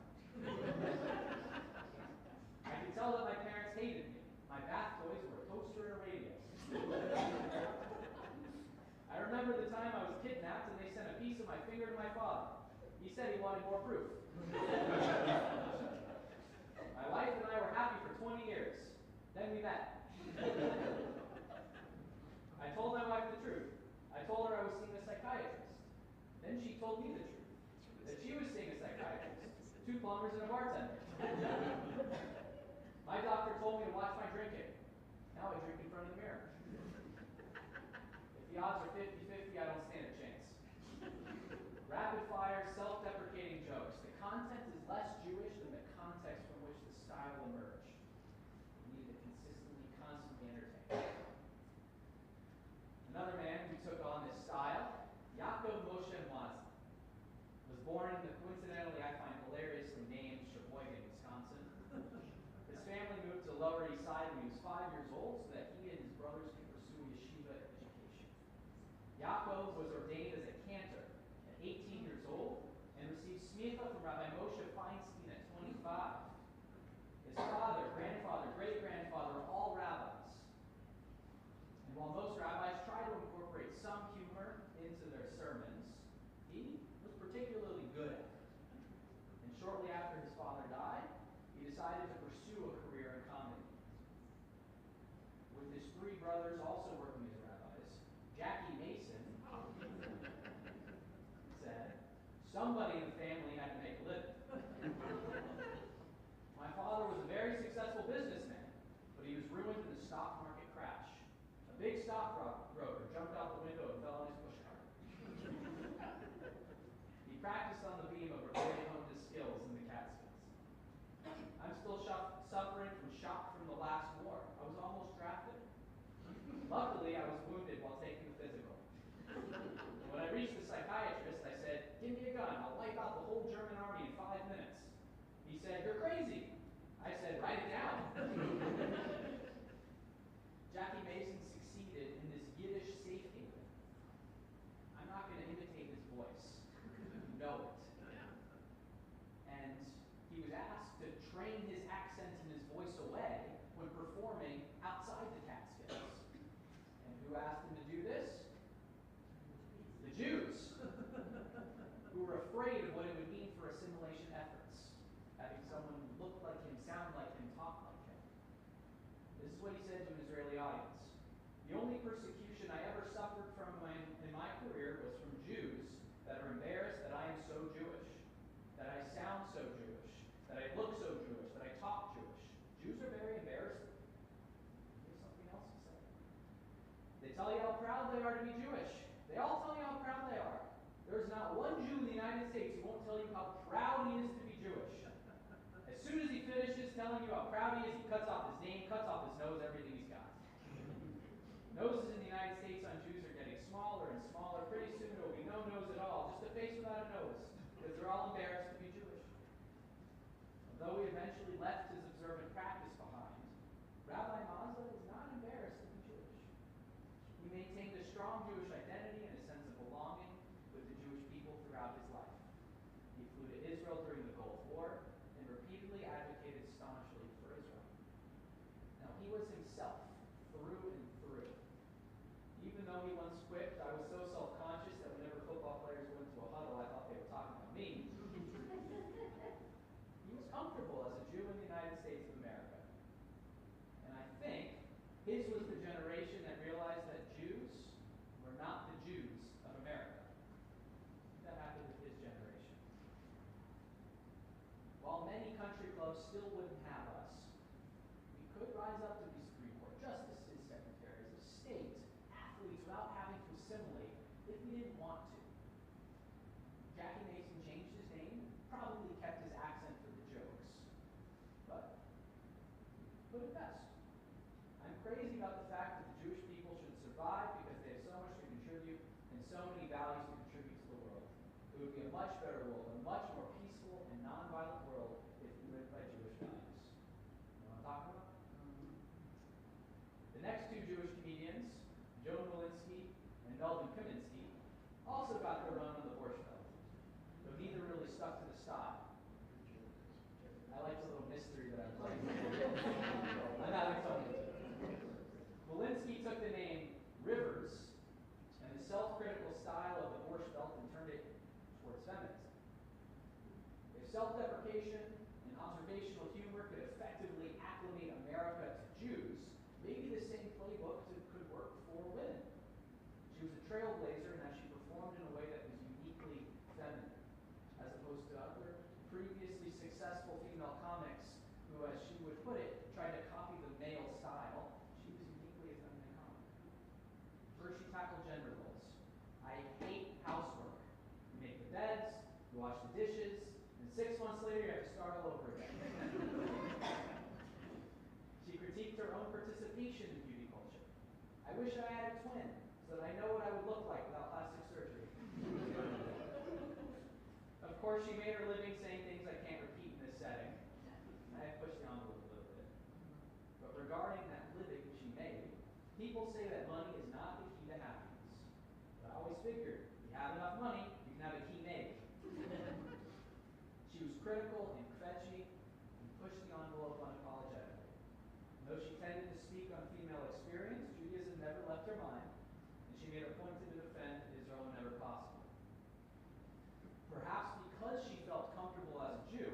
[SPEAKER 1] I could tell that my parents hated me. My bath toys were a toaster and a radio. I remember the time I was kidnapped and they sent a piece of my finger to my father. He said he wanted more proof. My wife and I were happy for 20 years. Then we met. I told my wife the truth. I told her I was seeing a psychiatrist. Then she told me the truth. That she was seeing a psychiatrist. 2 plumbers and a bartender. My doctor told me to watch my drinking. Now I drink in front of the mirror. If the odds are 50-50, I don't stand a chance. Rapid fire, self-deprecating jokes. The content is less Jewish than the context from which the style emerged. We needed to consistently, constantly entertain. Another man who took on this style, Yaakov Moshe Mazda, was born in the coincidentally, I find hilariously named Sheboygan, Wisconsin. His family moved to the Lower East Side when he was 5 years old so that he and his brothers could pursue yeshiva education. Yaakov was ordained as a cantor at 18 years old and received smicha from Rabbi Moshe Feinstein at 25. His father, grandfather, great-grandfather are all rabbis. And while most rabbis try to incorporate some humor into their sermons, he was particularly good at it. And shortly after his father died, he decided to pursue a career in comedy. With his 3 brothers also working as rabbis, Jackie Mason said, somebody in the family had to make a living. My father was a very successful businessman, but he was ruined in the stock market crash. A big stockbroker jumped out the window and fell on his pushcart. He practiced on the beam of where he honed his skills in the Catskills. I'm still suffering from shock from the last war. I was almost drafted. Luckily, I was wounded while taking the physical. When I reached the psychiatrist, I said, give me a gun, I'll wipe out There's not one Jew in the United States who won't tell you how proud he is to be Jewish. As soon as he finishes telling you how proud he is, he cuts off his name, cuts off his nose, everything he's got. Noses in the United States on Jews are getting smaller and smaller. Pretty soon there will be no nose at all, just a face without a nose, because they're all embarrassed to be Jewish. Although he eventually left his observant practice behind, Rabbi Mazda was not embarrassed to be Jewish. He maintained a strong Jewish identity and a sense of belonging with the Jewish people throughout his life. He flew to Israel during the Gulf War and repeatedly advocated staunchly for Israel. Now, he was himself, through and through. Even though he once quipped, I was so self-conscious that whenever football players went into a huddle, I thought they were talking about me. He was comfortable as a Jew in the United States of America. And I think his was the generation that realized that Jews were not the Jews of America. That happened with his generation. While many country clubs still wouldn't have us, we could rise up to be Supreme Court justices, secretaries of state, athletes, without having to assimilate if we didn't want to. Jackie Mason changed his name, probably kept his accent for the jokes, but put it best. I'm crazy about the fact that the Jewish people should survive because they have so much to contribute and so many values to contribute to the world. It would be a much better world, a much more peaceful and nonviolent world if we lived by Jewish values. You know what I'm talking about? The next two Jewish comedians, Joan Walensky and Melvin Kaminsky, also got their run on the Borscht Belt, though neither really stuck to the style. I like the little mystery that I'm playing. I'm having fun with it. Walensky took the name Rivers and the self-critical style of the Borscht Belt and turned it towards feminism. If self-deprecation and observational humor could effectively acclimate America to Jews, maybe the same playbook could work for women. She was a trailblazer in that she performed in a way that was uniquely feminine, as opposed to other previously successful female comics who, as she would put it, tried to copy the male style. She was uniquely a feminine comic. First, she tackled gender roles. I hate housework. You make the beds, you wash the dishes, and 6 months later you have to start all over again. She critiqued her own participation in beauty culture. I wish I had a twin, so that I know what I would look like without plastic surgery. Of course, she made her living saying things I can't repeat in this setting. I have pushed the envelope a little bit. But regarding that living she made, people say that money is not the key to happiness. But I always figured, if you have enough money, you can have a key made. She was critical and fetchy and pushed the envelope unapologetically. Though she tended to speak on female experience, Judaism never left her mind, and she made a point to defend Israel whenever possible. Perhaps because she felt comfortable as a Jew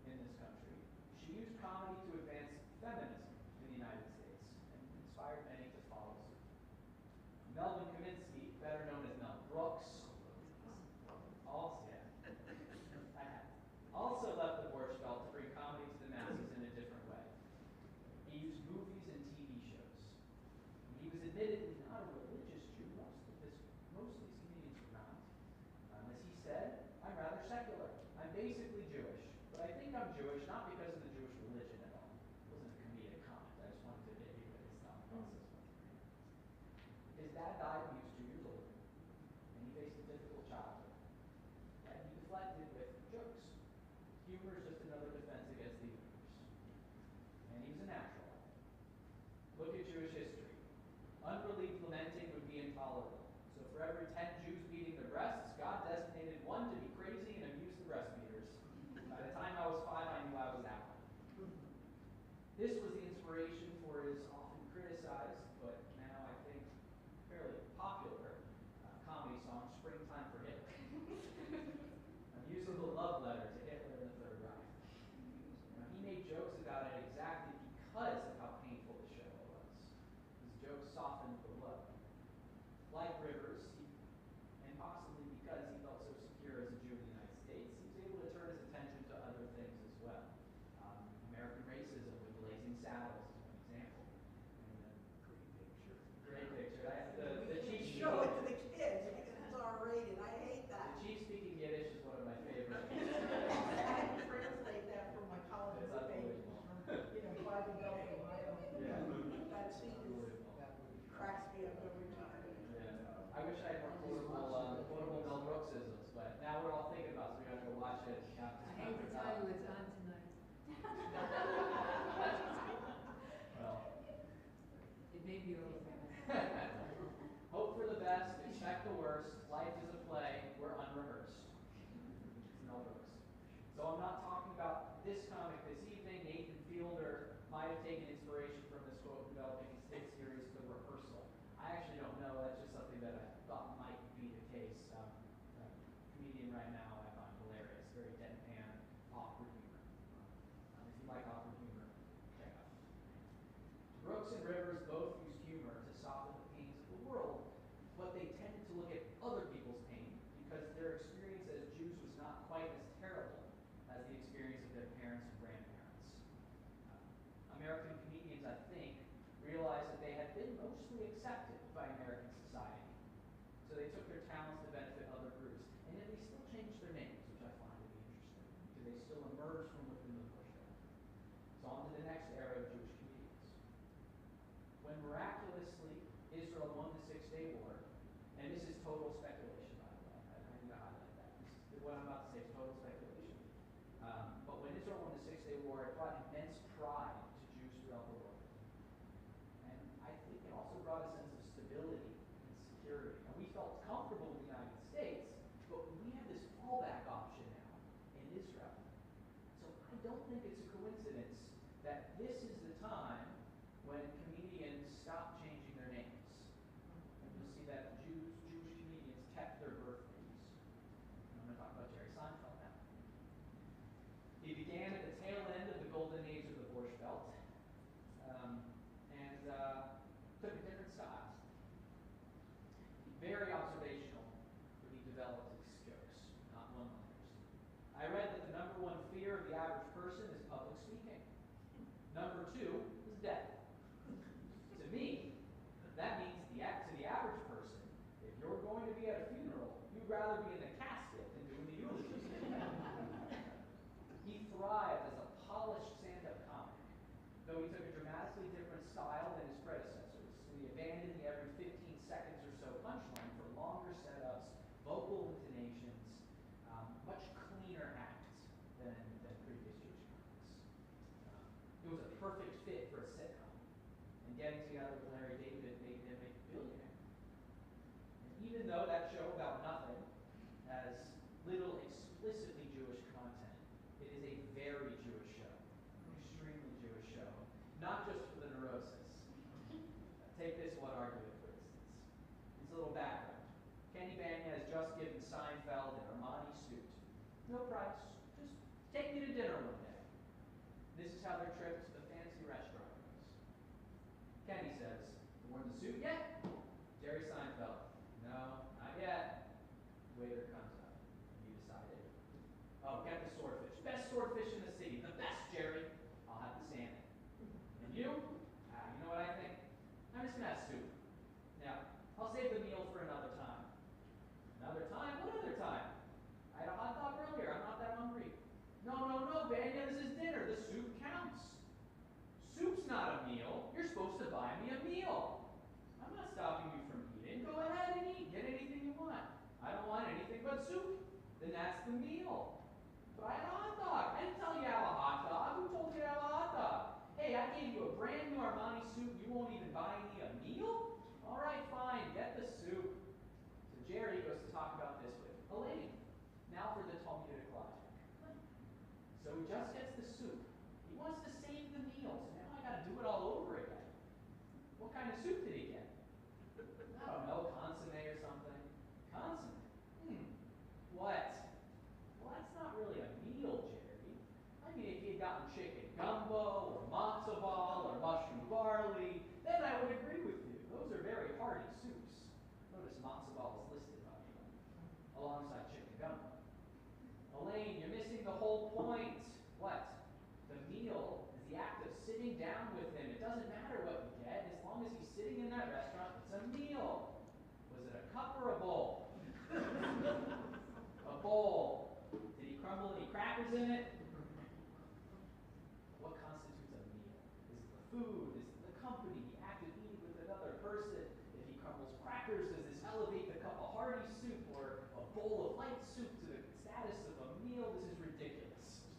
[SPEAKER 1] in this country, she used comedy to advance feminism in the United States and inspired many to follow suit. Melvin Kaminsky, better known as Mel Brooks, also left the Borscht Belt to bring comedy to the masses in a different way. He used movies and TV shows. He was admittedly not a religious Jew. Most of these comedians were not. As he said, I'm rather secular. I'm basically Jewish. But I think I'm Jewish not because of the Jewish religion at all. It wasn't a comedic comment. I just wanted to admit that his thought process went through him. His dad died when he was 2 years old, and he faced a difficult childhood. And he deflected with jokes. Humor is just another defense against the universe. And he was a natural. Look at Jewish history. Unrelieved lamenting would be intolerable. So for every 10 Jews beating their breasts, God designated one to be crazy and abuse the breast beaters. By the time I was 5, I knew I was out. This was the inspiration for his often criticized, but now I think fairly popular, comedy song, Springtime for Hitler. A musical love letter to Hitler and the Third Reich. Now, he made jokes about it exactly because of how painful the show was. His jokes softened the blow. Like Rivers, he wish I had more quotable Mel Brooksisms, but now we're all thinking about it, so we gotta go watch it.
[SPEAKER 9] I hate to tell you it's on tonight.
[SPEAKER 1] Well,
[SPEAKER 9] It may be over.
[SPEAKER 1] hope for the best, expect the worst. Life is a play. We're unrehearsed. Mel Brooks. So I'm not talking about this comic this evening. Nathan Fielder might have taken inspiration from this quote developing his hit series, The Rehearsal. I actually don't know. That's just something that I thought might be the case. A comedian right now I find hilarious. Very deadpan, awkward humor. If you like awkward humor, check out. Brooks and Rivers both used humor to soften the pains of the world, but they tended to look at other people's pain because their experience as Jews was not quite as terrible as the experience of their parents and grandparents. American comedians, I think, realized that they had been mostly accepted by American society. So they took their talents to benefit other groups. And yet they still changed their names, which I find to be interesting, because they still emerged from within the pushback. So on to the next era of Jewish comedians. When miraculously Israel won the Six-Day War, and this is total speculation, by the way. I need to highlight that. What I'm about to say is total speculation. But when Israel won the Six-Day War, it brought immense pride to Jews throughout the world. And I think it also brought a sense of stability and security. And we felt comfortable in the United States, but we have this fallback option now in Israel. So I don't think it's a coincidence that this is the time when comedians stop changing their names. And you'll see that Jewish comedians kept their birth names. I'm going to talk about Jerry Seinfeld now. He began at the tail end of the golden age of the Borscht Belt, and took a different style. Very observational when he developed his jokes, not one-liners. I read that the number one fear of the average person is public speaking. Number two is death. To me, that means to the average person, if you're going to be at a funeral, you'd rather be in the casket than doing the eulogy. He thrived as a polished stand-up comic, though he took a dramatically different style than his predecessors. And he abandoned the every 15 seconds or so punchline for longer setups, vocal intonations, much cleaner acts than previous Jewish comics. It was a perfect fit for a sitcom, and getting together with Larry David made him a billionaire. And even though that show about nothing has little explicitly Jewish content, it is a very Jewish show, an extremely Jewish show, not just for the neurosis. Take this What Argument, for instance. It's a little background. Kenny Bania has just given Seinfeld an Armani suit. No price, just take me to dinner one day. This is how their trip to the fancy restaurant goes. Kenny says, "You worn the suit yet?" Jerry Seinfeld, "No, not yet." Waiter comes up. You decided. "Oh, get the swordfish. Best swordfish in the city. The best, Jerry. I'll have the salmon." "And you?" "You know what I think? I'm just gonna have soup. Now, I'll save the meal for another time." "Another time? What other time? I had a hot dog earlier. I'm not that hungry." No, Banya, this is dinner. The soup counts." "Soup's not a meal. You're supposed to buy me a meal." "I'm not stopping you from eating. Go ahead and eat. Get anything you want." "I don't want anything but soup." "Then that's the meal." "But I had a hot dog." "I didn't tell you to have a hot dog. Who told you to have a hot dog?" "Hey, I gave you a brand new Armani suit. You won't even buy me a meal?" "All right, fine. Get the soup." So Jerry goes to talk about this with Elaine. Now for the Talmudic logic. So he just gets the soup. He wants to save the meal, so now I got to do it all over again. What kind of soup did he get? I don't know, consomme or something. Consomme? What? Well, that's not really a meal, Jerry. I mean, if he had gotten chicken gumbo, or matzo ball, or mushroom barley, then I would agree with you. Those are very hearty soups. Notice matzo ball is listed, by the way, alongside chicken gumbo. Elaine, you're missing the whole point. What? The meal is the act of sitting down with him. It doesn't matter what you get, as long as he's sitting in that restaurant, it's a meal. Was it a cup or a bowl? A bowl. Did he crumble any crackers in it? What constitutes a meal? Is it the food? Is it the company? The act of eating with another person? If he crumbles crackers, does this elevate the bowl of light soup to the status of a meal. This is ridiculous.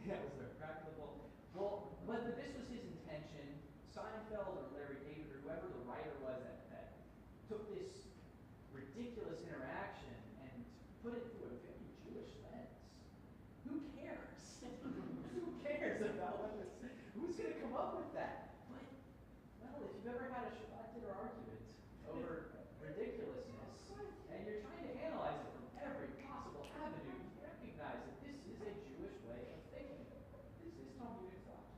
[SPEAKER 1] Yeah, it was very practical. Well, but this was his intention. Seinfeld or Larry David or whoever the writer was that took this ridiculous interaction and put it through a very Jewish lens. Who cares? Who cares about what this? Who's going to come up with that? But, well, if you've ever had a Shabbat dinner argument over ridiculousness, and you're trying to analyze it from every possible avenue, you recognize that this is a Jewish way of thinking. This is Talmudic thought.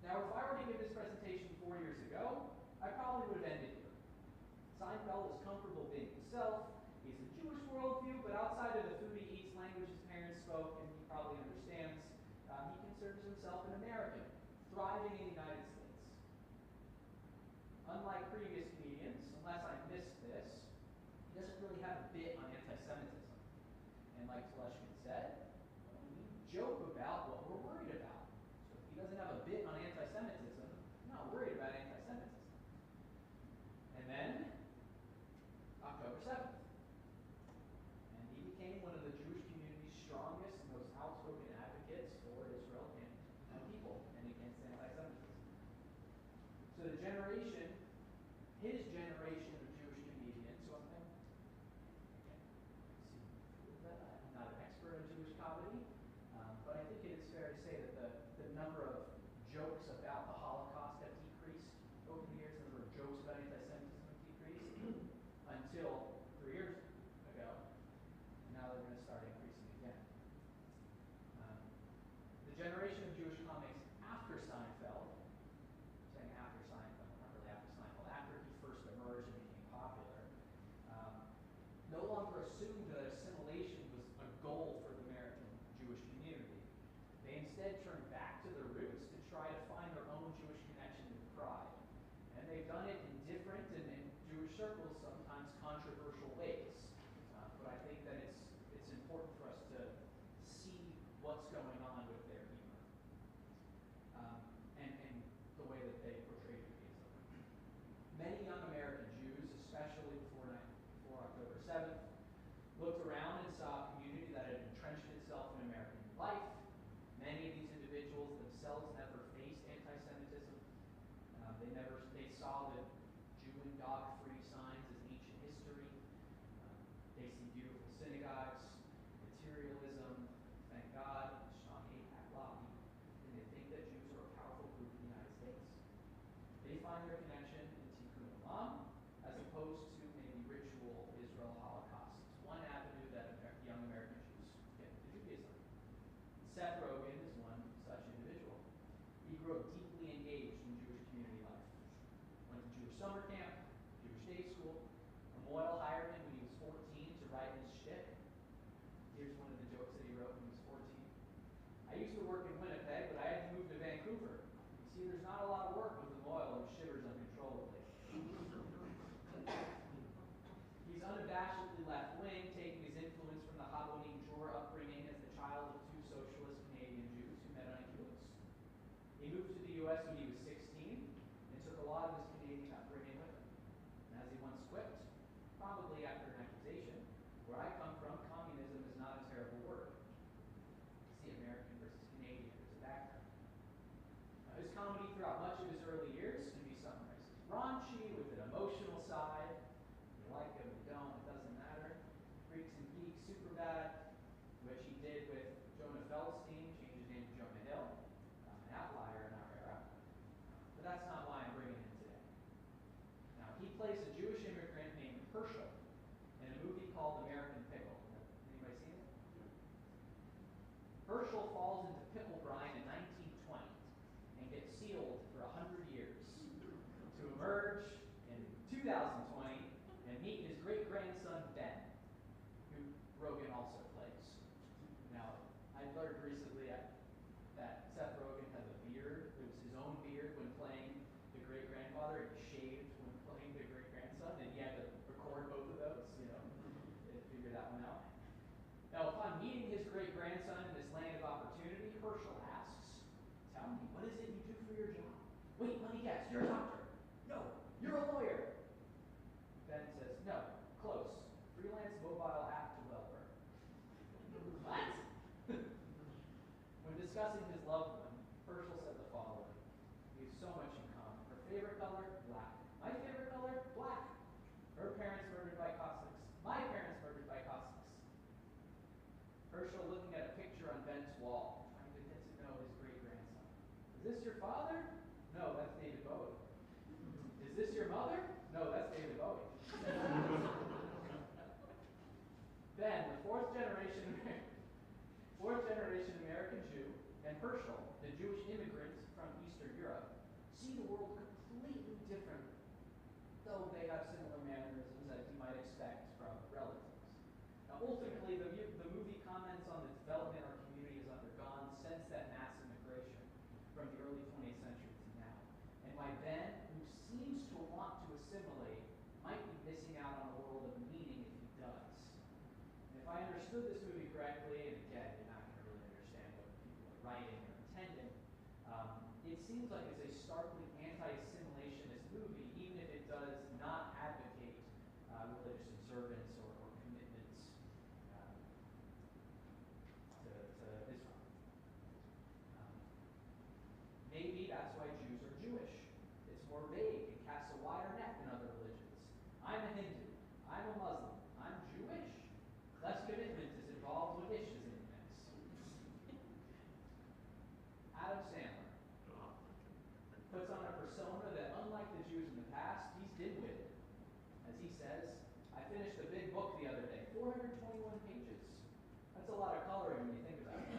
[SPEAKER 1] Now, if I were to give this presentation 4 years ago, I probably would have ended here. Seinfeld is comfortable being himself. He's a Jewish worldview, but outside of the food he eats, language his parents spoke, and he probably understands, he considers himself an American, thriving in the United States. Unlike previous comedians, unless I missed this, he doesn't really have a bit on anti-Semitism. And like Teleshkin said, we joke about what we're worried about. So if he doesn't have a bit on anti-Semitism, I'm not worried about anti-Semitism. And then, October 7th. And he became one of the Jewish community's strongest and most outspoken advocates for Israel and people and against anti-Semitism. So the generation, his generation of Jewish comedians, who I'm not an expert on Jewish comedy, but I think it is fair to say that the number of jokes about the Holocaust have decreased over the years, the number of jokes about anti-Semitism have decreased until 3 years ago. And now they're going to start increasing again. The generation of Jewish comics after Seinfeld, saying after Seinfeld, not really after Seinfeld, after he first emerged and became popular, no longer assumed that assimilation was a goal for the American Jewish community. They instead turned back to their roots to try to find their own Jewish connection with pride. And they've done it in different and in Jewish circles, sometimes controversial ways. But I think that it's important for us to see what's going on with their humor and the way that they portray Judaism. Many young American Jews, especially before October 7th, looked around and saw a community that had entrenched itself in American life. Many of these individuals themselves never faced anti-Semitism. They saw the Jew and dog-free signs as ancient history. They see beautiful synagogues, materialism, thank God, strong AIPAC lobby, and they think that Jews are a powerful group in the United States. They find their connection in Tikkun Leil as opposed to maybe ritual Israel Holocaust. It's one avenue that young American Jews get into Judaism. Seth Rogen is one such individual. He grew up deeply engaged in Jewish community life. Went to Jewish summer camp, Jewish day school. Moyle hired him when he was 14 to write his shtick. Here's one of the jokes that he wrote when he was 14. I used to work in Winnipeg, but I had to move to Vancouver. You see, there's not a lot of work with the Moyle who shivers uncontrollably. He's unabashedly left-wing, taking his influence from the Habonite Dror upbringing as the child of two socialist Canadian Jews who met on a kibbutz. He moved to the U.S. when he was 16 and took a lot of his Canadian upbringing with him. And as he once quipped, probably after an accusation, where I come from, communism is not a terrible word. See, American versus Canadian, there's a background. Now, his comedy throughout much of his early years can be summarized as raunchy with an emotional side. You like him, you don't, it doesn't matter. Freaks and Geeks, Superbad, which he did with Jonah Feldstein, changed his name to Jonah Hill, an outlier in our era. But that's not why I'm bringing him today. Now, he plays a Jewish immigrant named Herschel in a movie called American Pickle. Anybody seen it? Herschel falls into pickle brine in 1920 and gets sealed for 100 years to emerge in 2020 and meet his great-grandson Ben, who Rogen also plays. Now, I learned recently that Seth Rogen has a beard. It was his own beard when playing the great-grandfather, and he shaved when playing the great-grandson, and he had to record both of those, to figure that discussing his loved one, Herschel said the following: "We have so much in common. Her favorite color, black. My favorite color, black. Her parents murdered by caustics. My parents murdered by caustics." Herschel looking at a picture on Ben's wall, trying to get to know his great-grandson. "Is this your father? No, that's David Bowie. Is this your mother? No, that's David Bowie." Ben, the fourth generation American Jew, and Herschel, the Jewish immigrant from Eastern Europe, see the world completely differently, though they have similar mannerisms as you might expect from relatives. Now, ultimately, the movie comments on the development our community has undergone since that mass immigration from the early 20th century to now, and why Ben, who seems to want to assimilate, might be missing out on a world of meaning if he does. And if I understood this movie correctly, and again, you're not going to really understand what people are writing or intending, it seems like it's a starkly anti-assimilationist movie, even if it does not advocate religious observance or commitments to Islam. Maybe that's why Jews are Jewish. It's more vague and casts a wider net than other religions. I'm a Hindu. I'm a Muslim. I'm Jewish. Less commitment is involved with issues in the mix. Adam Sandler puts on a persona that, unlike the Jews in the past, he's dim-witted. As he says, "I finished a big book the other day, 421 pages. That's a lot of coloring when you think about it."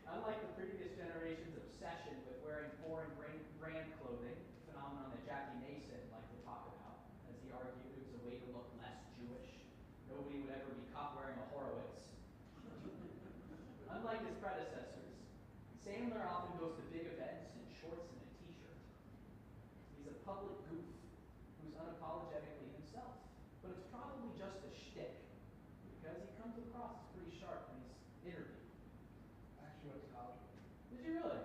[SPEAKER 1] Unlike the previous generation's obsession with wearing foreign brand clothing, a phenomenon that Jackie Mason liked to talk about, as he argued it was a way to look less Jewish. Nobody would ever be caught wearing a Horowitz. Unlike his predecessors, Sandler often goes to big events in shorts and a t-shirt. He's a public goof who's unapologetically himself. But it's probably just a shtick, because he comes across as pretty sharp when he's interviewed.
[SPEAKER 15] Actually went to college with him.
[SPEAKER 1] Did you really?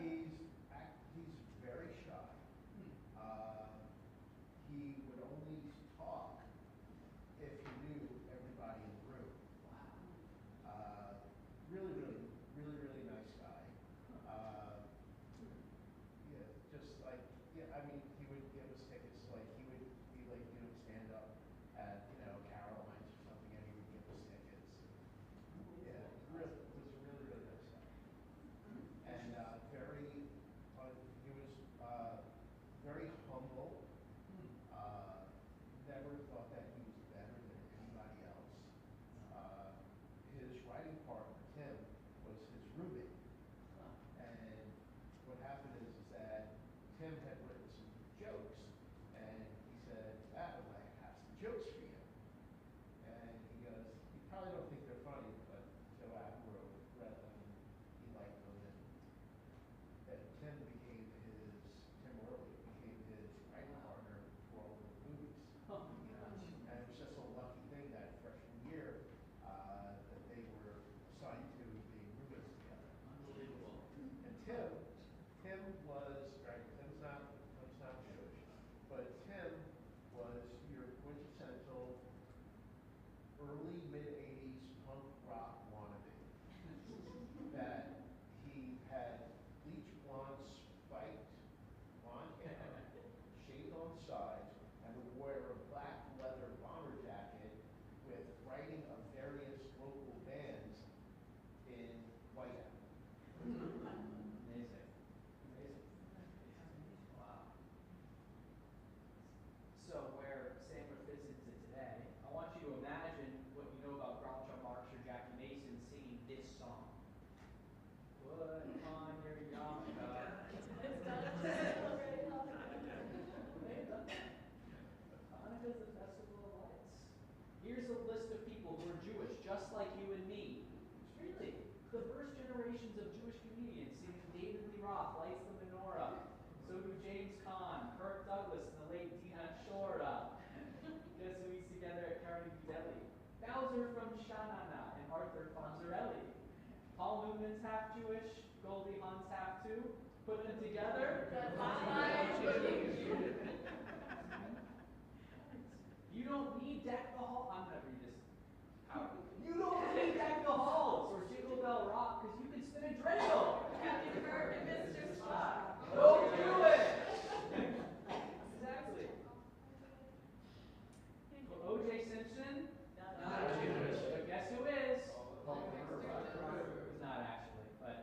[SPEAKER 15] He's very shy. He would only talk if he knew everybody in the room. Wow. Really nice guy. I mean, he would give us tickets. Like he would be like doing stand up at Caroline's or something, and he would give us tickets. Yeah, was a really nice guy. And he was very humble. Never thought that he was better than anybody else. His writing partner, Tim, was his roommate. And what happened is that Tim had written some jokes, and he said, "I would like to have some jokes for you." And he goes, "You probably don't think they're funny, but Joe Attenborough read them, he liked them." And Tim Worley became his writing partner for all of the movies. And it was just a lucky thing that freshman year that they were assigned to being roommates together.
[SPEAKER 1] Unbelievable.
[SPEAKER 15] And Tim was, right, Tim's not Jewish, but Tim was your quintessential early mid-'80s punk rock wannabe. That he had bleach blonde spiked blonde hair, shaved on the sides, and would wear a black leather bomber jacket with writing of various local bands in whiteout.
[SPEAKER 1] Amazing. Wow. So where Sandler fits into today, I want you to imagine what you know about Groucho Marx or Jackie Mason singing this song. Put on your yarmulke. Hanukkah's the festival of lights. Here's a list of people who are Jewish, just like you and me. Really, the first generations of Jewish comedians singing David Lee Roth lights the menorah. So do James Caan, Kirk Douglas, and the late Dinah Shora. Guess who eats together at Carnegie Deli? Bowser from Sha-Na-Na and Arthur Fonzarelli. Paul Newman's half Jewish, Goldie Hawn's half too. Put them together.